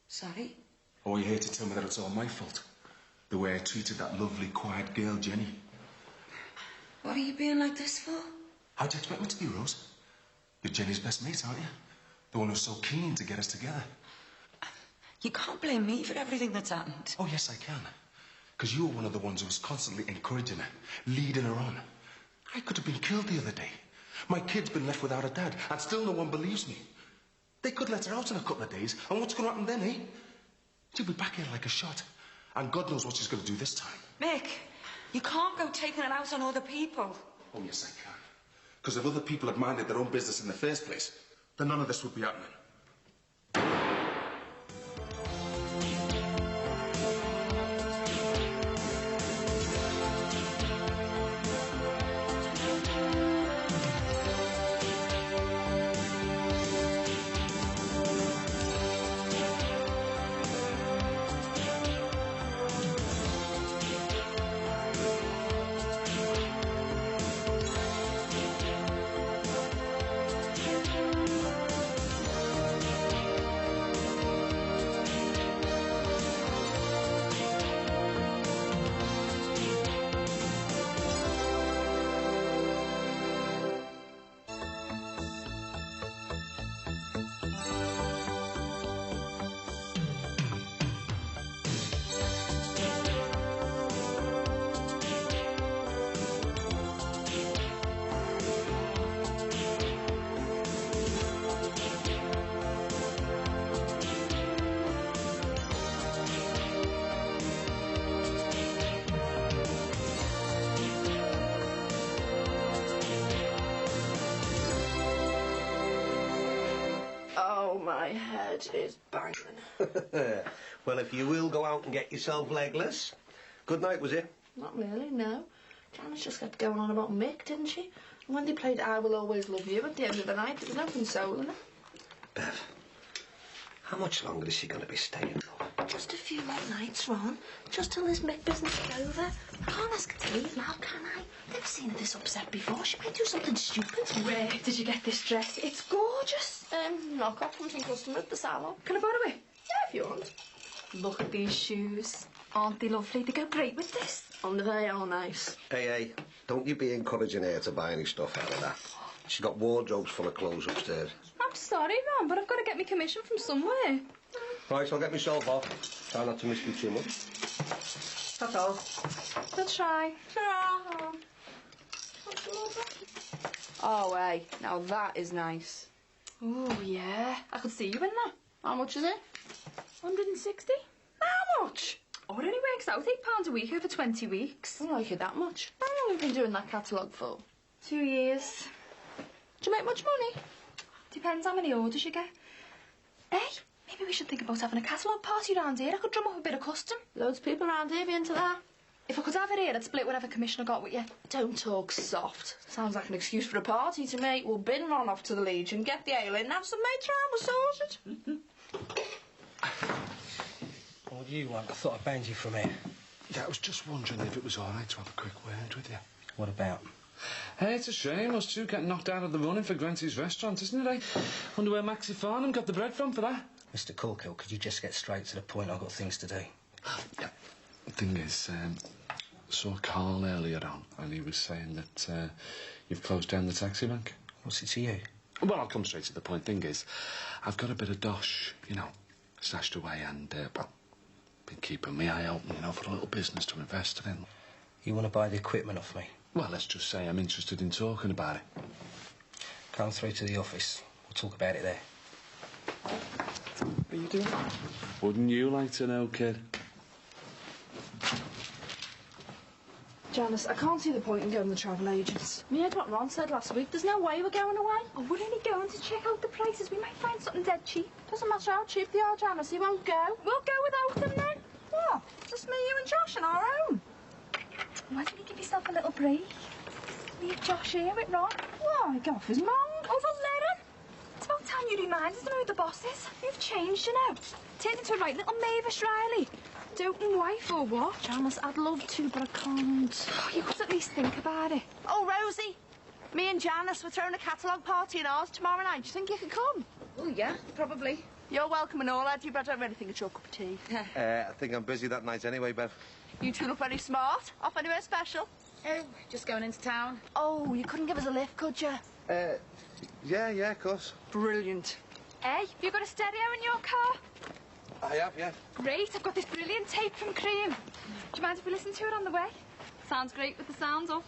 Speaker 18: Sorry?
Speaker 3: Or are you here to tell me that it's all my fault? The way I treated that lovely, quiet girl, Jenny.
Speaker 18: What are you being like this for?
Speaker 3: How'd you expect me to be, Rose? You're Jenny's best mate, aren't you? The one who's so keen to get us together.
Speaker 18: You can't blame me for everything that's happened.
Speaker 3: Oh, yes, I can. Because you were one of the ones who was constantly encouraging her, leading her on. I could have been killed the other day. My kid's been left without a dad, and still no one believes me. They could let her out in a couple of days, and what's going to happen then, eh? She'll be back here like a shot. And God knows what she's going to do this time.
Speaker 18: Mick, you can't go taking it out on other people.
Speaker 3: Oh, yes, I can. Because if other people had minded their own business in the first place, then none of this would be happening.
Speaker 7: My head is banging.
Speaker 8: Well, if you will go out and get yourself legless. Good night, was it?
Speaker 7: Not really, no. Janice just kept going on about Mick, didn't she? And when they played I Will Always Love You at the end of the night, there was no consoling her.
Speaker 8: Bev, how much longer is she going to be staying for?
Speaker 7: Just a few more nights, Ron. Just till this Mick business is over. I can't ask her to leave now, can I? I've never seen her this upset before. She might do something stupid.
Speaker 13: Where did you get this dress? It's gorgeous.
Speaker 7: Knock off from some customer at the salon.
Speaker 13: Can I borrow it?
Speaker 7: Yeah, if you want.
Speaker 13: Look at these shoes. Aren't they lovely? They go great with this.
Speaker 7: Oh, they are nice.
Speaker 8: Hey, don't you be encouraging her to buy any stuff out of that. She's got wardrobes full of clothes upstairs.
Speaker 13: I'm sorry, Ron, but I've got to get my commission from somewhere.
Speaker 8: Right, so I'll get myself off. Try not to miss you too much. That's all.
Speaker 13: We'll try. Ta-ra. Oh, hey, now that is nice. Oh, yeah. I could see you in that.
Speaker 7: How much is it?
Speaker 13: 160. How much? Oh, it only works out £8 a week over 20 weeks.
Speaker 7: I don't like it that much. How long have you been doing that catalogue for?
Speaker 13: 2 years.
Speaker 7: Do you make much money?
Speaker 13: Depends how many orders you get. Hey, maybe we should think about having a catalogue party round here. I could drum up a bit of custom.
Speaker 7: Loads of people around here be into that.
Speaker 13: If I could have it here, I'd split whatever commission I got with you.
Speaker 7: Don't talk soft. Sounds like an excuse for a party to me. We'll bin Ron off to the Legion, get the ale in, and have some made drama sorted.
Speaker 6: What do you want? I thought I banned you from here.
Speaker 3: Yeah, I was just wondering if it was all right to have a quick word with you.
Speaker 6: What about?
Speaker 4: Hey, it's a shame us two getting knocked out of the running for Grancy's restaurant, isn't it, eh? Wonder where Maxie Farnham got the bread from for that.
Speaker 6: Mr. Corkill, could you just get straight to the point? I've got things to do.
Speaker 3: Yeah. The thing is, saw Carl earlier on, and he was saying that you've closed down the taxi rank.
Speaker 6: What's it to you?
Speaker 3: Well, I'll come straight to the point. Thing is, I've got a bit of dosh, you know, stashed away, and, well, been keeping my eye out, you know, for a little business to invest in.
Speaker 6: You want to buy the equipment off me?
Speaker 3: Well, let's just say I'm interested in talking about it.
Speaker 6: Come through to the office. We'll talk about it there.
Speaker 3: What are you doing? Wouldn't you like to know, kid?
Speaker 7: Janice, I can't see the point in going to the travel agents. Me heard what Ron said last week. There's no way we're going away.
Speaker 13: Oh, we're only going to check out the prices. We might find something dead cheap.
Speaker 7: Doesn't matter how cheap they are, Janice. He won't go.
Speaker 13: We'll go without them then.
Speaker 7: What? Just me, you and Josh on our own.
Speaker 13: Why don't you give yourself a little break? Leave Josh here with Ron.
Speaker 7: Why? Go off his mong.
Speaker 13: Oh, well, let him. It's about time you reminded him who the boss is. You've changed, you know. Turned into a right little Mavis Riley. Doting wife or what?
Speaker 7: Janice, I'd love to, but I can't.
Speaker 13: Oh, you could at least think about it.
Speaker 7: Oh, Rosie, me and Janice, we're throwing a catalogue party in ours tomorrow night. Do you think you could come?
Speaker 13: Oh, yeah, probably. You're welcome and all, lad. You better have anything at your cup of tea.
Speaker 8: I think I'm busy that night anyway, Bev.
Speaker 13: You two look very smart. Off anywhere special?
Speaker 18: Oh, just going into town.
Speaker 13: Oh, you couldn't give us a lift, could you?
Speaker 8: Yeah, of course.
Speaker 13: Brilliant.
Speaker 11: Hey, have you got a stereo in your car?
Speaker 8: I have, yeah.
Speaker 11: Great, I've got this brilliant tape from Cream. Do you mind if we listen to it on the way? Sounds great with the sounds off.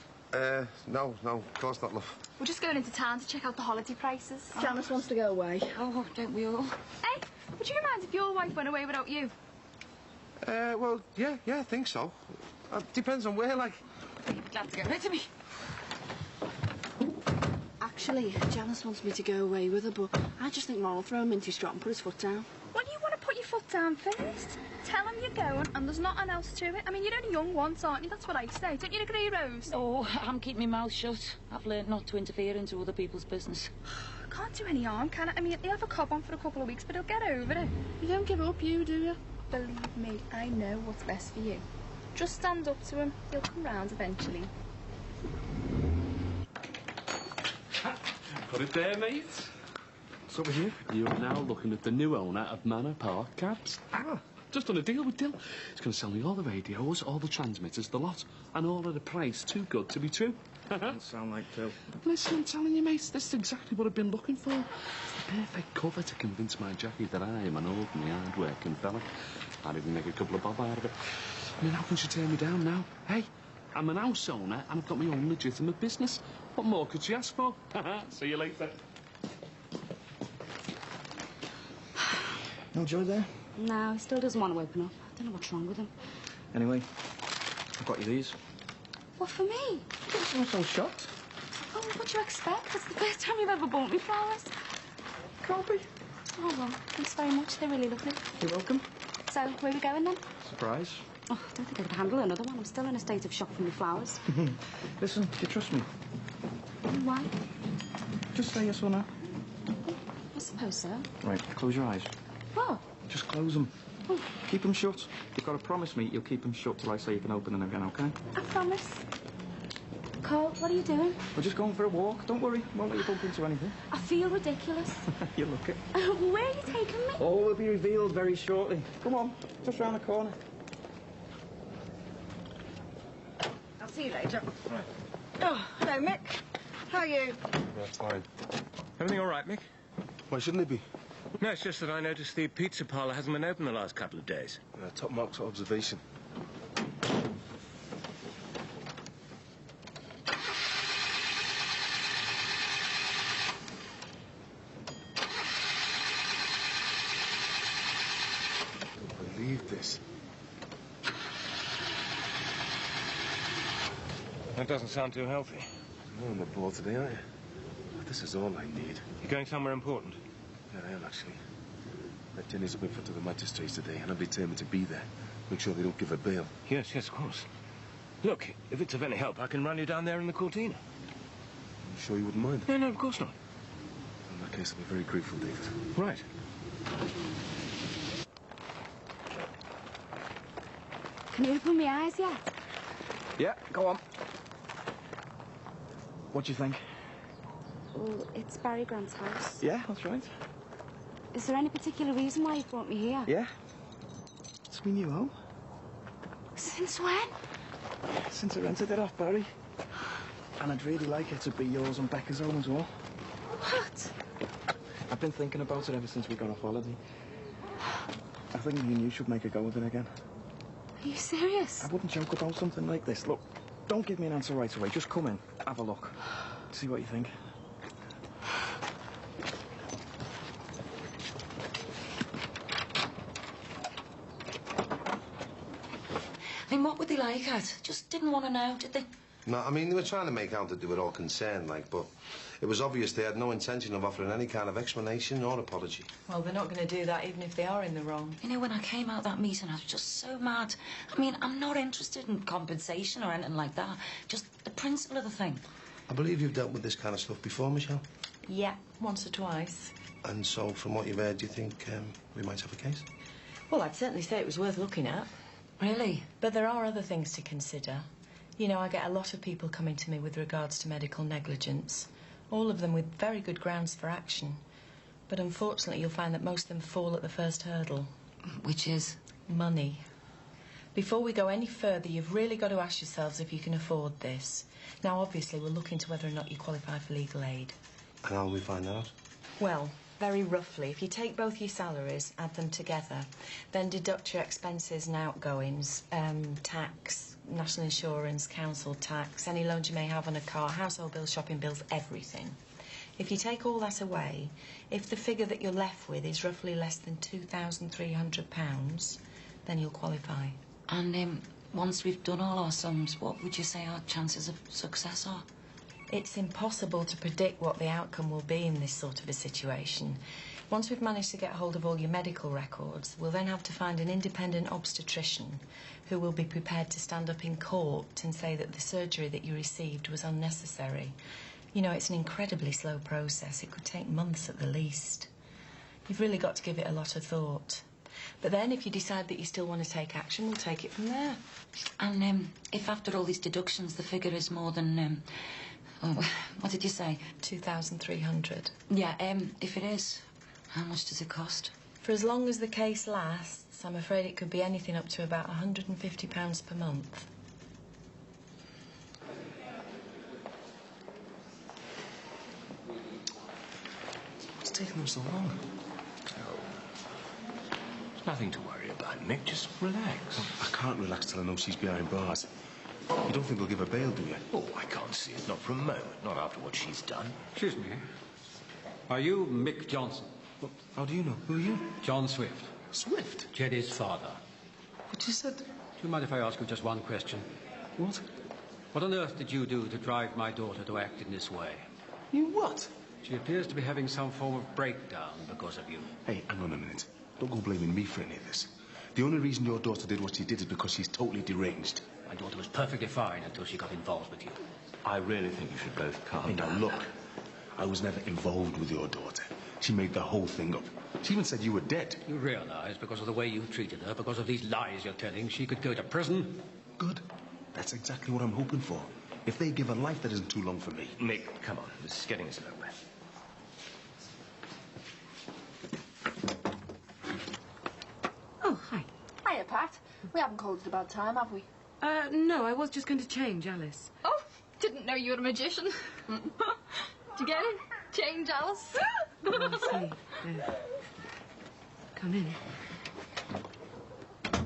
Speaker 8: No, of course not, love.
Speaker 11: We're just going into town to check out the holiday prices.
Speaker 13: Janice wants to go away.
Speaker 18: Oh, don't we all?
Speaker 11: Hey, would you mind if your wife went away without you?
Speaker 8: Well, yeah, I think so. Depends on where, like.
Speaker 18: Glad to get rid of me.
Speaker 7: Actually, Janice wants me to go away with her, but I just think Ron will throw a minty strop and put his foot down.
Speaker 11: Well, you want to put your foot down first. Tell him you're going and there's nothing else to it. I mean, you're only young once, aren't you? That's what I say. Don't you agree, Rose?
Speaker 18: Oh, I'm keeping my mouth shut. I've learned not to interfere into other people's business.
Speaker 11: Can't do any harm, can it? I mean, he'll have a cob on for a couple of weeks, but he'll get over it.
Speaker 7: You don't give up, you, do you?
Speaker 11: Believe me, I know what's best for you. Just stand up to him. He'll come round eventually.
Speaker 4: Put it there, mate.
Speaker 3: What's up with you?
Speaker 4: You are now looking at the new owner of Manor Park Cabs. Just done a deal with Dill. He's going to sell me all the radios, all the transmitters, the lot, and all at a price too good to be true.
Speaker 3: Doesn't sound like Dill.
Speaker 4: Listen, I'm telling you, mate, this is exactly what I've been looking for. It's the perfect cover to convince my Jackie that I am an ordinary, hard-working fella. I'd even make a couple of bob out of it. I mean, how can she turn me down now? Hey, I'm an house owner and I've got my own legitimate business. What more could she ask for? See you later.
Speaker 21: No joy there?
Speaker 2: No, he still doesn't want to open up. I don't know what's wrong with him.
Speaker 21: Anyway, I've got you these.
Speaker 2: What, for me?
Speaker 21: I'm so shocked.
Speaker 2: Oh, what do you expect? It's the first time you've ever bought me flowers.
Speaker 21: Can't be.
Speaker 2: Oh, well, thanks very much. They're really lovely.
Speaker 21: You're welcome.
Speaker 2: So, where are we going then?
Speaker 21: Surprise.
Speaker 2: Oh, I don't think I could handle another one. I'm still in a state of shock from the flowers.
Speaker 21: Listen, do you trust me?
Speaker 2: Why?
Speaker 21: Just say yes or no.
Speaker 2: I suppose so.
Speaker 21: Right, close your eyes.
Speaker 2: What?
Speaker 21: Just close them.
Speaker 2: Oh.
Speaker 21: Keep them shut. You've got to promise me you'll keep them shut till I say you can open them again, OK?
Speaker 2: I promise. Cole, what are you doing?
Speaker 21: We're just going for a walk. Don't worry. Won't let you bump into anything.
Speaker 2: I feel ridiculous.
Speaker 21: You look it.
Speaker 2: Where are you taking me?
Speaker 21: All will be revealed very shortly. Come on, just round the corner.
Speaker 19: I'll see you later.
Speaker 3: Right.
Speaker 19: Oh, hello, Mick. How are you?
Speaker 3: That's fine.
Speaker 9: Everything all right, Mick?
Speaker 3: Why shouldn't it be?
Speaker 9: No, it's just that I noticed the pizza parlour hasn't been open the last couple of days.
Speaker 3: Top marks observation. Don't believe this.
Speaker 9: That doesn't sound too healthy.
Speaker 3: No, I'm not bored today, are you? This is all I need.
Speaker 9: You going somewhere important?
Speaker 3: Yeah, I am, actually. That Jenny's up in front of the magistrates today, and I'm determined to be there. Make sure they don't give her bail.
Speaker 9: Yes, of course. Look, if it's of any help, I can run you down there in the Cortina.
Speaker 3: You sure you wouldn't mind?
Speaker 9: No, of course not.
Speaker 3: In that case, I'll be very grateful, David.
Speaker 9: Right.
Speaker 2: Can you open my eyes yet?
Speaker 21: Yeah, go on. What do you think?
Speaker 2: Oh, it's Barry Grant's house.
Speaker 21: Yeah, that's right.
Speaker 2: Is there any particular reason why you brought me here?
Speaker 21: Yeah. It's my new home.
Speaker 2: Since when?
Speaker 21: Since I rented it off Barry. And I'd really like it to be yours and Becca's home as well.
Speaker 2: What?
Speaker 21: I've been thinking about it ever since we got off holiday. I think me and you should make a go of it again.
Speaker 2: Are you serious?
Speaker 21: I wouldn't joke about something like this. Look, don't give me an answer right away. Just come in, have a look. See what you think.
Speaker 18: I mean, what were they like, Ed? Just didn't want to know, did they?
Speaker 8: No, I mean, they were trying to make out that they were all concerned, like, but it was obvious they had no intention of offering any kind of explanation or apology.
Speaker 15: Well, they're not going to do that even if they are in the wrong.
Speaker 18: You know, when I came out of that meeting, I was just so mad. I mean, I'm not interested in compensation or anything like that. Just the principle of the thing.
Speaker 8: I believe you've dealt with this kind of stuff before, Michelle.
Speaker 15: Yeah, once or twice.
Speaker 8: And so, from what you've heard, do you think we might have a case?
Speaker 15: Well, I'd certainly say it was worth looking at.
Speaker 18: Really?
Speaker 15: But there are other things to consider. You know, I get a lot of people coming to me with regards to medical negligence, all of them with very good grounds for action. But unfortunately, you'll find that most of them fall at the first hurdle.
Speaker 18: Which is?
Speaker 15: Money. Before we go any further, you've really got to ask yourselves if you can afford this. Now, obviously, we'll look into whether or not you qualify for legal aid.
Speaker 12: And how will we find out?
Speaker 15: Well, very roughly, if you take both your salaries, add them together, then deduct your expenses and outgoings, tax, national insurance, council tax, any loans you may have on a car, household bills, shopping bills, everything. If you take all that away, if the figure that you're left with is roughly less than £2,300, then you'll qualify.
Speaker 18: And once we've done all our sums, what would you say our chances of success are?
Speaker 15: It's impossible to predict what the outcome will be in this sort of a situation. Once we've managed to get hold of all your medical records, we'll then have to find an independent obstetrician who will be prepared to stand up in court and say that the surgery that you received was unnecessary. You know, it's an incredibly slow process. It could take months at the least. You've really got to give it a lot of thought. But then, if you decide that you still want to take action, we'll take it from there.
Speaker 18: And if after all these deductions the figure is more than, what did you say?
Speaker 15: 2,300.
Speaker 18: Yeah, if it is, how much does it cost?
Speaker 15: For as long as the case lasts, I'm afraid it could be anything up to about £150 per month.
Speaker 3: What's taking them so long?
Speaker 9: There's nothing to worry about, Mick. Just relax.
Speaker 12: I can't relax till I know she's behind bars. You don't think they'll give her bail, do you?
Speaker 9: Oh, I can't see it. Not for a moment. Not after what she's done.
Speaker 14: Excuse me. Are you Mick Johnson?
Speaker 12: What? How do you know? Who are you?
Speaker 14: John Swift.
Speaker 12: Swift?
Speaker 14: Jenny's father.
Speaker 12: What you said?
Speaker 14: Do you mind if I ask you just one question?
Speaker 12: What?
Speaker 14: What on earth did you do to drive my daughter to act in this way?
Speaker 12: You what?
Speaker 14: She appears to be having some form of breakdown because of you.
Speaker 12: Hey, hang on a minute. Don't go blaming me for any of this. The only reason your daughter did what she did is because she's totally deranged.
Speaker 14: My daughter was perfectly fine until she got involved with you.
Speaker 9: I really think you should both calm down.
Speaker 12: Now, look. I was never involved with your daughter. She made the whole thing up. She even said you were dead.
Speaker 14: You realise, because of the way you treated her, because of these lies you're telling, she could go to prison?
Speaker 12: Good. That's exactly what I'm hoping for. If they give her life, that isn't too long for me.
Speaker 9: Mick, come on. This is getting us nowhere.
Speaker 2: Oh, hi.
Speaker 7: Hiya, Pat. We haven't called it a bad time, have we?
Speaker 2: No, I was just going to change Alice.
Speaker 11: Oh, didn't know you were a magician. Did you get it? Change Alice.
Speaker 2: Oh, I see. Yeah. Come in.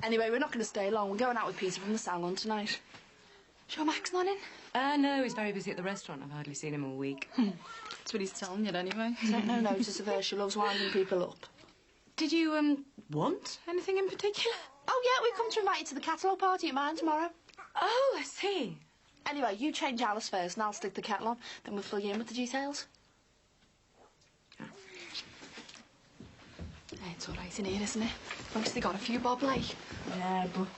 Speaker 7: Anyway, we're not going to stay long. We're going out with Peter from the salon tonight. Sure Mac's not in?
Speaker 2: No, he's very busy at the restaurant. I've hardly seen him all week.
Speaker 11: That's what he's telling you anyway.
Speaker 7: Take no notice of her. She loves winding people up.
Speaker 2: Did you, want anything in particular?
Speaker 7: Oh, yeah, we've come to invite you to the catalogue party at mine tomorrow.
Speaker 2: Oh, I see.
Speaker 7: Anyway, you change Alice first and I'll stick the kettle on. Then we'll fill you in with the details. Hey, it's all right in here, isn't it? Mostly got a few bob like. Yeah, but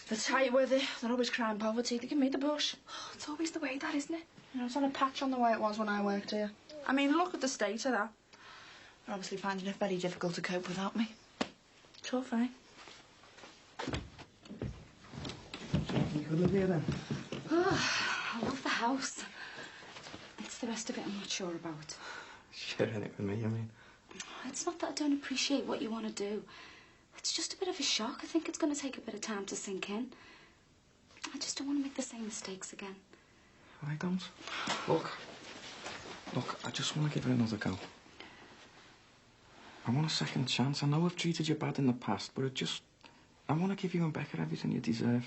Speaker 7: they're tight with it. They're always crying poverty. They give me the bush.
Speaker 11: Oh, it's always the way that, isn't it?
Speaker 7: You know, it's on a patch on the way it was when I worked here. I mean, look at the state of that. They're obviously finding it very difficult to cope without me. Tough, eh?
Speaker 12: You could live here then.
Speaker 2: Oh, I love the house. It's the rest of it I'm not sure about.
Speaker 1: Sharing it with me, I mean.
Speaker 2: It's not that I don't appreciate what you want to do. It's just a bit of a shock. I think it's going to take a bit of time to sink in. I just don't want to make the same mistakes again.
Speaker 1: I don't. Look, I just want to give it another go. I want a second chance. I know I've treated you bad in the past, but I want to give you and Becca everything you deserve.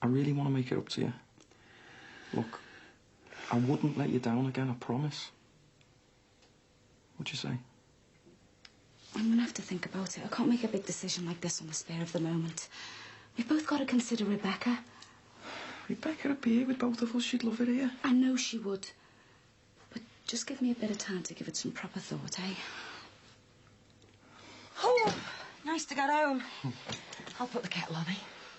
Speaker 1: I really want to make it up to you. Look, I wouldn't let you down again, I promise. What'd you say?
Speaker 2: I'm going to have to think about it. I can't make a big decision like this on the spur of the moment. We've both got to consider Rebecca.
Speaker 1: Rebecca would be here with both of us. She'd love it here.
Speaker 2: I know she would. But just give me a bit of time to give it some proper thought, eh?
Speaker 18: Oh, nice to get home. I'll put the kettle on, eh?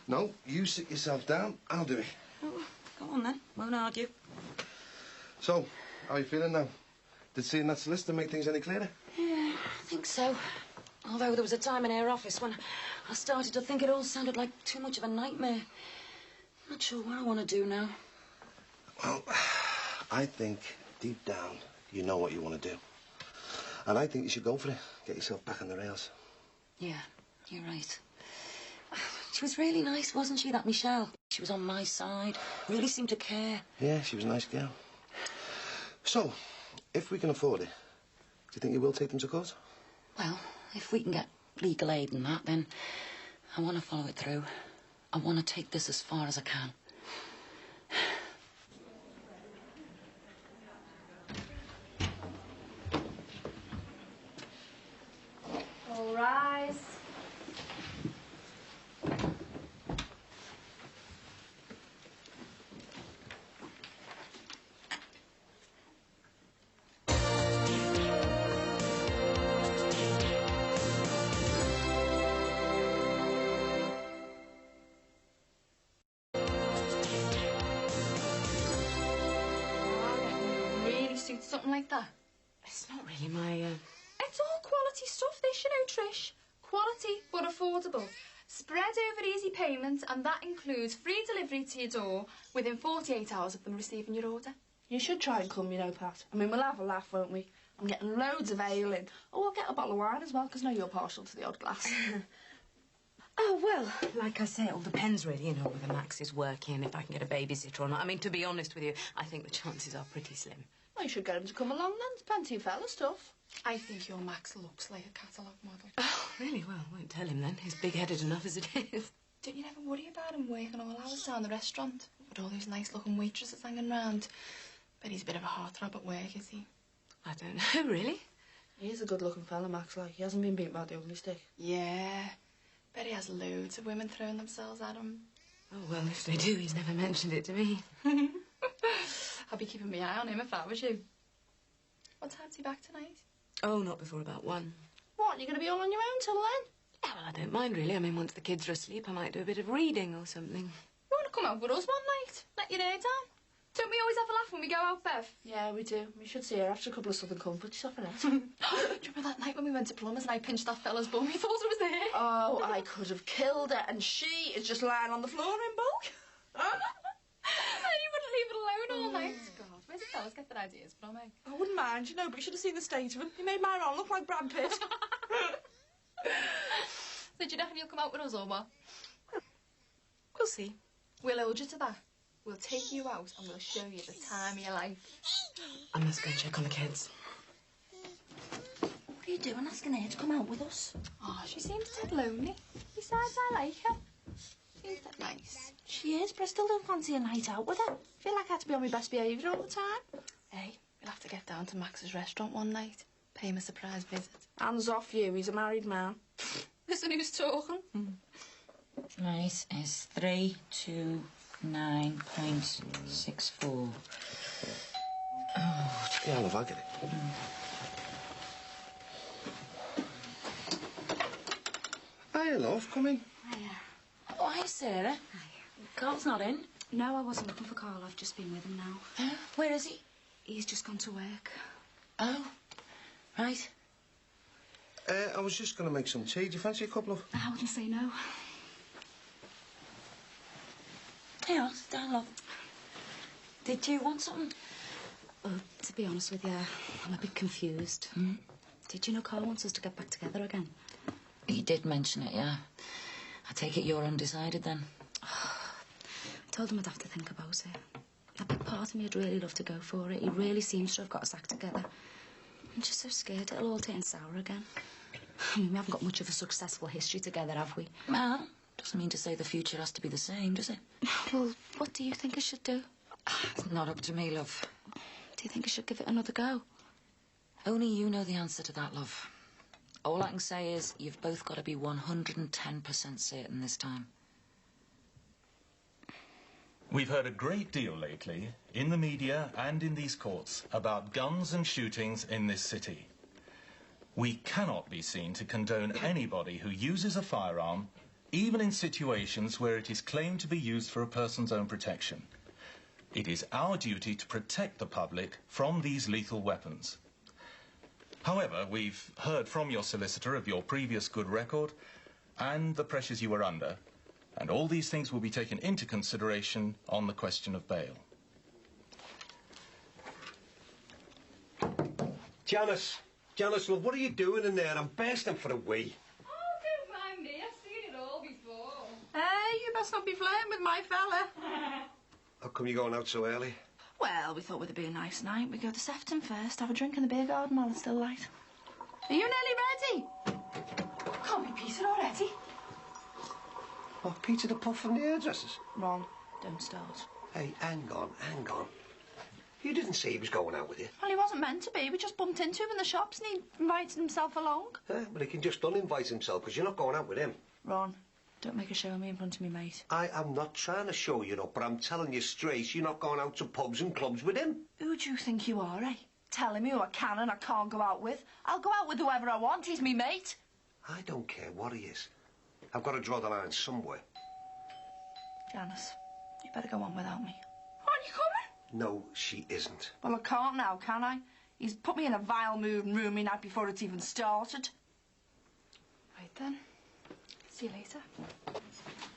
Speaker 12: No, you sit yourself down. I'll do it.
Speaker 18: Oh, go on then. Won't argue.
Speaker 12: So, how are you feeling now? Did seeing that solicitor make things any clearer?
Speaker 18: Yeah, I think so. Although there was a time in her office when I started to think it all sounded like too much of a nightmare. Not sure what I want to do now.
Speaker 12: Well, I think deep down you know what you want to do. And I think you should go for it. Get yourself back on the rails.
Speaker 18: Yeah, you're right. She was really nice, wasn't she, that Michelle? She was on my side, really seemed to care.
Speaker 12: Yeah, she was a nice girl. So, if we can afford it, do you think you will take them to court?
Speaker 18: Well, if we can get legal aid and that, then I want to follow it through. I want to take this as far as I can.
Speaker 7: All rise.
Speaker 13: Really suits something like that.
Speaker 2: It's not really my,
Speaker 13: It's all quality stuff, this, you know, Trish. Quality, but affordable. Spread over easy payments, and that includes free delivery to your door within 48 hours of them receiving your order.
Speaker 7: You should try and come, you know, Pat. I mean, we'll have a laugh, won't we? I'm getting loads of ale in. Oh, we'll get a bottle of wine as well, because I know you're partial to the odd glass.
Speaker 2: Oh, well, like I say, it all depends, really, you know, whether Max is working, if I can get a babysitter or not. I mean, to be honest with you, I think the chances are pretty slim.
Speaker 7: Well, you should get him to come along then. There's plenty of fella stuff.
Speaker 13: I think your Max looks like a catalogue model.
Speaker 2: Oh, really? Well, I won't tell him then. He's big-headed enough as it is.
Speaker 13: Don't you never worry about him working all hours down the restaurant with all those nice-looking waitresses hanging round? But he's a bit of a heartthrob at work, is he?
Speaker 2: I don't know, really.
Speaker 7: He is a good-looking fella, Max, like. He hasn't been beaten by the ugly stick.
Speaker 13: Yeah. Bet he has loads of women throwing themselves at him.
Speaker 2: Oh, well, if they do, he's never mentioned it to me.
Speaker 13: I'd be keeping my eye on him if I was you. What time's he back tonight?
Speaker 2: Oh, not before about 1.
Speaker 7: What, you're going to be all on your own till then?
Speaker 2: Yeah, well, I don't mind, really. I mean, once the kids are asleep, I might do a bit of reading or something.
Speaker 13: You want to come out with us one night? Let your hair down? Don't we always have a laugh when we go out, Bev?
Speaker 7: Yeah, we do. We should see her after a couple of Southern Comforts. She's off in it.
Speaker 13: Do you remember that night when we went to Plumbers and I pinched that fella's bum? He thought it was there.
Speaker 7: Oh, I could have killed her, and she is just lying on the floor in bulk.
Speaker 13: And you wouldn't leave it alone all night. God, where's the fellas get their ideas from, eh?
Speaker 7: I wouldn't mind, you know, but you should have seen the state of him. He made my Ron look like Brad Pitt.
Speaker 13: So do you reckon you'll come out with us or what?
Speaker 2: We'll see.
Speaker 13: We'll hold you to that. We'll take you out and we'll show you the time of your life.
Speaker 2: I must go and check on the kids.
Speaker 7: What are you doing asking her to come out with us?
Speaker 13: Oh, she seems dead lonely. Besides, I like her. Seems dead nice.
Speaker 7: She is, but I still don't fancy a night out with her. I feel like I had to be on my best behaviour all the time.
Speaker 13: Hey, we'll have to get down to Max's restaurant one night. Pay him a surprise visit.
Speaker 7: Hands off you, he's a married man.
Speaker 13: Listen who's talking.
Speaker 18: Right, it's 329.64.
Speaker 12: Oh, yeah, love, I'll get it. Hiya, love, come in.
Speaker 15: Hiya.
Speaker 18: Oh, hi, Sarah.
Speaker 15: Hi.
Speaker 18: Carl's not in.
Speaker 15: No, I wasn't looking for Carl. I've just been with him now.
Speaker 18: Where is he?
Speaker 15: He's just gone to work.
Speaker 18: Oh, right.
Speaker 12: I was just going to make some tea. Do you fancy a couple of...
Speaker 15: I wouldn't say no.
Speaker 18: Hey, sit down, love. Did you want something?
Speaker 15: Well, to be honest with you, I'm a bit confused. Did you know Carl wants us to get back together again?
Speaker 18: He did mention it, yeah. I take it you're undecided, then?
Speaker 15: I told him I'd have to think about it. A big part of me would really love to go for it. He really seems to have got us act together. I'm just so scared it'll all turn sour again. I mean, we haven't got much of a successful history together, have we?
Speaker 18: Well, doesn't mean to say the future has to be the same, does it?
Speaker 15: Well, what do you think I should do?
Speaker 18: It's not up to me, love.
Speaker 15: Do you think I should give it another go?
Speaker 18: Only you know the answer to that, love. All I can say is you've both got to be 110% certain this time.
Speaker 17: We've heard a great deal lately, in the media and in these courts, about guns and shootings in this city. We cannot be seen to condone anybody who uses a firearm, even in situations where it is claimed to be used for a person's own protection. It is our duty to protect the public from these lethal weapons. However, we've heard from your solicitor of your previous good record and the pressures you were under, and all these things will be taken into consideration on the question of bail.
Speaker 8: Janice, Janice, love, what are you doing in there? I'm bursting for a wee.
Speaker 11: Oh, don't mind me. I've seen it all before.
Speaker 7: Hey, you best not be flirting with my fella.
Speaker 8: How come you're going out so early?
Speaker 7: Well, we thought with it being a nice night, we'd go to Sefton first, have a drink in the beer garden while it's still light. Are you nearly ready? Can't be Peter already.
Speaker 8: Oh, Peter the Puff from the hairdressers?
Speaker 7: Ron, don't start.
Speaker 8: Hey, hang on. You didn't say he was going out with you.
Speaker 7: Well, he wasn't meant to be. We just bumped into him in the shops and he invited himself along.
Speaker 8: But he can just uninvite himself because you're not going out with him.
Speaker 7: Ron, don't make a show of me in front of me, mate.
Speaker 8: I am not trying to show you up, but I'm telling you straight, you're not going out to pubs and clubs with him.
Speaker 7: Who do you think you are, eh? Telling me who I can and I can't go out with. I'll go out with whoever I want. He's me mate.
Speaker 8: I don't care what he is. I've got to draw the line somewhere.
Speaker 7: Janice, you better go on without me. Aren't you coming?
Speaker 8: No, she isn't.
Speaker 7: Well, I can't now, can I? He's put me in a vile mood and ruined me night before it's even started. Right then. See you later.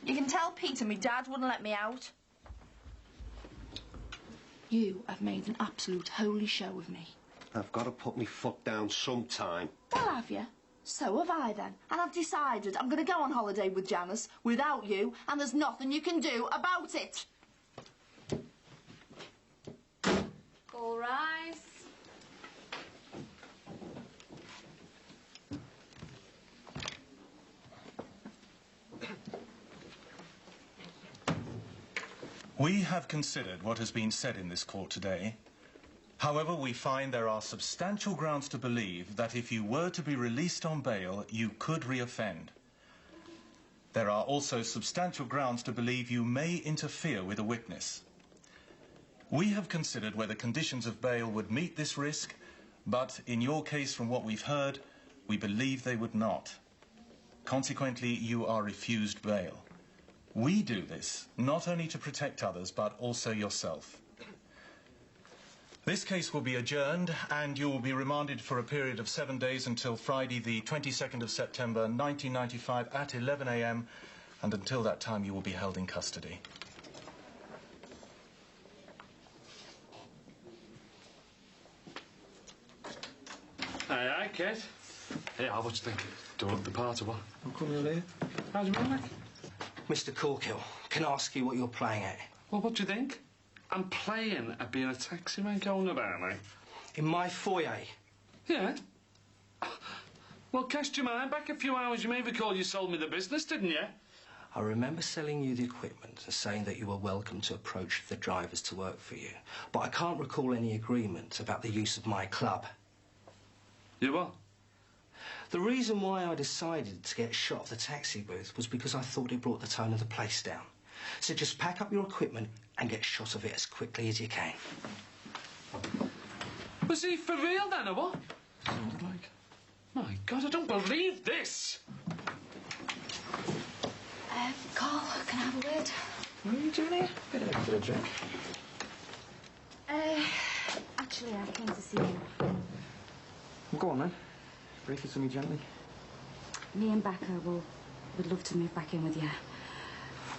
Speaker 7: You can tell Peter my dad wouldn't let me out. You have made an absolute holy show of me.
Speaker 8: I've got to put my foot down sometime.
Speaker 7: Well, have you? So have I then. And I've decided I'm going to go on holiday with Janice without you, and there's nothing you can do about it.
Speaker 2: All rise.
Speaker 17: We have considered what has been said in this court today. However, we find there are substantial grounds to believe that if you were to be released on bail, you could reoffend. There are also substantial grounds to believe you may interfere with a witness. We have considered whether conditions of bail would meet this risk, but in your case, from what we've heard, we believe they would not. Consequently, you are refused bail. We do this not only to protect others, but also yourself. This case will be adjourned and you will be remanded for a period of 7 days until Friday the 22nd of September 1995 at 11 a.m. and until that time you will be held in custody.
Speaker 4: Aye, Kate. Hey, how much think? Do you want the part or what?
Speaker 6: I'm coming here.
Speaker 4: How do you mean, Nick?
Speaker 6: Mr. Corkill, can I ask you what you're playing at?
Speaker 4: Well, what do you think? I'm playing at being a taxi man going about, mate.
Speaker 6: In my foyer?
Speaker 4: Yeah. Well, cast your mind back a few hours. You may recall you sold me the business, didn't you?
Speaker 6: I remember selling you the equipment and saying that you were welcome to approach the drivers to work for you. But I can't recall any agreement about the use of my club.
Speaker 4: You what?
Speaker 6: The reason why I decided to get shot of the taxi booth was because I thought it brought the tone of the place down. So just pack up your equipment and get shot of it as quickly as you can.
Speaker 4: Was he for real then, or what? Sounded like... My God, I don't believe this!
Speaker 7: Carl, can I have a word?
Speaker 6: What are you doing here? Bit of a drink.
Speaker 2: Actually, I came to see you.
Speaker 6: Go on, then. Break it to me gently.
Speaker 2: Me and Becca would love to move back in with you.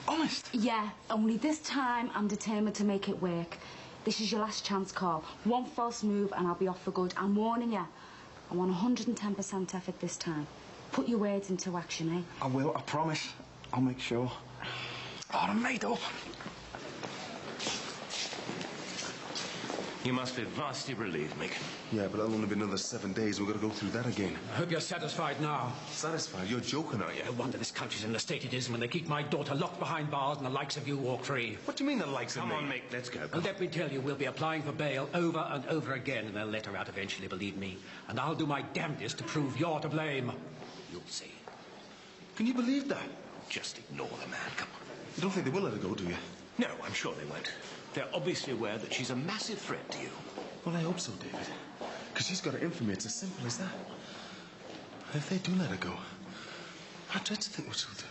Speaker 6: Honest?
Speaker 2: Yeah, only this time I'm determined to make it work. This is your last chance, Carl. One false move and I'll be off for good. I'm warning you. I want 110% effort this time. Put your words into action, eh?
Speaker 6: I will, I promise. I'll make sure. Oh, I'm made up.
Speaker 9: You must be vastly relieved, Mick.
Speaker 3: Yeah, but that'll only be another 7 days. We've got to go through that again.
Speaker 20: I hope you're satisfied now.
Speaker 3: Satisfied? You're joking, are you?
Speaker 20: No wonder this country's in the state it is when they keep my daughter locked behind bars and the likes of you walk free.
Speaker 3: What do you mean the likes
Speaker 9: Come
Speaker 3: of me?
Speaker 9: on, Mick, let's go.
Speaker 20: And let me tell you, we'll be applying for bail over and over again, and they'll let her out eventually, believe me. And I'll do my damnedest to prove you're to blame. You'll see.
Speaker 3: Can you believe that?
Speaker 9: Just ignore the man, come on.
Speaker 3: You don't think they will let her go, do you?
Speaker 9: No, I'm sure they won't. They're obviously aware that she's a massive threat to you.
Speaker 3: Well, I hope so, David. Because she's got her infamy. It's as simple as that. If they do let her go, I dread to think what she'll do.